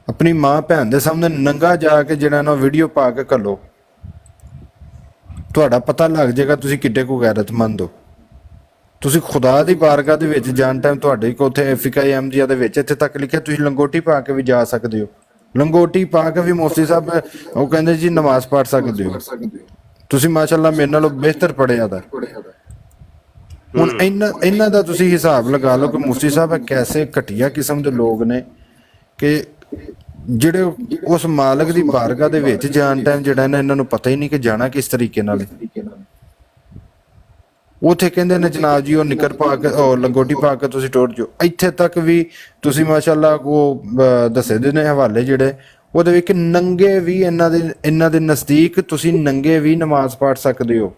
ਆਪਣੀ ਮਾਂ ਭੈਣ ਦੇ ਸਾਹਮਣੇ ਨੰਗਾ ਜਾ ਕੇ ਜਿਹੜਾ ਨਾ ਵੀਡੀਓ ਪਾ ਕੇ ਘੱਲੋ, ਤੁਹਾਡਾ ਪਤਾ ਲੱਗ ਜਾਏਗਾ ਤੁਸੀਂ ਕਿੱਡੇ ਕੋ ਗੈਰਤਮੰਦ ਹੋ। ਤੁਸੀਂ ਖੁਦਾ ਦੀ ਬਾਰਗਾਹ ਦੇ ਵਿੱਚ ਜਾਣ ਟਾਈਮ ਤੁਹਾਡੇ ਕੋਲ ਉੱਥੇ ਐਫਰੀਕਾਈ ਅਹਿਮਦੀਆ ਦੇ ਵਿੱਚ ਇੱਥੇ ਤੱਕ ਲਿਖਿਆ ਤੁਸੀਂ ਲੰਗੋਟੀ ਪਾ ਕੇ ਵੀ ਜਾ ਸਕਦੇ ਹੋ। ਲੰਗੋਟੀ ਪਾ ਕੇ ਵੀ ਮੁਫਤੀ ਸਾਹਿਬ ਉਹ ਕਹਿੰਦੇ ਜੀ ਨਮਾਜ਼ ਪੜ੍ਹ ਸਕਦੇ ਹੋ। ਤੁਸੀਂ ਮਾਸ਼ਾਅੱਲਾ ਮੇਰੇ ਨਾਲੋਂ ਬਿਹਤਰ ਪੜ੍ਹਿਆ ਦਾ। ਹੁਣ ਇਹਨਾਂ ਦਾ ਤੁਸੀਂ ਹਿਸਾਬ ਲਗਾ ਲਓ ਕਿ ਮੁਫਤੀ ਸਾਹਿਬ ਕੈਸੇ ਘਟੀਆ ਕਿਸਮ ਦੇ ਲੋਕ ਨੇ ਕਿ ਜਿਹੜੇ ਉਸ ਮਾਲਕ ਦੀ ਬਾਰਗਾਹ ਦੇ ਵਿੱਚ ਜਾਣ ਟਾਈਮ ਜਿਹੜਾ ਨਾ ਇਹਨਾਂ ਨੂੰ ਪਤਾ ਹੀ ਨਹੀਂ ਕਿ ਜਾਣਾ ਕਿਸ ਤਰੀਕੇ ਨਾਲ। ਉੱਥੇ ਕਹਿੰਦੇ ਨੇ ਜਨਾਬ ਜੀ ਉਹ ਨਿੱਕਰ ਪਾ ਕੇ ਉਹ ਲੰਗੋਟੀ ਪਾ ਕੇ ਤੁਸੀਂ ਟੁਰ ਜਾਓ। ਇੱਥੇ ਤੱਕ ਵੀ ਤੁਸੀਂ ਮਾਸ਼ਾਅੱਲਾ ਉਹ ਦੱਸੇ ਦੇ ਨੇ ਹਵਾਲੇ ਜਿਹੜੇ ਉਹਦੇ ਵਿੱਚ ਨੰਗੇ ਵੀ ਇਹਨਾਂ ਦੇ ਨਜ਼ਦੀਕ ਤੁਸੀਂ ਨੰਗੇ ਵੀ ਨਮਾਜ਼ ਪੜ੍ਹ ਸਕਦੇ ਹੋ।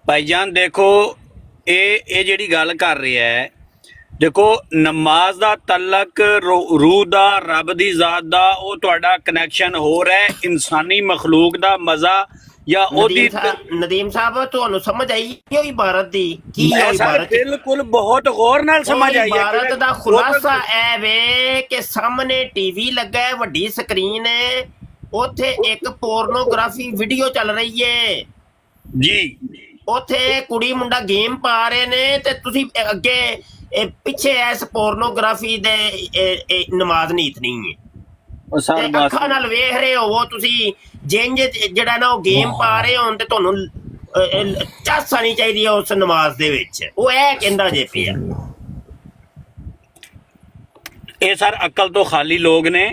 ਭਾਈਜਾਨ ਦੇਖੋ ਇਹ ਜਿਹੜੀ ਗੱਲ ਕਰ ਰਿਹਾ ਹੈ, ਦੇਖੋ ਨਮਾਜ਼ ਦਾ ਤਲਕ ਰੂਹ ਦਾ ਰੱਬ ਦੀ ਜ਼ਾਤ ਦਾ ਉਹ ਤੁਹਾਡਾ ਕਨੈਕਸ਼ਨ ਹੋ ਰਿਹਾ ਹੈ। ਇਨਸਾਨੀ ਮਖਲੂਕ ਦਾ ਮਜ਼ਾ ਜਾਂ ਉਹਦੀ ਨਦੀਮ ਸਾਹਿਬ ਤੁਹਾਨੂੰ ਸਮਝ ਆਈ ਉਹ ਇਬਾਰਤ ਦੀ ਕੀ ਹੈ ਸਰ ਇਬਾਰਤ? ਬਿਲਕੁਲ ਬਹੁਤ ਗੌਰ ਨਾਲ ਸਮਝ ਆਈ ਹੈ ਇਬਾਰਤ ਦਾ ਖੁਲਾਸਾ ਇਹ ਵੇ ਕਿ ਸਾਹਮਣੇ ਟੀਵੀ ਲੱਗਾ ਹੈ, ਵੱਡੀ ਸਕਰੀਨ ਹੈ, ਉੱਥੇ ਇੱਕ ਪੋਰਨੋਗ੍ਰਾਫੀ ਵੀਡੀਓ ਚੱਲ ਰਹੀ ਹੈ ਜੀ, ਉੱਥੇ ਕੁੜੀ ਮੁੰਡਾ ਗੇਮ ਪਾ ਰਹੇ ਨੇ ਤੇ ਤੁਸੀਂ ਅੱਗੇ ਪਿੱਛੇ ਇਸ ਪੋਰਨੋਗ੍ਰਾਫੀ ਦੇ ਨਮਾਜ਼ ਨੀਤ ਨਹੀਂ ਹੈ। ਸਰ ਤੇ ਅੱਖਾਂ ਨਾਲ ਵੇਖ ਰਹੇ ਹੋ ਤੁਸੀਂ ਜਿੰਜ ਜਿਹੜਾ ਨਾ ਉਹ ਗੇਮ ਪਾ ਰਹੇ ਹੋਣ ਤੇ ਤੁਹਾਨੂੰ ਚੱਸ ਆਣੀ ਚਾਹੀਦੀ ਹੈ ਉਸ ਨਮਾਜ਼ ਦੇ ਵਿੱਚ। ਉਹ ਇਹ ਕਹਿੰਦਾ ਜੇ ਪਿਆ ਇਹ ਸਰ ਅਕਲ ਤੋਂ ਖਾਲੀ ਲੋਕ ਨੇ,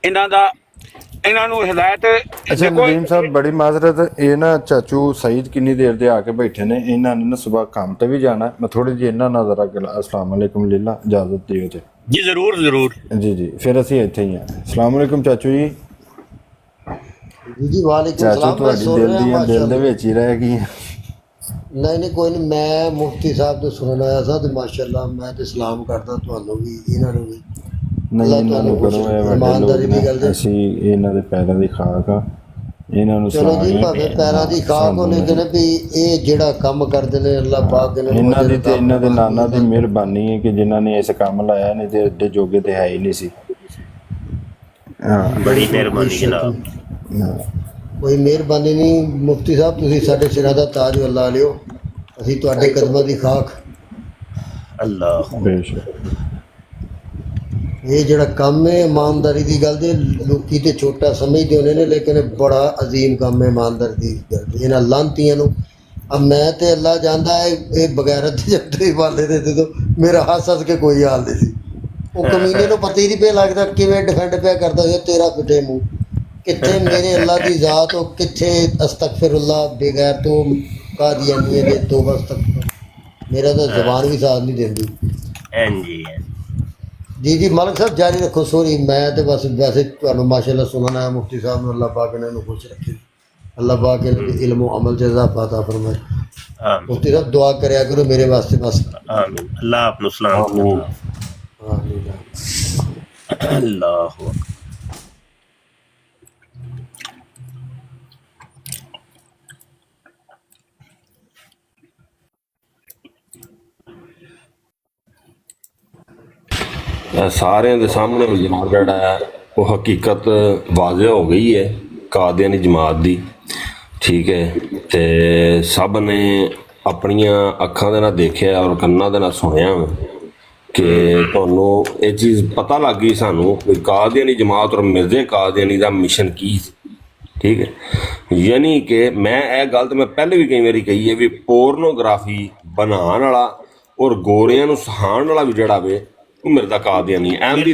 ਇਹਨਾਂ ਨੂੰ ਹਿਦਾਇਤ। ਅੱਛਾ ਨਦੀਮ ਸਾਹਿਬ ਬੜੀ ਮਾਜ਼ਰਤ, ਇਹ ਨਾ ਚਾਚੂ ਸਈਦ ਕਿੰਨੀ ਦੇਰ ਦੇ ਆ ਕੇ ਬੈਠੇ ਨੇ, ਇਹਨਾਂ ਨੇ ਨਾ ਸਵੇਰ ਕੰਮ ਤੇ ਵੀ ਜਾਣਾ, ਮੈਂ ਥੋੜੀ ਜਿਹੀ ਇਹਨਾਂ ਨਾਲ ਜ਼ਰਾ ਅਸਲਾਮ ਅਲੈਕੁਮ ਲੀਲਾ ਇਜਾਜ਼ਤ ਦਿਓ ਤੇ ਜੀ ਜ਼ਰੂਰ ਜ਼ਰੂਰ ਜੀ ਫਿਰ ਅਸੀਂ ਇੱਥੇ ਹੀ ਆ। ਅਸਲਾਮ ਅਲੈਕੁਮ ਚਾਚੂ ਜੀ। ਜੀ ਵਾਲੇਕੁਮ ਚਾਚੂ ਸਲਾਮ। ਤੁਹਾਡੀ ਦਿਲ ਦੇ ਵਿੱਚ ਹੀ ਰਹਿ ਗਈ। ਨਹੀਂ ਕੋਈ ਨਹੀਂ, ਮੈਂ ਮੁਫਤੀ ਸਾਹਿਬ ਤੋਂ ਸੁਣਨ ਆਇਆ ਸਾਂ ਤੇ ਮਾਸ਼ਾਅੱਲਾ ਮੈਂ ਤੇ ਸਲਾਮ ਕਰਦਾ ਤੁਹਾਨੂੰ ਵੀ, ਇਹਨਾਂ ਨੂੰ ਵੀ। ਨਹੀਂ ਇਹਨਾਂ ਨੂੰ ਕਰੋ, ਇਹ ਵੱਡੇ ਲੋਕ ਨੇ, ਅਸੀਂ ਇਹਨਾਂ ਦੇ ਪੈਰਾਂ ਦੀ ਖਾਕ ਆ, ਇਹਨਾਂ ਨੂੰ ਚਲੋ ਜੀ ਭਾਵੇਂ ਪੈਰਾਂ ਦੀ ਖਾਕ ਹੋ, ਲੇਕਿਨ ਵੀ ਇਹ ਜਿਹੜਾ ਕੰਮ ਕਰਦੇ ਨੇ ਅੱਲਾਹ ਪਾਕ ਇਹਨਾਂ ਦੀ ਤੇ ਇਹਨਾਂ ਦੇ ਨਾਨਾ ਦੀ ਮਿਹਰਬਾਨੀ ਹੈ ਕਿ ਜਿਨ੍ਹਾਂ ਨੇ ਇਸ ਕੰਮ ਲਾਇਆ, ਨਹੀਂ ਤੇ ਐਡੇ ਜੋਗੇ ਤੇ ਹੈ ਹੀ ਨਹੀਂ ਸੀ। ਬੜੀ ਮਿਹਰਬਾਨੀ ਜਨਾਬ। ਕੋਈ ਮਿਹਰਬਾਨੀ ਨਹੀਂ ਮੁਫਤੀ ਸਾਹਿਬ, ਤੁਸੀਂ ਸਾਡੇ ਸਿਰਾਂ ਦਾ ਤਾਜ ਅੱਲਾ ਲਿਓ, ਅਸੀਂ ਤੁਹਾਡੇ ਕਦਮਾਂ ਦੀ ਖਾਕ। ਅੱਲਾਹ ਬੇਸ਼ੱਕ। ਇਹ ਜਿਹੜਾ ਕੰਮ ਹੈ ਇਮਾਨਦਾਰੀ ਦੀ ਗੱਲ ਦੇ ਲੋਕੀ ਤੇ ਛੋਟਾ ਸਮਝਦੇ ਹੋਣੇ ਨੇ, ਲੇਕਿਨ ਬੜਾ ਅਜ਼ੀਮ ਕੰਮ ਹੈ ਇਮਾਨਦਾਰੀ ਦੀ ਗੱਲ। ਇਹਨਾਂ ਲਾਂਤੀਆਂ ਨੂੰ अब मैं तो अल्लाह जानता है ये बगैरत जब वाले दे दो मेरा हस हस के कोई हाल नहीं सी वो कमीने को पता ही नहीं पे लगता किवें डिफेंड पे करता है तेरा पिटे मुँह कितने मेरे अल्लाह की ज़ात हो कितने अस्तगफिरुल्लाह बगैर तो कादियानी दे तो बस तक मेरा तो ज़बान भी साथ नहीं देती जी जी मालिक साहब जारी रखो सॉरी मैं तो बस वैसे तुहानू माशाअल्लाह सुनना है मुफ्ती साहब ने अल्लाह पाक ने खुश रखे अल्लाह पाक इल्म अमल च इजाफा अता फरमाए मुफ्ती साहब दुआ करया करो मेरे वास्ते बस आमीन अल्लाह अपनो सलाम आमीन अल्लाह ਸਾਰਿਆਂ ਦੇ ਸਾਹਮਣੇ ਜਨਾਬ ਜਿਹੜਾ ਹੈ ਉਹ ਹਕੀਕਤ ਵਾਜ਼ਿਹ ਹੋ ਗਈ ਹੈ ਕਾਦੀਆਨੀ ਜਮਾਤ ਦੀ ਠੀਕ ਹੈ ਤੇ ਸਭ ਨੇ ਆਪਣੀਆਂ ਅੱਖਾਂ ਦੇ ਨਾਲ ਦੇਖਿਆ ਔਰ ਕੰਨਾਂ ਦੇ ਨਾਲ ਸੁਣਿਆ ਕਿ ਤੁਹਾਨੂੰ ਇਹ ਚੀਜ਼ ਪਤਾ ਲੱਗ ਗਈ ਸਾਨੂੰ ਕਿ ਕਾਦੀਆਨੀ ਜਮਾਤ ਔਰ ਮਿਰਜ਼ੇ ਕਾਦੀਆਨੀ ਦਾ ਮਿਸ਼ਨ ਕੀ ਠੀਕ ਹੈ ਯਾਨੀ ਕਿ ਮੈਂ ਇਹ ਗੱਲ ਤਾਂ ਮੈਂ ਪਹਿਲੇ ਵੀ ਕਈ ਵਾਰੀ ਕਹੀ ਹੈ ਵੀ ਪੋਰਨੋਗ੍ਰਾਫੀ ਬਣਾਉਣ ਵਾਲਾ ਔਰ ਗੋਰਿਆਂ ਨੂੰ ਸਿਖਾਉਣ ਵਾਲਾ ਵੀ ਜਿਹੜਾ ਵੇ ਉਹ ਮਿਰਜ਼ਾ ਕਾਦੀਆਨੀ ਐਮਦੀ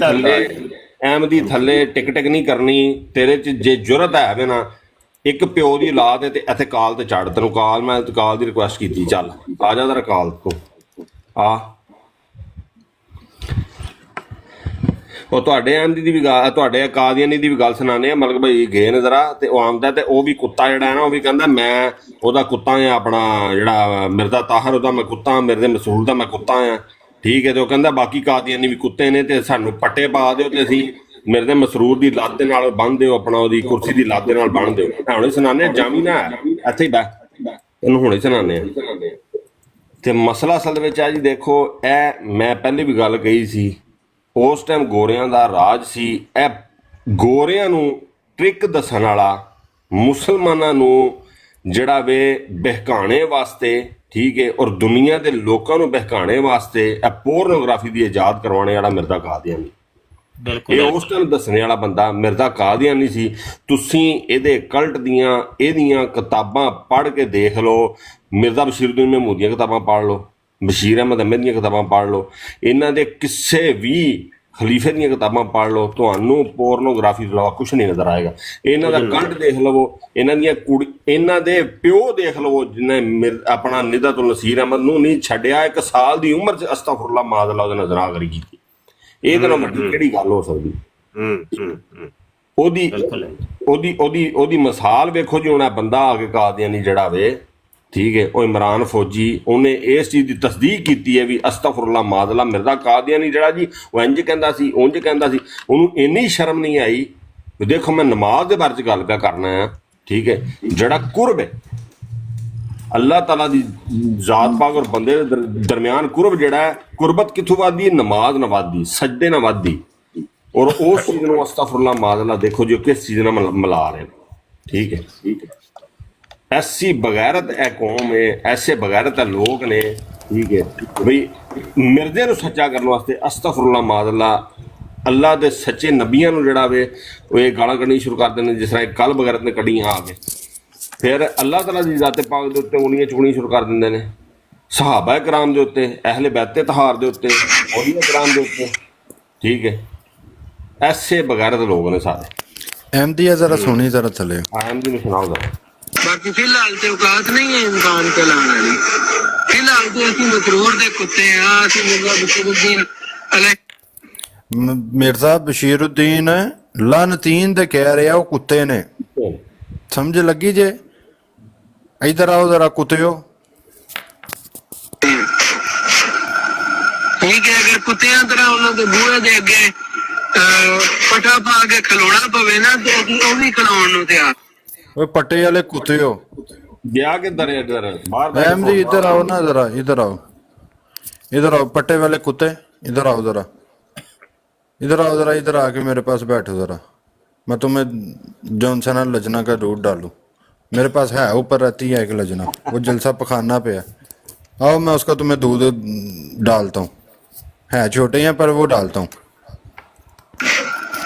ਥੱਲੇ ਟਿਕ ਟਿਕ ਨਹੀਂ ਕਰਨੀ ਤੇਰੇ 'ਚ ਜੇ ਜੁਰਤ ਹੈ ਵੇ ਨਾ ਇੱਕ ਪਿਓ ਦੀ ਔਲਾਦ ਹੈ ਤੇ ਇੱਥੇ ਕਾਲ ਤੇ ਚੜ੍ਹ ਤੈਨੂੰ ਕਾਲ ਮੈਂ ਕਾਲ ਦੀ ਰਿਕੁਐਸਟ ਕੀਤੀ ਚੱਲ ਆ ਜਾ ਤੇਰਾ ਕਾਲ ਤੋਂ ਆ ਉਹ ਤੁਹਾਡੇ ਐਮਦੀ ਦੀ ਵੀ ਗੱਲ ਤੁਹਾਡੇ ਕਾਦੀਆਨੀ ਦੀ ਵੀ ਗੱਲ ਸੁਣਾਉਂਦੇ ਆ ਮਲਕ ਭਾਈ ਗਏ ਨੇ ਜ਼ਰਾ ਤੇ ਉਹ ਆਉਂਦਾ ਤੇ ਉਹ ਵੀ ਕੁੱਤਾ ਜਿਹੜਾ ਹੈ ਨਾ ਉਹ ਵੀ ਕਹਿੰਦਾ ਮੈਂ ਉਹਦਾ ਕੁੱਤਾ ਆ ਆਪਣਾ ਜਿਹੜਾ ਮਿਰਜ਼ਾ ਤਾਹਰ ਉਹਦਾ ਮੈਂ ਕੁੱਤਾ ਮਿਰਜ਼ੇ ਮਸੂਲ ਦਾ ਮੈਂ ਕੁੱਤਾ ਆ ਠੀਕ ਹੈ ਤੇ ਉਹ ਕਹਿੰਦਾ ਬਾਕੀ ਕਾਦੀਆਨੀ ਵੀ ਕੁੱਤੇ ਨੇ ਤੇ ਸਾਨੂੰ ਪੱਟੇ ਪਾ ਦਿਓ ਤੇ ਅਸੀਂ ਮਿਰਜ਼ੇ ਮਸਰੂਰ ਦੀ ਲੱਤ ਦੇ ਨਾਲ ਬੰਨ੍ਹ ਦਿਓ ਆਪਣਾ ਉਹਦੀ ਕੁਰਸੀ ਦੀ ਲੱਤ ਦੇ ਨਾਲ ਬੰਨ੍ਹ ਦਿਓ ਹੁਣੇ ਸੁਣਾਉਂਦੇ ਜਾਮੀ ਨਾ ਇੱਥੇ ਹੀ ਬਹਿ ਇਹਨੂੰ ਹੁਣੇ ਸੁਣਾਉਂਦੇ ਆ ਤੇ ਮਸਲਾ ਅਸਲ ਦੇ ਵਿੱਚ ਆ ਜੀ ਦੇਖੋ ਇਹ ਮੈਂ ਪਹਿਲੇ ਵੀ ਗੱਲ ਕਹੀ ਸੀ ਉਸ ਟਾਈਮ ਗੋਰਿਆਂ ਦਾ ਰਾਜ ਸੀ ਇਹ ਗੋਰਿਆਂ ਨੂੰ ਟ੍ਰਿਕ ਦੱਸਣ ਵਾਲਾ ਮੁਸਲਮਾਨਾਂ ਨੂੰ ਜਿਹੜਾ ਵੇ ਬਹਿਕਾਣੇ ਵਾਸਤੇ ਠੀਕ ਹੈ ਔਰ ਦੁਨੀਆ ਦੇ ਲੋਕਾਂ ਨੂੰ ਬਹਿਕਾਣੇ ਵਾਸਤੇ ਇਹ ਪੋਰਨੋਗ੍ਰਾਫੀ ਦੀ ਇਜਾਦ ਕਰਵਾਉਣੇ ਵਾਲਾ ਮਿਰਜ਼ਾ ਕਾਦੀਆਨੀ ਇਹ ਉਸ ਟਾਈਮ ਦੱਸਣੇ ਵਾਲਾ ਬੰਦਾ ਮਿਰਜ਼ਾ ਕਾਦੀਆਨੀ ਸੀ ਤੁਸੀਂ ਇਹਦੇ ਕਲਟ ਦੀਆਂ ਇਹਦੀਆਂ ਕਿਤਾਬਾਂ ਪੜ੍ਹ ਕੇ ਦੇਖ ਲਓ ਮਿਰਜ਼ਾ ਬਸ਼ੀਰਉੱਦੀਨ ਮਹਿਮੂਦ ਦੀਆਂ ਕਿਤਾਬਾਂ ਪੜ੍ਹ ਲਓ ਬਸ਼ੀਰ ਅਹਿਮਦ ਅਹਿਮਦ ਦੀਆਂ ਕਿਤਾਬਾਂ ਪੜ੍ਹ ਲਓ ਇਹਨਾਂ ਦੇ ਕਿਸੇ ਵੀ ਖਲੀਫੇ ਦੀਆਂ ਕਿਤਾਬਾਂ ਪੜ੍ਹ ਲਓ ਤੁਹਾਨੂੰ ਪੋਰਨੋਗ੍ਰਾਫੀ ਤੋਂ ਇਲਾਵਾ ਕੁਛ ਨਹੀਂ ਨਜ਼ਰ ਆਏਗਾ ਇਹਨਾਂ ਦਾ ਕੰਟ ਦੇਖ ਲਵੋ ਇਹਨਾਂ ਦੀਆਂ ਇਹਨਾਂ ਦੇ ਪਿਓ ਦੇਖ ਲਵੋ ਜਿਹਨੇ ਆਪਣਾ ਨਿਦਾਤੁਲ ਨਸੀਰ ਅਹਿਮਦ ਨੂੰ ਨਹੀਂ ਛੱਡਿਆ 1 ਸਾਲ ਦੀ ਉਮਰ 'ਚ ਅਸਤਗਫੁਰੁੱਲਾਹ ਮਾਜ਼ਅੱਲਾਹ ਉਹਦੇ ਨਜ਼ਰਾਗਰੀ ਕੀਤੀ ਇਹਦੇ ਨਾਲ ਵੱਡੀ ਕਿਹੜੀ ਗੱਲ ਹੋ ਸਕਦੀ ਉਹਦੀ ਮਿਸਾਲ ਵੇਖੋ ਜੀ ਹੁਣ ਇਹ ਬੰਦਾ ਆ ਕੇ ਕਾਦੀਆਨੀ ਜਿਹੜਾ ਵੇ ਠੀਕ ਹੈ ਉਹ ਇਮਰਾਨ ਫੌਜੀ ਉਹਨੇ ਇਸ ਚੀਜ਼ ਦੀ ਤਸਦੀਕ ਕੀਤੀ ਹੈ ਵੀ ਅਸਤਗਫੁਰੁੱਲਾਹ ਮਾਜ਼ਅੱਲਾਹ ਮਿਰਜ਼ਾ ਕਾਦੀਆਨੀ ਜਿਹੜਾ ਜੀ ਉਹ ਇੰਝ ਕਹਿੰਦਾ ਸੀ ਉਂਝ ਕਹਿੰਦਾ ਸੀ ਉਹਨੂੰ ਇੰਨੀ ਸ਼ਰਮ ਨਹੀਂ ਆਈ ਵੀ ਦੇਖੋ ਮੈਂ ਨਮਾਜ਼ ਦੇ ਬਾਰੇ 'ਚ ਗੱਲ ਪਿਆ ਕਰਨਾ ਆ ਠੀਕ ਹੈ, ਜਿਹੜਾ ਕੁਰਬ ਹੈ ਅੱਲਾਹ ਤਾਲਾ ਦੀ ਜ਼ਾਤ ਪਾਕ ਔਰ ਬੰਦੇ ਦੇ ਦਰਮਿਆਨ ਕੁਰਬ ਜਿਹੜਾ ਹੈ, ਕੁਰਬਤ ਕਿੱਥੋਂ ਵੱਧਦੀ ਹੈ? ਨਮਾਜ਼ ਨਾਲ ਵੱਧਦੀ, ਸਜਦੇ ਨਾਲ ਵੱਧਦੀ। ਔਰ ਉਸ ਚੀਜ਼ ਨੂੰ ਅਸਤਗਫੁਰੁल्लाह ਮਾਜ਼ਅल्लाह ਦੇਖੋ ਜੀ ਕਿਸ ਚੀਜ਼ ਨਾਲ ਮਿਲਾ ਰਹੇ ਨੇ। ਠੀਕ ਹੈ, ਐਸੀ ਬਗੈਰਤ ਇਹ ਕੌਮ ਹੈ, ਐਸੇ ਬਗੈਰਤ ਲੋਕ ਨੇ। ਠੀਕ ਹੈ ਬਈ, ਮਿਰਜ਼ੇ ਨੂੰ ਸੱਚਾ ਕਰਨ ਵਾਸਤੇ ਅਸਤਗਫੁਰੁल्लाह ਮਾਜ਼ਅल्लाह ਅੱਲਾਹ ਦੇ ਸੱਚੇ ਨਬੀਆਂ ਨੂੰ ਜਿਹੜਾ ਵੇ ਉਹ ਇਹ ਗਾਲਾਂ ਕੱਢਣੀ ਸ਼ੁਰੂ ਕਰ ਦਿੰਦੇ, ਜਿਸ ਤਰ੍ਹਾਂ ਕੱਲ ਬਗੈਰਤ ਨੇ ਕੱਢੀਆਂ ਆ ਕੇ। ਫਿਰ ਅੱਲਾਹ ਤਾਲਾ ਦੀ ਜ਼ਾਤ ਪਾਕ ਦੇ ਉੱਤੇ ਉਂਗਲੀਆਂ ਚੁਗਣੀਆਂ ਸ਼ੁਰੂ ਕਰ ਦਿੰਦੇ ਨੇ, ਸਹਾਬਾ ਕਰਾਮ ਦੇ ਉੱਤੇ, ਅਹਿਲੇ ਬੈਤ ਤਹਾਰ ਦੇ ਉੱਤੇ, ਔਲੀਆ ਕਰਾਮ ਦੇ ਉੱਤੇ। ਠੀਕ ਹੈ, ऐसे बगैरत लोग ने सारे। अहमदिया जरा सुनी जरा चले, अहमदी में सुनाओ जरा। बाकी फिलहाल तो औकात नहीं है इंसान के लाने वाली। फिलहाल तो असं मकरूर दे कुत्ते हैं, असं मिर्जा बशीरुद्दीन मिर्जा बशीरुद्दीन लानतीन दे कह रहे वो कुत्ते ने, समझ लगी जे? इधर आओ जरा कुत्तियो। ठीक है, अगर कुत्तियां तरह उन्होंने बूहे दे अगे पटा पा के खलोना पवे ना तो वो भी खिलाउण नूं तैयार। ओए पट्टे वाले कुत्तियो, गया किधर है? इधर बाहर अहमदी इधर आओ ना जरा, इधर आओ, इधर आओ पट्टे वाले कुत्ते, इधर आओ जरा, इधर आओ जरा, इधर आके मेरे पास बैठो जरा। मैं तुम्हें जॉनसन लजना का दूध डालूं, मेरे पास है ऊपर रहती है एक लजना, वो जलसा पखाना पे है। आओ मैं उसका तुम्हें दूध डालता हूँ, है छोटे हैं पर वो डालता हूँ।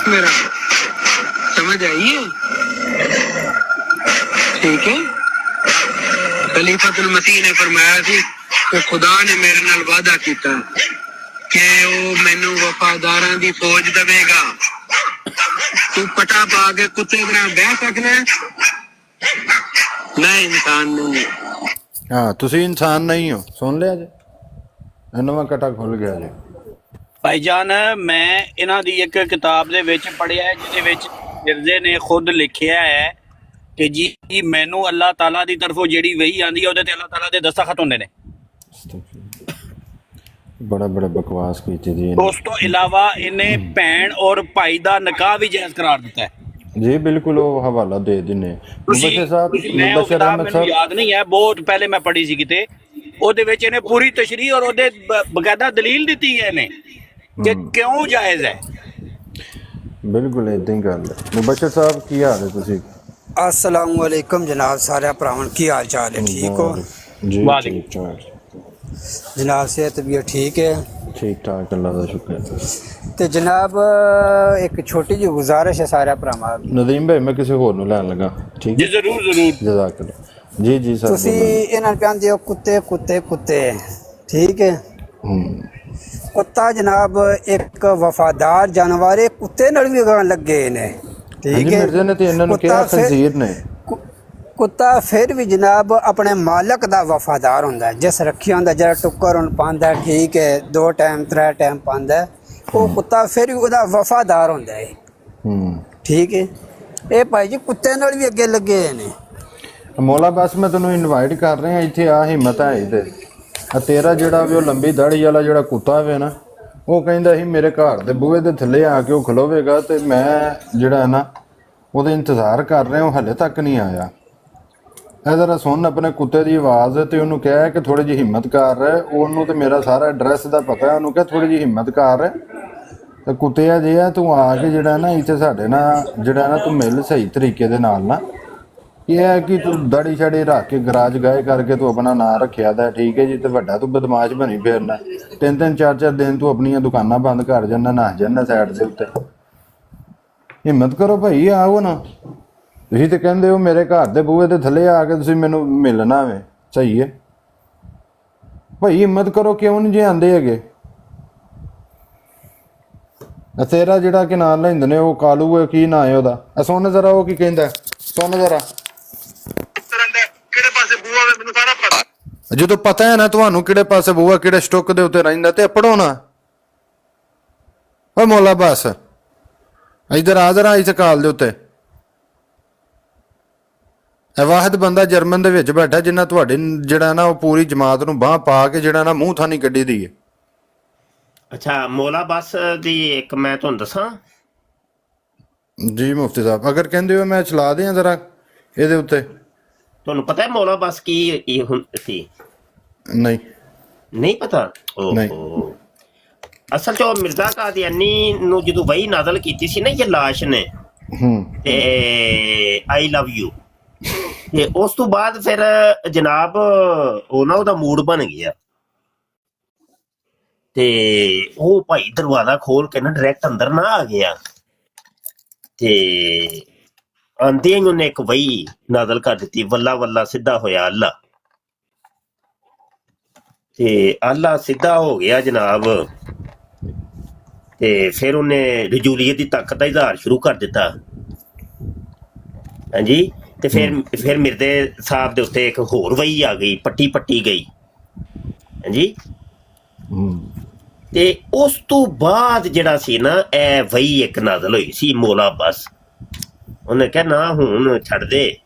मेरा समझ आई है? ठीक है, खलीफतुल मसीह ने फरमाया थी कि खुदा ने मेरे नाल वादा किया कि वो मैनू वफादारां दी फौज देवेगा। तू पटा पा के कुत्ते तरह बह सकना है? मैं इंसान नहीं। हाँ तुसी इंसान नहीं हो, सुन लिया जी, नवा कटा खुल गया जी। ਭਾਈਜਾਨ ਮੈਂ ਇਹਨਾਂ ਦੀ ਇੱਕ ਕਿਤਾਬ ਦੇ ਵਿੱਚ ਪੜ੍ਹਿਆ ਹੈ ਜਿਹਦੇ ਵਿੱਚ ਮਿਰਜ਼ੇ ਨੇ ਖੁਦ ਲਿਖਿਆ ਹੈ ਕਿ ਜੀ ਮੈਨੂੰ ਅੱਲਾਹ ਤਾਲਾ ਦੀ ਤਰਫੋਂ ਜਿਹੜੀ ਵਹੀ ਆਂਦੀ ਹੈ ਉਹਦੇ ਤੇ ਅੱਲਾਹ ਤਾਲਾ ਦੇ ਦਸਤਖਤ ਹੁੰਦੇ ਨੇ। ਬੜਾ ਬੜਾ ਬਕਵਾਸ ਕੀਤੀ ਜੀ। ਉਸ ਤੋਂ ਇਲਾਵਾ ਇਹਨੇ ਭੈਣ ਔਰ ਭਾਈ ਦਾ ਨਿਕਾਹ ਵੀ ਜਾਇਜ਼ ਕਰਾਰ ਦਿੱਤਾ ਹੈ। ਜੀ ਬਿਲਕੁਲ, ਉਹ ਹਵਾਲਾ ਦੇ ਦਿੰਨੇ ਮੁਬਸ਼ਰ ਸਾਹਿਬ, ਮੈਂ ਉਹ ਕਿਤਾਬ ਮੈਨੂੰ ਯਾਦ ਨਹੀਂ ਹੈ, ਬਹੁਤ ਪਹਿਲੇ ਮੈਂ ਪੜ੍ਹੀ ਸੀ ਕਿਤੇ, ਉਹਦੇ ਵਿੱਚ ਇਹਨੇ ਪੂਰੀ ਤਸ਼ਰੀਹ ਔਰ ਉਹਦੇ ਬਕਾਇਦਾ ਦਲੀਲ ਦਿੱਤੀ ਹੈ ਇਹਨੇ कि क्यों जायज है। बिल्कुल इदां गल है। मुबशर साहब की हाल है तुसी? अस्सलाम वालेकुम जनाब, सारे भरावां की हाल चाल है? ठीक हो जी? ठीक ठाक जनाब, सेहत तबीयत ठीक है? ठीक ठाक, अल्लाह का शुक्र है। तो जनाब एक छोटी जी गुजारिश है सारे भरावां। नदीम भाई मैं किसी होर नूं लैन लगा, ठीक जी? जरूर जरूर, जज़ाकल्लाह जी। जी सर, तुसी इन्हां नूं कहंदे हो कुत्ते कुत्ते कुत्ते, ठीक है? कुत्ता जनाब एक वफादार जानवर है, कुत्ते नाल भी गाण लगे ने, ठीक है? मिर्जे ने ते इन्हां नूं कहा खंजीर ने। कुत्ता फिर भी जनाब अपने मालक दा वफादार हुंदा है, जिस रखिया हुंदा जरा टुक्कर हुण पांदा है, ठीक है, 2 टाइम 3 टाइम पांदा है, वो कुत्ता फिर भी ओहदा वफादार हुंदा है, ठीक है? ये भाई जी कुत्ते नाल भी अगे लगे ने। मौला बस मैं तैनूं इनवाइट कर रहा इत्थे आ, हिम्मत है इधर तेरा ਜਿਹੜਾ ਵੀ ਉਹ ਲੰਬੀ ਦਾੜੀ ਵਾਲਾ ਜਿਹੜਾ ਕੁੱਤਾ ਵੇ ਨਾ, ਉਹ ਕਹਿੰਦਾ ਸੀ ਮੇਰੇ ਘਰ ਦੇ ਬੂਹੇ ਦੇ ਥੱਲੇ ਆ ਕੇ ਉਹ ਖਲੋਵੇਗਾ ਤੇ ਮੈਂ ਜਿਹੜਾ ਨਾ ਉਹਦਾ ਇੰਤਜ਼ਾਰ ਕਰ ਰਿਹਾ, ਉਹ ਹਲੇ ਤੱਕ ਨਹੀਂ ਆਇਆ। ਇਹ ਜ਼ਰਾ ਸੁਣ ਆਪਣੇ ਕੁੱਤੇ ਦੀ ਆਵਾਜ਼ ਤੇ ਉਹਨੂੰ ਕਹਿ ਕਿ ਥੋੜੀ ਜਿਹੀ ਹਿੰਮਤ ਕਰ ਰਿਹਾ, ਉਹਨੂੰ ਤੇ ਮੇਰਾ ਸਾਰਾ ਐਡਰੈਸ ਦਾ ਪਤਾ ਹੈ, ਉਹਨੂੰ ਕਹਿ ਥੋੜੀ ਜਿਹੀ ਹਿੰਮਤ ਕਰ ਤੇ ਕੁੱਤਿਆ ਜੇ ਆ ਤੂੰ ਆ ਕੇ ਜਿਹੜਾ ਨਾ ਇੱਥੇ ਸਾਡੇ ਨਾਲ ਜਿਹੜਾ ਨਾ ਤੂੰ ਮਿਲ ਸਹੀ ਤਰੀਕੇ ਦੇ ਨਾਲ ਨਾ। ਇਹ ਹੈ ਕਿ ਤੂੰ ਦਾੜੀ ਛਾੜੀ ਰੱਖ ਕੇ ਗਰਾਜ ਗਾਏ ਕਰਕੇ ਤੂੰ ਆਪਣਾ ਨਾਂ ਰੱਖਿਆ ਦਾ, ਠੀਕ ਹੈ ਜੀ, ਤੇ ਵੱਡਾ ਤੂੰ ਬਦਮਾਸ਼ ਬਣੀ ਫਿਰਨਾ, 3-3 4-4 ਦਿਨ ਤੂੰ ਆਪਣੀਆਂ ਦੁਕਾਨਾਂ ਬੰਦ ਕਰ ਜਾਂਦਾ, ਨੱਸ ਜਾਂਦਾ ਸਾਈਡ ਦੇ ਉੱਤੇ। ਹਿੰਮਤ ਕਰੋ ਭਾਈ, ਆਓ ਨਾ। ਤੁਸੀਂ ਤੇ ਕਹਿੰਦੇ ਹੋ ਮੇਰੇ ਘਰ ਦੇ ਬੂਹੇ ਦੇ ਥੱਲੇ ਆ ਕੇ ਤੁਸੀਂ ਮੈਨੂੰ ਮਿਲਣਾ ਵੇ, ਸਹੀ ਹੈ ਭਾਈ, ਹਿੰਮਤ ਕਰੋ, ਕਿਉਂ ਨਹੀਂ ਜੇ ਆਂਦੇ ਹੈਗੇ? ਤੇਰਾ ਜਿਹੜਾ ਕਿ ਨਾਂ ਲੈਂਦੇ ਨੇ ਉਹ ਕਾਲੂ ਹੈ, ਕੀ ਨਾਂ ਹੈ ਉਹਦਾ? ਸੁਣ ਜ਼ਰਾ ਉਹ ਕੀ ਕਹਿੰਦਾ, ਸੁਣ ਜ਼ਰਾ। ਜਦੋਂ ਪਤਾ ਹੈ ਨਾ ਤੁਹਾਨੂੰ ਕਿਹੜੇ ਪਾਸੇ ਬੂਹਾ ਕਿਹੜੇ ਸਟੁੱਕ ਦੇ ਉੱਤੇ ਰਹਿੰਦਾ ਤੇ ਪੜੋ ਨਾ। ਓ ਮੌਲਾ ਬਸ ਇਧਰ ਆ ਜ਼ਰਾ, ਇਸ ਕਾਲ ਦੇ ਉੱਤੇ ਇਹ ਵਾਹਿਦ ਬੰਦਾ ਜਰਮਨ ਦੇ ਵਿੱਚ ਬੈਠਾ ਜਿੰਨਾ ਤੁਹਾਡੇ ਜਿਹੜਾ ਨਾ ਉਹ ਪੂਰੀ ਜਮਾਤ ਨੂੰ ਬਾਂਹ ਪਾ ਕੇ ਜਿਹੜਾ ਨਾ ਮੂੰਹ ਥਾਨੀ ਕੱਢੀ ਦੀ ਹੈ। ਅੱਛਾ ਮੌਲਾ ਬਸ ਦੀ ਇੱਕ ਮੈਂ ਤੁਹਾਨੂੰ ਦੱਸਾਂ ਜੀ ਮੁਫਤੀ ਸਾਹਿਬ, ਅਗਰ ਕਹਿੰਦੇ ਹੋ ਮੈਂ ਚਲਾ ਦਿਆਂ ਜ਼ਰਾ ਇਹਦੇ ਉੱਤੇ ਤੁਹਾਨੂੰ ਪਤਾ ਹੈ ਮੌਲਾ ਅਬਾਸ ਕੀ ਇਹ ਹੁਣ ਸੀ? ਨਹੀਂ ਨਹੀਂ ਪਤਾ? ਓਹੋ, ਅਸਲ 'ਚ ਉਹ ਮਿਰਜ਼ਾ ਕਾਦੀਆਨੀ ਨੂੰ ਜਦੋਂ ਵਹੀ ਨਾਜ਼ਲ ਕੀਤੀ ਸੀ ਨਾ ਇਹ ਲਾਸ਼ ਨੇ, ਤੇ ਆਈ ਲਵ ਯੂ, ਤੇ ਉਸ ਤੋਂ ਬਾਅਦ ਫਿਰ ਜਨਾਬ ਉਹ ਨਾ ਉਹਦਾ ਮੂਡ ਬਣ ਗਿਆ, ਤੇ ਉਹ ਭਾਈ ਦਰਵਾਜ਼ਾ ਖੋਲ ਕੇ ਨਾ ਡਾਇਰੈਕਟ ਅੰਦਰ ਨਾ ਆ ਗਿਆ, ਤੇ ਆਂਦੇ ਹੀ ਉਹਨੇ ਇੱਕ ਵਹੀ ਨਾਜ਼ਲ ਕਰ ਦਿੱਤੀ, ਵੱਲਾ ਵੱਲਾ ਸਿੱਧਾ ਹੋਇਆ ਅੱਲਾ, ਤੇ ਅੱਲਾ ਸਿੱਧਾ ਹੋ ਗਿਆ ਜਨਾਬ, ਤੇ ਫਿਰ ਉਹਨੇ ਰਜੂਲੀਅਤ ਦੀ ਤਾਕਤ ਦਾ ਇਜ਼ਹਾਰ ਸ਼ੁਰੂ ਕਰ ਦਿੱਤਾ। ਹਾਂਜੀ, ਤੇ ਫਿਰ ਮਿਰਜ਼ੇ ਸਾਹਿਬ ਦੇ ਉੱਤੇ ਇੱਕ ਹੋਰ ਵਹੀ ਆ ਗਈ, ਪੱਟੀ ਗਈ। ਹਾਂਜੀ, ਤੇ ਉਸ ਤੋਂ ਬਾਅਦ ਜਿਹੜਾ ਸੀ ਨਾ ਇਹ ਵਹੀ ਇੱਕ ਨਾਜ਼ਲ ਹੋਈ ਸੀ ਮੌਲਾ ਅਬਾਸ, ਉਹਨੇ ਕਿਹਾ ਨਾ ਹੁਣ ਛੱਡ ਦੇ।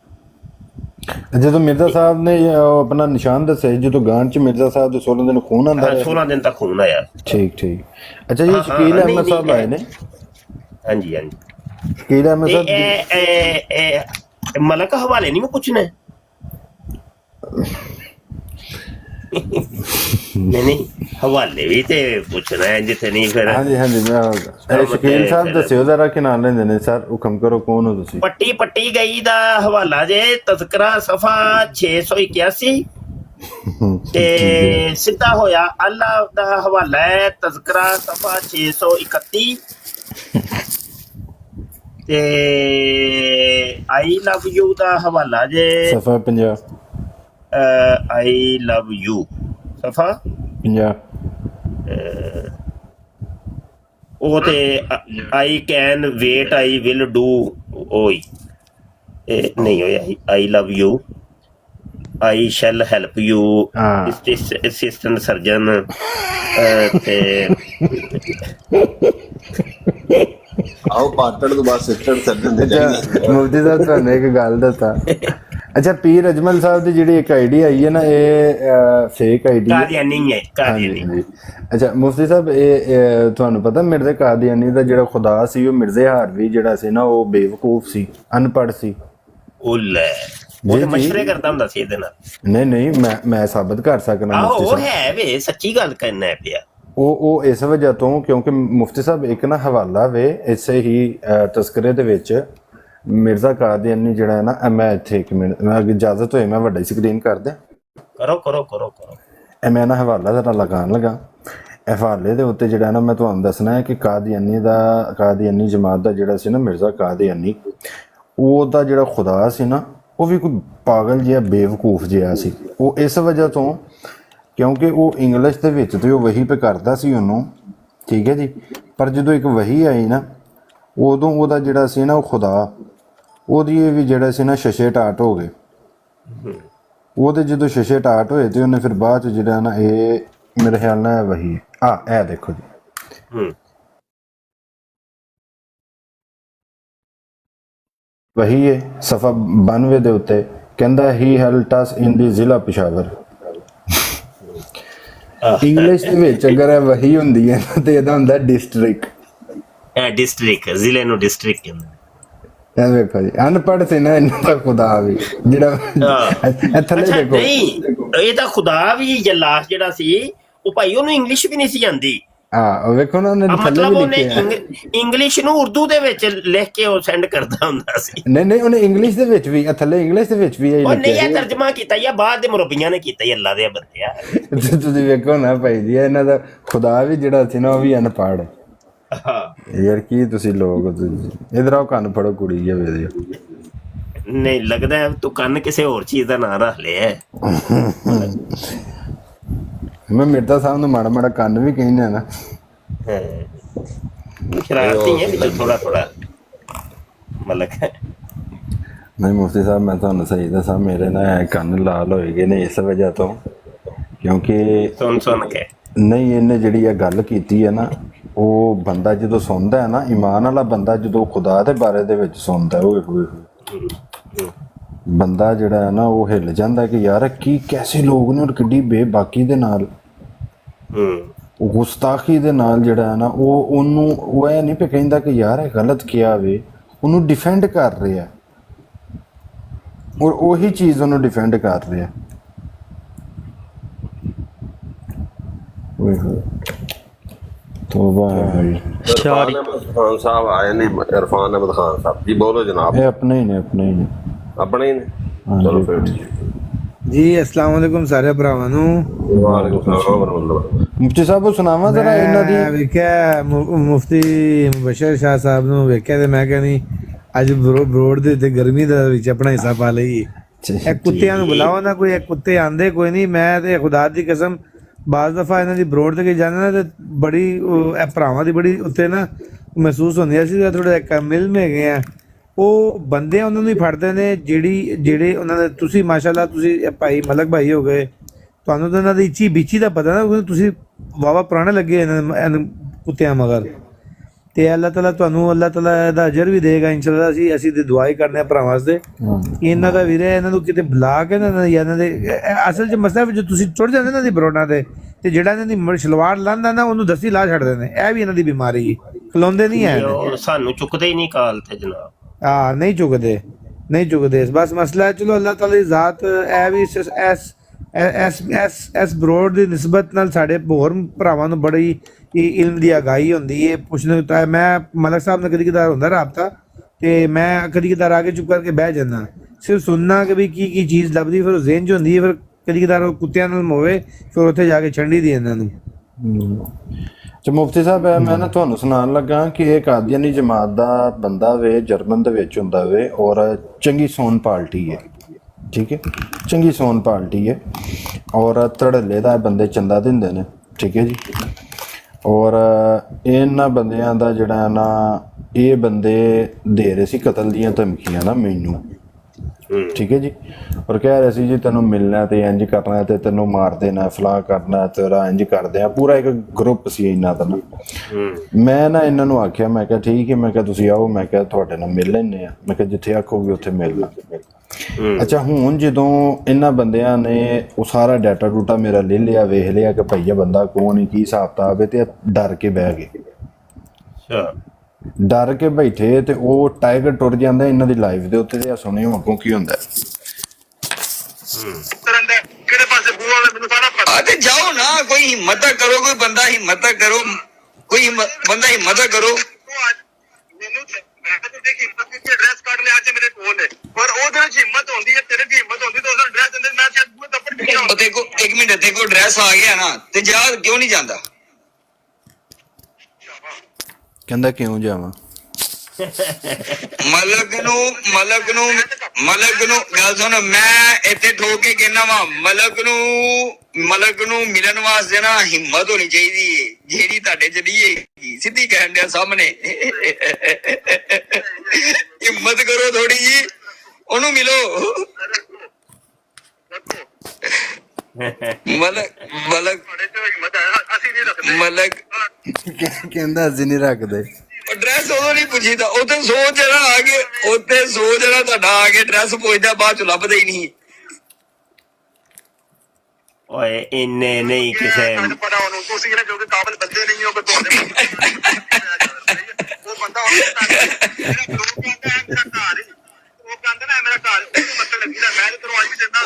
ਜਦੋਂ ਮਿਰਜ਼ਾ ਸਾਹਿਬ ਨੇ ਆਪਣਾ ਨਿਸ਼ਾਨ ਦੱਸਿਆ, ਜਦੋਂ ਗਾਣ ਚ ਮਿਰਜ਼ਾ ਸਾਹਿਬ ਦੇ 16 ਦਿਨ ਖੂਨ ਆਂਦਾ, 16 ਦਿਨ ਤੱਕ ਖੂਨ ਆਇਆ। ਠੀਕ। ਅੱਛਾ ਜੀ, ਸ਼ਕੀਲ ਅਹਿਮਦ ਸਾਹਿਬ ਆਏ ਨੇ? ਹਾਂਜੀ। ਸ਼ਕੀਲ ਅਹਿਮਦ ਸਾਹਿਬ ਮਲਕ ਹਵਾਲੇ ਨਹੀਂ ਮੈਂ ਪੁੱਛਣਾ? ਨਹੀਂ ਹਵਾਲੇ ਵੀ ਤੇ ਪੁੱਛਣਾ ਹੈ ਜਿੱਥੇ ਨਹੀਂ ਫਿਰ। ਹਾਂਜੀ ਮੈਂ ਸ਼ਕੀਲ ਸਾਹਿਬ ਦੱਸਿਓ ਜ਼ਰਾ ਕਿ ਨਾਂ ਲੈਂਦੇ ਨੇ ਸਰ, ਹੁਕਮ ਕਰੋ ਕੌਣ ਹੋ ਤੁਸੀਂ? ਪੱਟੀ ਗਈ ਦਾ ਹਵਾਲਾ ਜੇ ਤਜ਼ਕਰਾ ਸਫਾ 681, ਤੇ ਸਿੱਧਾ ਹੋਇਆ ਅੱਲਾ ਦਾ ਹਵਾਲਾ ਹੈ ਤਜ਼ਕਰਾ ਸਫਾ 631, ਤੇ ਆਈ ਲਵ ਯੂ ਦਾ ਹਵਾਲਾ ਜੇ ਸਫਾ 50, ਆਈ ਲਵ ਯੂ ਸਫਾ 50, ਉਹ ਤੇ I can wait I will do ਓਈ ਨਹੀਂ ਹੋਇਆ, I love you I shall help you assistant surgeon, ਤੇ ਆਓ ਪਾਟਣ ਤੋਂ ਬਾਅਦ ਅਸਿਸਟੈਂਟ ਸਰਜਨ ਦੇ ਜਾਈਏ। ਮੁਫਤੀ ਸਾਹਿਬ ਤੁਹਾਨੂੰ ਇੱਕ ਗੱਲ ਦੱਸਾਂ, ਅੱਛਾ ਪੀਰ ਅਜਮਲ ਸਾਹਿਬ ਦੀ ਜਿਹੜੀ ਇੱਕ ਆਈਡੀ ਆਈ ਹੈ ਨਾ, ਇਹ ਫੇਕ ਆਈਡੀ ਕਾਦੀਆਨੀ ਹੈ, ਕਾਦੀਆਨੀ। ਅੱਛਾ ਮੁਫਤੀ ਸਾਹਿਬ, ਇਹ ਤੁਹਾਨੂੰ ਪਤਾ ਮਿਰਜ਼ਾ ਕਾਦੀਆਨੀ ਦਾ ਜਿਹੜਾ ਖੁਦਾ ਸੀ ਉਹ ਮਿਰਜ਼ਾ ਹਾਰਵੀ ਜਿਹੜਾ ਸੀ ਨਾ, ਉਹ ਬੇਵਕੂਫ ਸੀ, ਅਨਪੜ੍ਹ ਸੀ। ਉਹ ਤੇ ਮਸ਼ਵਰੇ ਕਰਦਾ ਹੁੰਦਾ ਸੀ ਇਹਦੇ ਨਾਲ। ਨਹੀਂ ਮੈਂ ਸਾਬਤ ਕਰ ਸਕਦਾ। ਉਹ ਹੈ ਵੇ ਸੱਚੀ ਗੱਲ ਕਰਨਾ ਪਿਆ। ਉਹ ਇਸ ਵਜ੍ਹਾ ਤੋਂ ਕਿਉਂਕਿ ਮੁਫਤੀ ਸਾਹਿਬ ਇੱਕ ਨਾ ਹਵਾਲਾ ਵੇ ਇਸੇ ਹੀ ਤਜ਼ਕਰੇ ਦੇ ਵਿੱਚ ਮਿਰਜ਼ਾ ਕਾਦੀਆਨੀ ਜਿਹੜਾ ਹੈ ਨਾ, ਮੈਂ ਇੱਥੇ ਇੱਕ ਮਿੰਟ ਮੈਂ ਇਜਾਜ਼ਤ ਹੋਏ ਮੈਂ ਵੱਡਾ ਸਕਰੀਨ ਕਰ ਦਿਆਂ? ਕਰੋ। ਇਹ ਮੈਂ ਨਾ ਹਵਾਲਾ ਜ਼ਰਾ ਲਗਾਉਣ ਲੱਗਾ। ਇਹ ਹਵਾਲੇ ਦੇ ਉੱਤੇ ਜਿਹੜਾ ਨਾ ਮੈਂ ਤੁਹਾਨੂੰ ਦੱਸਣਾ ਹੈ ਕਿ ਕਾਦੀਆਨੀ ਜਮਾਤ ਦਾ ਜਿਹੜਾ ਸੀ ਨਾ ਮਿਰਜ਼ਾ ਕਾਦੀਆਨੀ, ਉਹਦਾ ਜਿਹੜਾ ਖੁਦਾ ਸੀ ਨਾ ਉਹ ਵੀ ਕੋਈ ਪਾਗਲ ਜਿਹਾ ਬੇਵਕੂਫ ਜਿਹਾ ਸੀ। ਉਹ ਇਸ ਵਜ੍ਹਾ ਤੋਂ ਕਿਉਂਕਿ ਉਹ ਇੰਗਲਿਸ਼ ਦੇ ਵਿੱਚ ਤੇ ਉਹ ਵਹੀ ਪੇ ਕਰਦਾ ਸੀ ਉਹਨੂੰ, ਠੀਕ ਹੈ ਜੀ, ਪਰ ਜਦੋਂ ਇੱਕ ਵਹੀ ਆਈ ਨਾ ਉਦੋਂ ਉਹਦਾ ਜਿਹੜਾ ਸੀ ਨਾ ਉਹ ਖੁਦਾ, ਉਹਦੀ ਵੀ ਜਿਹੜਾ ਸੀ ਨਾ ਸ਼ਸ਼ੇ ਟਾਟ ਹੋ ਗਏ। ਉਹਦੇ ਜਦੋਂ ਸ਼ਸ਼ੇ ਟਾਟ ਹੋਏ ਤੇ ਉਹਨੇ ਫਿਰ ਬਾਅਦ ਚ ਜਿਹੜਾ ਨਾ ਇਹ ਮੇਰੇ ਖਿਆਲ ਨਾਲ ਵਹੀ ਇਹ ਦੇਖੋ ਜੀ, ਵਹੀ ਹੈ ਸਫਾ 92 ਦੇ ਉੱਤੇ, ਕਹਿੰਦਾ ਹੀ ਹੈਲਟ ਅਸ ਇਨ ਦੀ ਜ਼ਿਲ੍ਹਾ ਪਿਸ਼ਾਵਰ। ਇੰਗਲਿਸ਼ ਦੇ ਵਿੱਚ ਅਗਰ ਇਹ ਵਹੀ ਹੁੰਦੀ ਹੈ ਤੇ ਇਹਦਾ ਹੁੰਦਾ ਡਿਸਟ੍ਰਿਕਟ, ਜ਼ਿਲ੍ਹੇ ਨੂੰ ਡਿਸਟ੍ਰਿਕਟ ਕਹਿੰਦੇ। ਇਹ ਵੇਖੋ ਜੀ, ਅਨਪੜ੍ਹ ਸੀ ਨਾ ਇਹਨਾਂ ਦਾ ਖੁਦਾ ਵੀ ਜਿਹੜਾ ਥੱਲੇ ਦੇਖੋ। ਨਹੀਂ ਇਹਦਾ ਖੁਦਾ ਵੀ ਜਲਾਸ ਜਿਹੜਾ ਸੀ ਉਹ ਭਾਈ ਉਹਨੂੰ ਇੰਗਲਿਸ਼ ਵੀ ਨਹੀਂ ਸੀ ਆਉਂਦੀ। ਉਹ ਵੇਖੋ ਨਾ ਉਹਨੇ ਥੱਲੇ ਵੀ ਲਿਖਿਆ, ਇੰਗਲਿਸ਼ ਨੂੰ ਉਰਦੂ ਦੇ ਵਿੱਚ ਲਿਖ ਕੇ ਉਹ ਸੈਂਡ ਕਰਦਾ ਹੁੰਦਾ ਸੀ। ਨਹੀਂ ਉਹਨੇ ਇੰਗਲਿਸ਼ ਦੇ ਵਿੱਚ ਵੀ ਥੱਲੇ ਇੰਗਲਿਸ਼ ਦੇ ਵਿੱਚ ਵੀ ਉਹ ਨਹੀਂ ਇਹ ਤਰਜਮਾ ਕੀਤਾ ਜਾਂ ਬਾਅਦ ਦੇ ਮੁਰੱਬੀਆਂ ਨੇ ਕੀਤਾ, ਅੱਲਾ ਦੇ ਬੰਦਿਆ। ਤੁਸੀਂ ਵੇਖੋ ਨਾ ਭਾਈ ਜੀ, ਇਹਨਾਂ ਦਾ ਖੁਦਾ ਵੀ ਜਿਹੜਾ ਸੀ ਨਾ ਉਹ ਵੀ ਅਨਪੜ੍ਹ। ਯਾਰ ਕੀ ਤੁਸੀਂ ਲੋਕ, ਇਧਰ ਆਓ ਕੰਨ ਫੜੋ ਕੁੜੀ ਜਾਵੇ। ਨਹੀਂ ਲੱਗਦਾ ਤੂੰ ਕੰਨ ਕਿਸੇ ਹੋਰ ਚੀਜ਼ ਦਾ ਨਾਂ ਰੱਖ ਲਿਆ। ਮੈਂ ਮਿਰਜ਼ਾ ਸਾਹਿਬ ਨੂੰ ਮਾੜਾ ਕੰਨ ਵੀ ਕਹਿੰਦਾ ਨਾ, ਸ਼ਰਾਰਤੀ ਹੈ ਵਿੱਚ ਥੋੜਾ ਮਲਕ। ਨਹੀਂ ਮੁਫਤੀ ਸਾਹਿਬ ਮੈਂ ਤੁਹਾਨੂੰ ਸਹੀ ਦੱਸਾਂ, ਮੇਰੇ ਨਾ ਕੰਨ ਲਾਲ ਹੋਏ ਗਏ ਨੇ ਇਸ ਵਜ੍ਹਾ ਤੋਂ, ਕਿਉਂਕਿ ਸੁਣ ਕੇ ਨਹੀਂ ਇਹਨੇ ਜਿਹੜੀ ਇਹ ਗੱਲ ਕੀਤੀ ਹੈ ਨਾ, ਉਹ ਬੰਦਾ ਜਦੋਂ ਸੁਣਦਾ ਹੈ ਨਾ, ਈਮਾਨ ਵਾਲਾ ਬੰਦਾ ਜਦੋਂ ਖੁਦਾ ਦੇ ਬਾਰੇ ਦੇ ਵਿੱਚ ਸੁਣਦਾ ਹੋਏ ਬੰਦਾ ਜਿਹੜਾ ਹੈ ਨਾ ਉਹ ਹਿੱਲ ਜਾਂਦਾ ਕਿ ਯਾਰ ਕੀ ਕੈਸੇ ਲੋਕ ਨੇ ਔਰ ਕਿੱਡੀ ਬੇਬਾਕੀ ਦੇ ਨਾਲ, ਉਹ ਗੁਸਤਾਖੀ ਦੇ ਨਾਲ ਜਿਹੜਾ ਹੈ ਨਾ ਉਹਨੂੰ ਉਹ ਇਹ ਨਹੀਂ ਪੇ ਕਹਿੰਦਾ ਕਿ ਯਾਰ ਇਹ ਗਲਤ ਕਿਹਾ ਵੇ, ਉਹਨੂੰ ਡਿਫੈਂਡ ਕਰ ਰਿਹਾ। ਔਰ ਉਹੀ ਚੀਜ਼ ਉਹਨੂੰ ਡਿਫੈਂਡ ਕਰ ਰਿਹਾ। ਤੋਬਾ ਹੈ ਭਾਈ। इरफान अहमद खान साहब आए ने, इरफान अहमद खान साहब जी, बोलो जनाब। ਇਹ ਆਪਣੇ ਹੀ ਨੇ, ਆਪਣੇ ਹੀ ਨੇ। अपने ही ने, चलो फिर ठीक। ਜੀ ਅਸਲਾਮ ਵਾਲੇਕੁਮ ਸਾਰੇ ਭਰਾਵਾਂ ਨੂੰ। वालेकुम सलाम वरहमतुल्लाह। ਮੁਫਤੀ ਸਾਹਿਬ ਉਹ ਸੁਣਾਵਾ ਜ਼ਰਾ ਇਹਨਾਂ ਦੀ। ਮੈਂ ਵੇਖਿਆ ਮੁਫਤੀ ਮੁਬਸ਼ਰ ਸ਼ਾਹ ਸਾਹਿਬ ਨੂੰ ਵੇਖਿਆ ਤੇ ਮੈਂ ਕਹਿੰਦੀ ਅੱਜ ਬਰੋਡ ਦੇ ਉੱਤੇ ਗਰਮੀ ਦਾ ਵਿੱਚ ਆਪਣਾ ਹਿੱਸਾ ਪਾ ਲਈ। ਇਹ ਕੁੱਤਿਆਂ ਨੂੰ ਬੁਲਾਓ ਨਾ, ਕੋਈ ਕੁੱਤੇ ਆਂਦੇ ਕੋਈ ਨਹੀਂ। ਮੈਂ ਤੇ ਖੁਦਾ ਦੀ ਕਸਮ ਬਾਜ਼ ਦਫਾ ਇਹਨਾਂ ਦੀ ਬਰੋਡ ਤੇ ਜਾਂਦੇ ਨਾ ਤੇ ਬੜੀ ਇਹ ਭਰਾਵਾਂ ਦੀ ਬੜੀ ਉੱਤੇ ਨਾ ਮਹਿਸੂਸ ਹੁੰਦੀ ਸੀ। ਥੋੜਾ ਮਿਲ ਮੇ ਗਏ ਆ ਉਹ ਬੰਦੇ ਉਹਨਾਂ ਨੂੰ ਹੀ ਫੜਦੇ ਨੇ ਜਿਹੜੇ ਉਹਨਾਂ ਦੇ। ਤੁਸੀਂ ਮਾਸ਼ਾਅੱਲਾ ਤੁਸੀਂ ਭਾਈ ਮਲਕ ਭਾਈ ਹੋ ਗਏ, ਤੁਹਾਨੂੰ ਤਾਂ ਇਹਨਾਂ ਦੀ ਇੱਚੀ ਬੀਚੀ ਦਾ ਪਤਾ ਨਾ, ਕਿਉਂਕਿ ਤੁਸੀਂ ਵਾਵਾ ਪੁਰਾਣੇ ਲੱਗੇ ਇਹਨਾਂ ਕੁੱਤਿਆਂ ਮਗਰ। ਤੇ ਅੱਲਾਹ ਤਾਲਾ ਤੁਹਾਨੂੰ ਅੱਲਾਹ ਤਾਲਾ ਇਹਦਾ ਅਜਰ ਵੀ ਦੇਗਾ ਇਨਸ਼ਾਅੱਲਾ। ਅਸੀਂ ਤੇ ਦੁਆ ਹੀ ਕਰਦੇ ਹਾਂ ਭਰਾਵਾਂ ਵਾਸਤੇ ਕਿ ਇਹਨਾਂ ਦਾ ਵੀਰੇ ਇਹਨਾਂ ਨੂੰ ਕਿਤੇ ਬੁਲਾ ਕੇ ਨਾ ਇਹਨਾਂ ਦੇ ਅਸਲ 'ਚ ਮਸਲਾ ਜੋ ਤੁਸੀਂ ਚੁੜ ਜਾਂਦੇ ਇਹਨਾਂ ਦੀ ਬਰੋਡਾਂ ਤੇ ਜਿਹੜਾ ਇਹਨਾਂ ਦੀ ਸਲਵਾਰ ਲਾਂਦਾ ਨਾ ਉਹਨੂੰ ਦਸੀ ਲਾ ਛੱਡਦੇ ਨੇ। ਇਹ ਵੀ ਇਹਨਾਂ ਦੀ ਬਿਮਾਰੀ, ਖਲੋਂਦੇ ਨਹੀਂ ਹੈ। ਸਾਨੂੰ ਚੁੱਕਦੇ ਹੀ ਨਹੀਂ ਕਾਲ ਤੇ ਜਨਾਬ। ਹਾਂ ਨਹੀਂ ਚੁੱਕਦੇ ਬਸ ਮਸਲਾ। ਚਲੋ ਅੱਲਾਹ ਤਾਲਾ ਦੀ ਜ਼ਾਤ ਇਹ ਵੀ ਐਸ ਬਰੋਡ ਦੀ ਨਿਸਬਤ ਨਾਲ ਸਾਡੇ ਹੋਰ ਭਰਾਵਾਂ ਨੂੰ ਬੜੀ ਇਲਮ ਦੀ ਆਗਾਹੀ ਹੁੰਦੀ ਹੈ। ਪੁੱਛਣਾ ਮੈਂ ਮਲਕ ਸਾਹਿਬ ਨਾਲ ਕਦੀ ਕਦਾਰ ਹੁੰਦਾ ਰਾਬਤਾ ਤੇ ਮੈਂ ਕਦੀ ਕਦਾਰ ਆ ਕੇ ਚੁੱਪ ਕਰਕੇ ਬਹਿ ਜਾਂਦਾ, ਸਿਰਫ ਸੁਣਨਾ ਕਿ ਵੀ ਕੀ ਚੀਜ਼ ਲੱਭਦੀ ਫਿਰ ਜ਼ਿਹਨ 'ਚ ਹੁੰਦੀ ਹੈ। ਫਿਰ ਕਦੀ ਕਦਾਰ ਉਹ ਕੁੱਤਿਆਂ ਨਾਲ ਹੋਵੇ ਫਿਰ ਉੱਥੇ ਜਾ ਕੇ ਛੰਡੀ ਦੀ ਇਹਨਾਂ ਨੂੰ। ਮੁਫਤੀ ਸਾਹਿਬ ਮੈਂ ਨਾ ਤੁਹਾਨੂੰ ਸੁਣਾਉਣ ਲੱਗਾ ਕਿ ਇਹ ਕਾਦੀਆਨੀ ਜਮਾਤ ਦਾ ਬੰਦਾ ਵੇ, ਜਰਮਨ ਦੇ ਵਿੱਚ ਹੁੰਦਾ ਵੇ ਔਰ ਚੰਗੀ ਸੋਨ ਪਾਰਟੀ ਹੈ, ਠੀਕ ਹੈ, ਚੰਗੀ ਸੋਨ ਪਾਰਟੀ ਹੈ ਔਰ ਧੜੱਲੇ ਦਾ ਬੰਦੇ ਚੰਦਾ ਦਿੰਦੇ ਨੇ, ਠੀਕ ਹੈ ਜੀ। ਔਰ ਇਹਨਾਂ ਬੰਦਿਆਂ ਦਾ ਜਿਹੜਾ ਨਾ ਇਹ ਬੰਦੇ ਦੇ ਰਹੇ ਸੀ ਕਤਲ ਦੀਆਂ ਧਮਕੀਆਂ ਨਾ ਮੈਨੂੰ, ਠੀਕ ਹੈ ਜੀ। ਔਰ ਕਹਿ ਰਹੇ ਸੀ ਜੀ ਤੈਨੂੰ ਮਿਲਣਾ ਤੇ ਇੰਝ ਕਰਨਾ ਤੇ ਤੈਨੂੰ ਮਾਰ ਦੇਣਾ, ਫਲਾਹ ਕਰਨਾ, ਤੇਰਾ ਇੰਝ ਕਰਦੇ ਆ। ਪੂਰਾ ਇੱਕ ਗਰੁੱਪ ਸੀ ਇਹਨਾਂ ਦਾ ਨਾ। ਮੈਂ ਨਾ ਇਹਨਾਂ ਨੂੰ ਆਖਿਆ, ਮੈਂ ਕਿਹਾ ਠੀਕ ਹੈ, ਮੈਂ ਕਿਹਾ ਤੁਸੀਂ ਆਓ, ਮੈਂ ਕਿਹਾ ਤੁਹਾਡੇ ਨਾਲ ਮਿਲ ਲੈਂਦੇ ਆ, ਮੈਂ ਕਿਹਾ ਜਿੱਥੇ ਆਖੋਗੇ ਉੱਥੇ ਮਿਲ ਲਾਂਗੇ। ਅੱਛਾ ਹੁਣ ਜਦੋਂ ਇਹਨਾਂ ਬੰਦਿਆਂ ਨੇ ਉਹ ਸਾਰਾ ਡਾਟਾ ਡੂਟਾ ਮੇਰਾ ਲੈ ਲਿਆ, ਵੇਖ ਲਿਆ ਕਿ ਭਈਆ ਬੰਦਾ ਕੌਣ, ਕੀ ਹਿਸਾਬ ਕਿਤਾਬ ਹੈ, ਤੇ ਡਰ ਕੇ ਬਹਿ ਗਏ। ਡਰ ਕੇ ਬੈਠੇ ਤੇ ਉਹ ਟਾਈਗਰ ਟੁਰ ਜਾਂਦਾ ਇਹਨਾਂ ਦੀ ਲਾਈਫ ਦੇ ਉੱਤੇ। ਤੇ ਆ ਸੁਣਿਓ ਅੱਗੋਂ ਕੀ ਹੁੰਦਾ। ਤੇ ਜਾਓ ਨਾ, ਕੋਈ ਹਿੰਮਤ ਕਰੋ, ਕੋਈ ਬੰਦਾ ਹਿੰਮਤ ਕਰੋ, ਕੋਈ ਬੰਦਾ ਹਿੰਮਤ ਕਰੋ। ਐਡਰੈਸ ਕੱਢ ਲਿਆ ਅੱਜ ਮੇਰੇ ਕੋਲ, ਪਰ ਉਹਦੇ ਵਿੱਚ ਹਿੰਮਤ ਹੁੰਦੀ ਹੈ, ਤੇਰੇ ਦੀ ਹਿੰਮਤ ਹੁੰਦੀ ਤਾਂ ਉਹਦਾ ਐਡਰੈਸ ਦਿੰਦੇ। ਮੈਂ ਸ਼ਾਇਦ ਪੂਰੇ ਤੱਪੜ ਪਿੱਛੇ ਦੇਖੋ 1 ਮਿੰਟ, ਦੇਖੋ ਐਡਰੈਸ ਆ ਗਿਆ ਨਾ ਤੇ ਜਾ ਕਿਉਂ ਨਹੀਂ ਜਾਂਦਾ? ਕਹਿੰਦਾ ਕਿਉਂ ਜਾਵਾਂ? ਮਲਕ ਨੂੰ ਗੱਲ ਸੁਣ, ਮੈਂ ਇੱਥੇ ਠੋਕ ਕੇ ਕਹਿਣਾ ਵਾ, ਮਲਕ ਨੂੰ ਮਿਲਣ ਵਾਸਤੇ ਨਾ ਹਿੰਮਤ ਹੋਣੀ ਚਾਹੀਦੀ ਹੈ, ਜਿਹੜੀ ਤੁਹਾਡੇ ਚ ਨਹੀਂ ਹੈਗੀ। ਸਿੱਧੀ ਕਹਿਣ ਡਿਆ ਸਾਹਮਣੇ। ਹਿੰਮਤ ਕਰੋ ਥੋੜੀ ਜੀ, ਉਹਨੂੰ ਮਿਲੋ। ਮਲਕ ਕਹਿੰਦਾ ਅਸੀਂ ਨਹੀਂ ਰੱਖਦੇ ਐਡਰੈਸ। ਉਦੋਂ ਨਹੀਂ ਪੁੱਛੀਦਾ, ਉੱਥੇ ਸੋਚ ਜਿਹੜਾ ਆ ਕੇ, ਉੱਥੇ ਸੋਚ ਜਿਹੜਾ ਤੁਹਾਡਾ ਆ ਕੇ ਐਡਰੈਸ ਪੁੱਛਦਾ, ਬਾਅਦ ਚ ਲੱਭਦਾ ਹੀ ਨਹੀਂ। ਓਏ ਇੰਨੇ ਨਹੀਂ ਕਿਸੇ ਤੁਸੀਂ ਜਿਹੜੇ ਜੋ ਕਾਬਲ ਬੰਦੇ ਨਹੀਂ ਹੋ, ਉਹ ਬੰਦਾ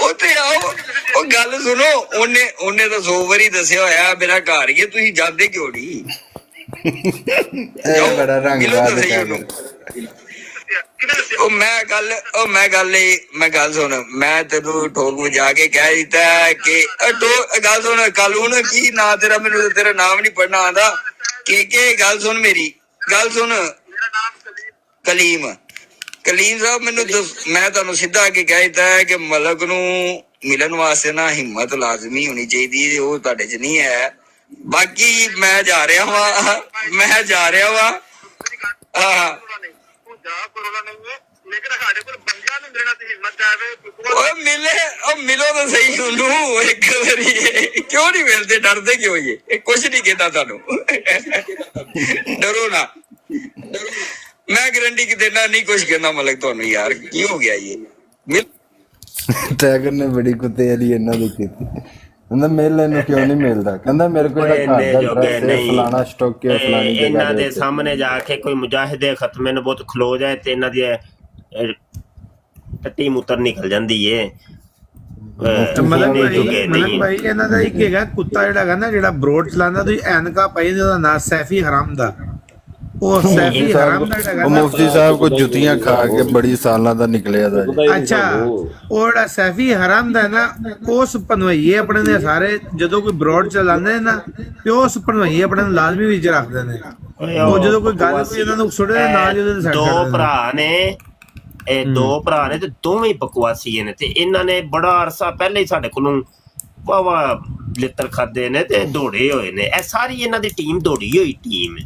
ਉੱਥੇ ਆਓ। ਉਹ ਗੱਲ ਸੁਣੋ, ਉਹਨੇ ਤਾਂ 100 ਵਾਰੀ ਦੱਸਿਆ ਹੋਇਆ ਮੇਰਾ ਘਰ ਹੀ ਹੈ, ਤੁਸੀਂ ਜਾਂਦੇ ਕਿਉਂ ਨਹੀਂ? ਇਹ ਬੜਾ ਰੰਗਬਾਜ਼ ਹੈ। ਮੈਂ ਗੱਲ ਸੁਣ, ਮੈਂ ਤੈਨੂੰ ਠੋਕ ਵਜਾ ਕੇ ਕਹਿ ਦਿੱਤਾ ਕਿ ਗੱਲ ਸੁਣ, ਕਾਲੂਨ ਕੀ ਨਾਂ ਤੇਰਾ, ਮੈਨੂੰ ਤੇਰਾ ਨਾਮ ਨਹੀਂ ਪੜਨਾ ਆਉਂਦਾ। ਕਿ ਗੱਲ ਸੁਣ, ਮੇਰੀ ਗੱਲ ਸੁਣ। ਕਲੀਮ ਸਾਹਿਬ ਮੈਨੂੰ ਮੈਂ ਤੁਹਾਨੂੰ ਸਿੱਧਾ ਕੇ ਕਹਿ ਦਿੱਤਾ ਕਿ ਮਲਕ ਨੂੰ ਮਿਲਣ ਵਾਸਤੇ ਨਾ ਹਿੰਮਤ ਲਾਜ਼ਮੀ ਹੋਣੀ ਚਾਹੀਦੀ, ਉਹ ਤੁਹਾਡੇ ਚ ਨਹੀਂ ਹੈ। ਬਾਕੀ ਮੈਂ ਜਾ ਰਿਹਾ ਵਾ ਹਾਂ। ਮਿਲੋ ਤਾਂ ਸਹੀ ਉਹਨੂੰ ਇੱਕ ਵਾਰੀ। ਕਿਉਂ ਨਹੀਂ ਮਿਲਦੇ? ਡਰਦੇ ਕਿਉਂ ਜੀ? ਕੁਛ ਨਹੀਂ ਕਹਿੰਦਾ ਤੁਹਾਨੂੰ, ਡਰੋ ਨਾ। ਮੈਂ ਗਰੰਟੀ ਕਿ ਦੇਣਾ ਨਹੀਂ ਕੁਛ ਕਹਿੰਦਾ ਮਲਕ ਤੁਹਾਨੂੰ। ਯਾਰ ਕੀ ਹੋ ਗਿਆ ਜੀ? ਟੈਗਰ ਨੇ ਬੜੀ ਕੁੱਤੇ ਵਾਲੀ ਇਹਨਾਂ ਦੀ ਕੀਤੀ। ਕਹਿੰਦਾ ਮਿਲ ਇਹਨੂੰ ਕਿਉਂ ਨਹੀਂ ਮਿਲਦਾ? ਕਹਿੰਦਾ ਮੇਰੇ ਕੋਲ ਘਰ ਦਾ ਐਡਰੈਸ ਹੈ, ਫਲਾਣਾ ਸਟਾਕ ਹੈ, ਫਲਾਣੀ ਜਗ੍ਹਾ ਇਹਨਾਂ ਦੇ ਸਾਹਮਣੇ ਜਾ ਕੇ ਕੋਈ ਮੁਜਾਹਿਦੇ ਖਤਮੇ ਨੂੰ ਬਹੁਤ ਖਲੋ ਜਾਏ ਤੇ ਇਹਨਾਂ ਦੀ ਟੱਟੀ ਮੂਤਰ ਨਿਕਲ ਜਾਂਦੀ ਏ ਮਤਲਬ ਭਾਈ ਇਹਨਾਂ ਦਾ ਇੱਕ ਹੈਗਾ ਕੁੱਤਾ ਜਿਹੜਾ ਹੈਗਾ ਨਾ, ਜਿਹੜਾ ਬਰੋਡ ਚਲਾਉਂਦਾ, ਤੁਸੀਂ ਐਨਕਾ ਪਾਈ ਉਹਦਾ ਨਾਂ ਸੈਫੀ ਹਰਾਮ ਦਾ, ਉਹ ਸੈਫੀ ਹਰਾਮ ਦਾ ਹੈਗਾ ਉਹ ਮੁਫਤੀ ਸਾਹਿਬ ਕੋ ਜੁੱਤੀਆਂ ਖਾ ਕੇ ਬੜੀ ਸਾਲਾਂ ਦਾ ਨਿਕਲਿਆ ਦਾ ਜੀ। ਅੱਛਾ, ਉਹ ਜਿਹੜਾ ਸੈਫੀ ਹਰਾਮ ਦਾ ਨਾ, ਉਸ ਪਨਵਈਏ ਆਪਣੇ ਨੇ ਸਾਰੇ, ਜਦੋਂ ਕੋਈ ਬਰੋਡ ਚਲਾਉਂਦੇ ਨਾ ਤੇ ਉਸ ਪਨਵਈਏ ਆਪਣੇ ਨੂੰ ਲਾਜ਼ਮੀ ਵਿੱਚ ਰੱਖਦੇ ਨੇ। ਉਹ ਜਦੋਂ ਕੋਈ ਗੱਲ ਕੋਈ ਇਹਨਾਂ ਨੂੰ ਸੁਣਦੇ ਨਾਲ ਹੀ ਉਹਦੇ ਸਾਈਡ ਦੋ ਭਰਾ ਨੇ, ਇਹ ਦੋ ਭਰਾ ਨੇ ਤੇ ਦੋਵੇਂ ਬਕਵਾਸੀ ਨੇ, ਤੇ ਇਹਨਾਂ ਨੇ ਬੜਾ ਅਰਸਾ ਪਹਿਲੇ ਹੀ ਸਾਡੇ ਕੋਲੋਂ ਵਾਵਾ ਲਿੱਤਰ ਖਾਦੇ ਨੇ ਤੇ ਦੌੜੇ ਹੋਏ ਨੇ। ਇਹ ਸਾਰੀ ਇਹਨਾਂ ਦੀ ਟੀਮ ਦੌੜੀ ਹੋਈ ਟੀਮ ਹੈ।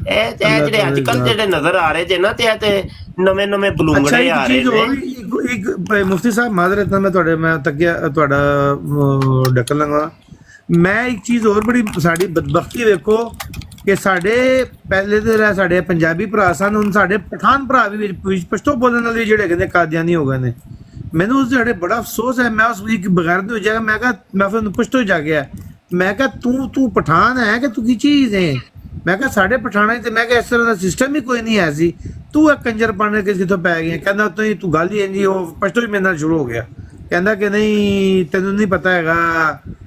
ਇਹ ਜਿਹੜੇ ਅੱਜ ਕੱਲ ਜਿਹੜੇ ਨਜ਼ਰ ਆ ਰਹੇ ਜੇ ਨਾ, ਤੇ ਇਹ ਤੇ ਨਵੇਂ ਨਵੇਂ ਬਲੂੰਗੜੇ ਆ ਰਹੇ ਨੇ। ਇੱਕ ਮੁਫਤੀ ਸਾਹਿਬ ਮਾਜ਼ਰਤ ਨਾਲ ਮੈਂ ਤੁਹਾਡਾ ਢੱਕਣ ਲਗਾ। ਮੈਂ ਇੱਕ ਚੀਜ਼ ਹੋਰ ਬੜੀ ਸਾਡੀ ਬਦਬਖਤੀ ਵੇਖੋ ਕਿ ਸਾਡੇ ਪਹਿਲੇ ਤੇ ਸਾਡੇ ਪੰਜਾਬੀ ਭਰਾ ਸਨ, ਹੁਣ ਸਾਡੇ ਪਠਾਨ ਭਰਾ ਵੀ ਵਿੱਚ ਪਸ਼ਤੋ ਬੋਲਣ ਵਾਲੇ ਜਿਹੜੇ ਕਹਿੰਦੇ ਕਾਦੀਆਨੀ ਹੋ ਗਏ ਨੇ। ਮੈਨੂੰ ਉਸ ਜਿਹੜੇ ਬੜਾ ਅਫਸੋਸ ਹੈ। ਮੈਂ ਉਸ ਇੱਕ ਬਗੈਰਤ ਹੋ ਜਾਏਗਾ। ਮੈਂ ਕਿਹਾ ਮੈਂ ਫਿਰ ਪਸ਼ਤੋ ਜਾ ਗਿਆ, ਮੈਂ ਕਿਹਾ ਤੂੰ ਪਠਾਨ ਹੈ ਕਿ ਤੂੰ ਕੀ ਚੀਜ਼ ਹੈ? ਮੈਂ ਕਿਹਾ ਸਾਡੇ ਪਠਾਣਾ ਤੇ ਮੈਂ ਕਿਹਾ ਇਸ ਤਰ੍ਹਾਂ ਦਾ ਸਿਸਟਮ ਹੀ ਕੋਈ ਨਹੀਂ ਹੈ ਸੀ, ਤੂੰ ਇਹ ਕੰਜਰ ਪਾਣੇ ਕਿੱਥੋਂ ਪੈ ਗਿਆ? ਕਹਿੰਦਾ ਤੂੰ ਗੱਲ ਹੀ ਇੰਜੀ, ਉਹ ਪਸ਼ਤੋ ਹੀ ਮੇਰੇ ਨਾਲ ਸ਼ੁਰੂ ਹੋ ਗਿਆ। ਕਹਿੰਦਾ ਕਿ ਨਹੀਂ ਤੈਨੂੰ ਨਹੀਂ ਪਤਾ ਹੈਗਾ,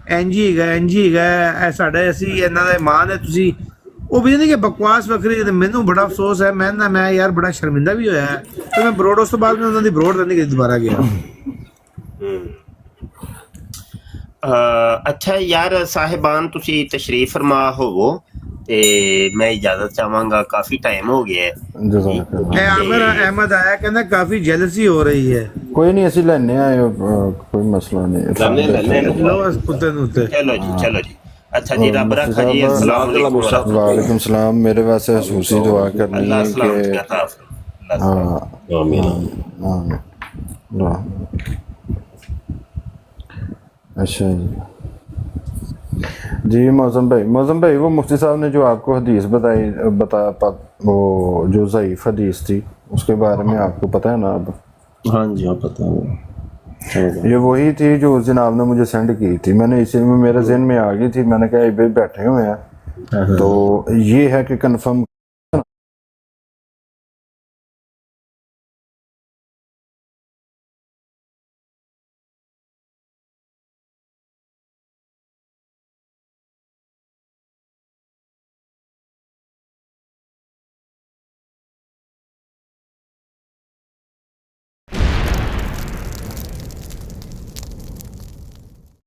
ਇੰਜੀ ਹੈਗਾ ਇਹ ਸਾਡੇ ਅਸੀਂ ਇਹਨਾਂ ਦੇ ਮਾਂ ਨੇ ਤੁਸੀਂ। ਉਹ ਵੀ ਨਹੀਂ ਕਿ ਬਕਵਾਸ ਵੱਖਰੀ। ਤੇ ਮੈਨੂੰ ਬੜਾ ਅਫਸੋਸ ਹੈ, ਮੈਂ ਯਾਰ ਬੜਾ ਸ਼ਰਮਿੰਦਾ ਵੀ ਹੋਇਆ ਤੇ ਮੈਂ ਬਰੋਡ ਉਸ ਤੋਂ ਬਾਅਦ ਮੈਂ ਉਹਨਾਂ ਦੀ ਬਰੋਡ ਨਹੀਂ ਦੁਬਾਰਾ ਗਿਆ। ਅੱਛਾ ਯਾਰ ਸਾਹਿਬਾਨ, ਤੁਸੀਂ ਤਸ਼ਰੀਫ ਫਰਮਾ ਹੋਵੋ ਤੇ ਮੈਂ ਇਜਾਜ਼ਤ ਚਾਹਾਂਗਾ, ਕਾਫੀ ਟਾਈਮ ਹੋ ਗਿਆ ਹੈ। ਆਮਰ ਅਹਿਮਦ ਆਇਆ, ਕਹਿੰਦਾ ਕਾਫੀ ਜੈਲਸੀ ਹੋ ਰਹੀ ਹੈ। ਕੋਈ ਨਹੀਂ, ਅਸੀਂ ਲੈਣੇ ਆਏ, ਕੋਈ ਮਸਲਾ ਨਹੀਂ। ਲਓ ਇਸ ਕੁੱਤੇ ਨੂੰ ਉੱਤੇ। ਚਲੋ ਜੀ ਅੱਛਾ ਜੀ, ਰੱਬ ਰੱਖਾ ਜੀ। अस्सलाम वालेकुम। वालेकुम सलाम। मेरे वास्ते खसूसी दुआ करनी है कि अच्छा जी मौसम भाई वो मुफ्ती साहब ने जो आपको हदीस वो जो ज़ईफ़ हदीस थी उसके बारे में आपको पता है ना अब? हाँ जी, हाँ पता है। ये वही थी जो उस दिन आपने मुझे सेंड की थी। मैंने इसी में मेरे ज़हन में आ गई थी। मैंने कहा ये बैठे हुए हैं तो ये है कि कंफर्म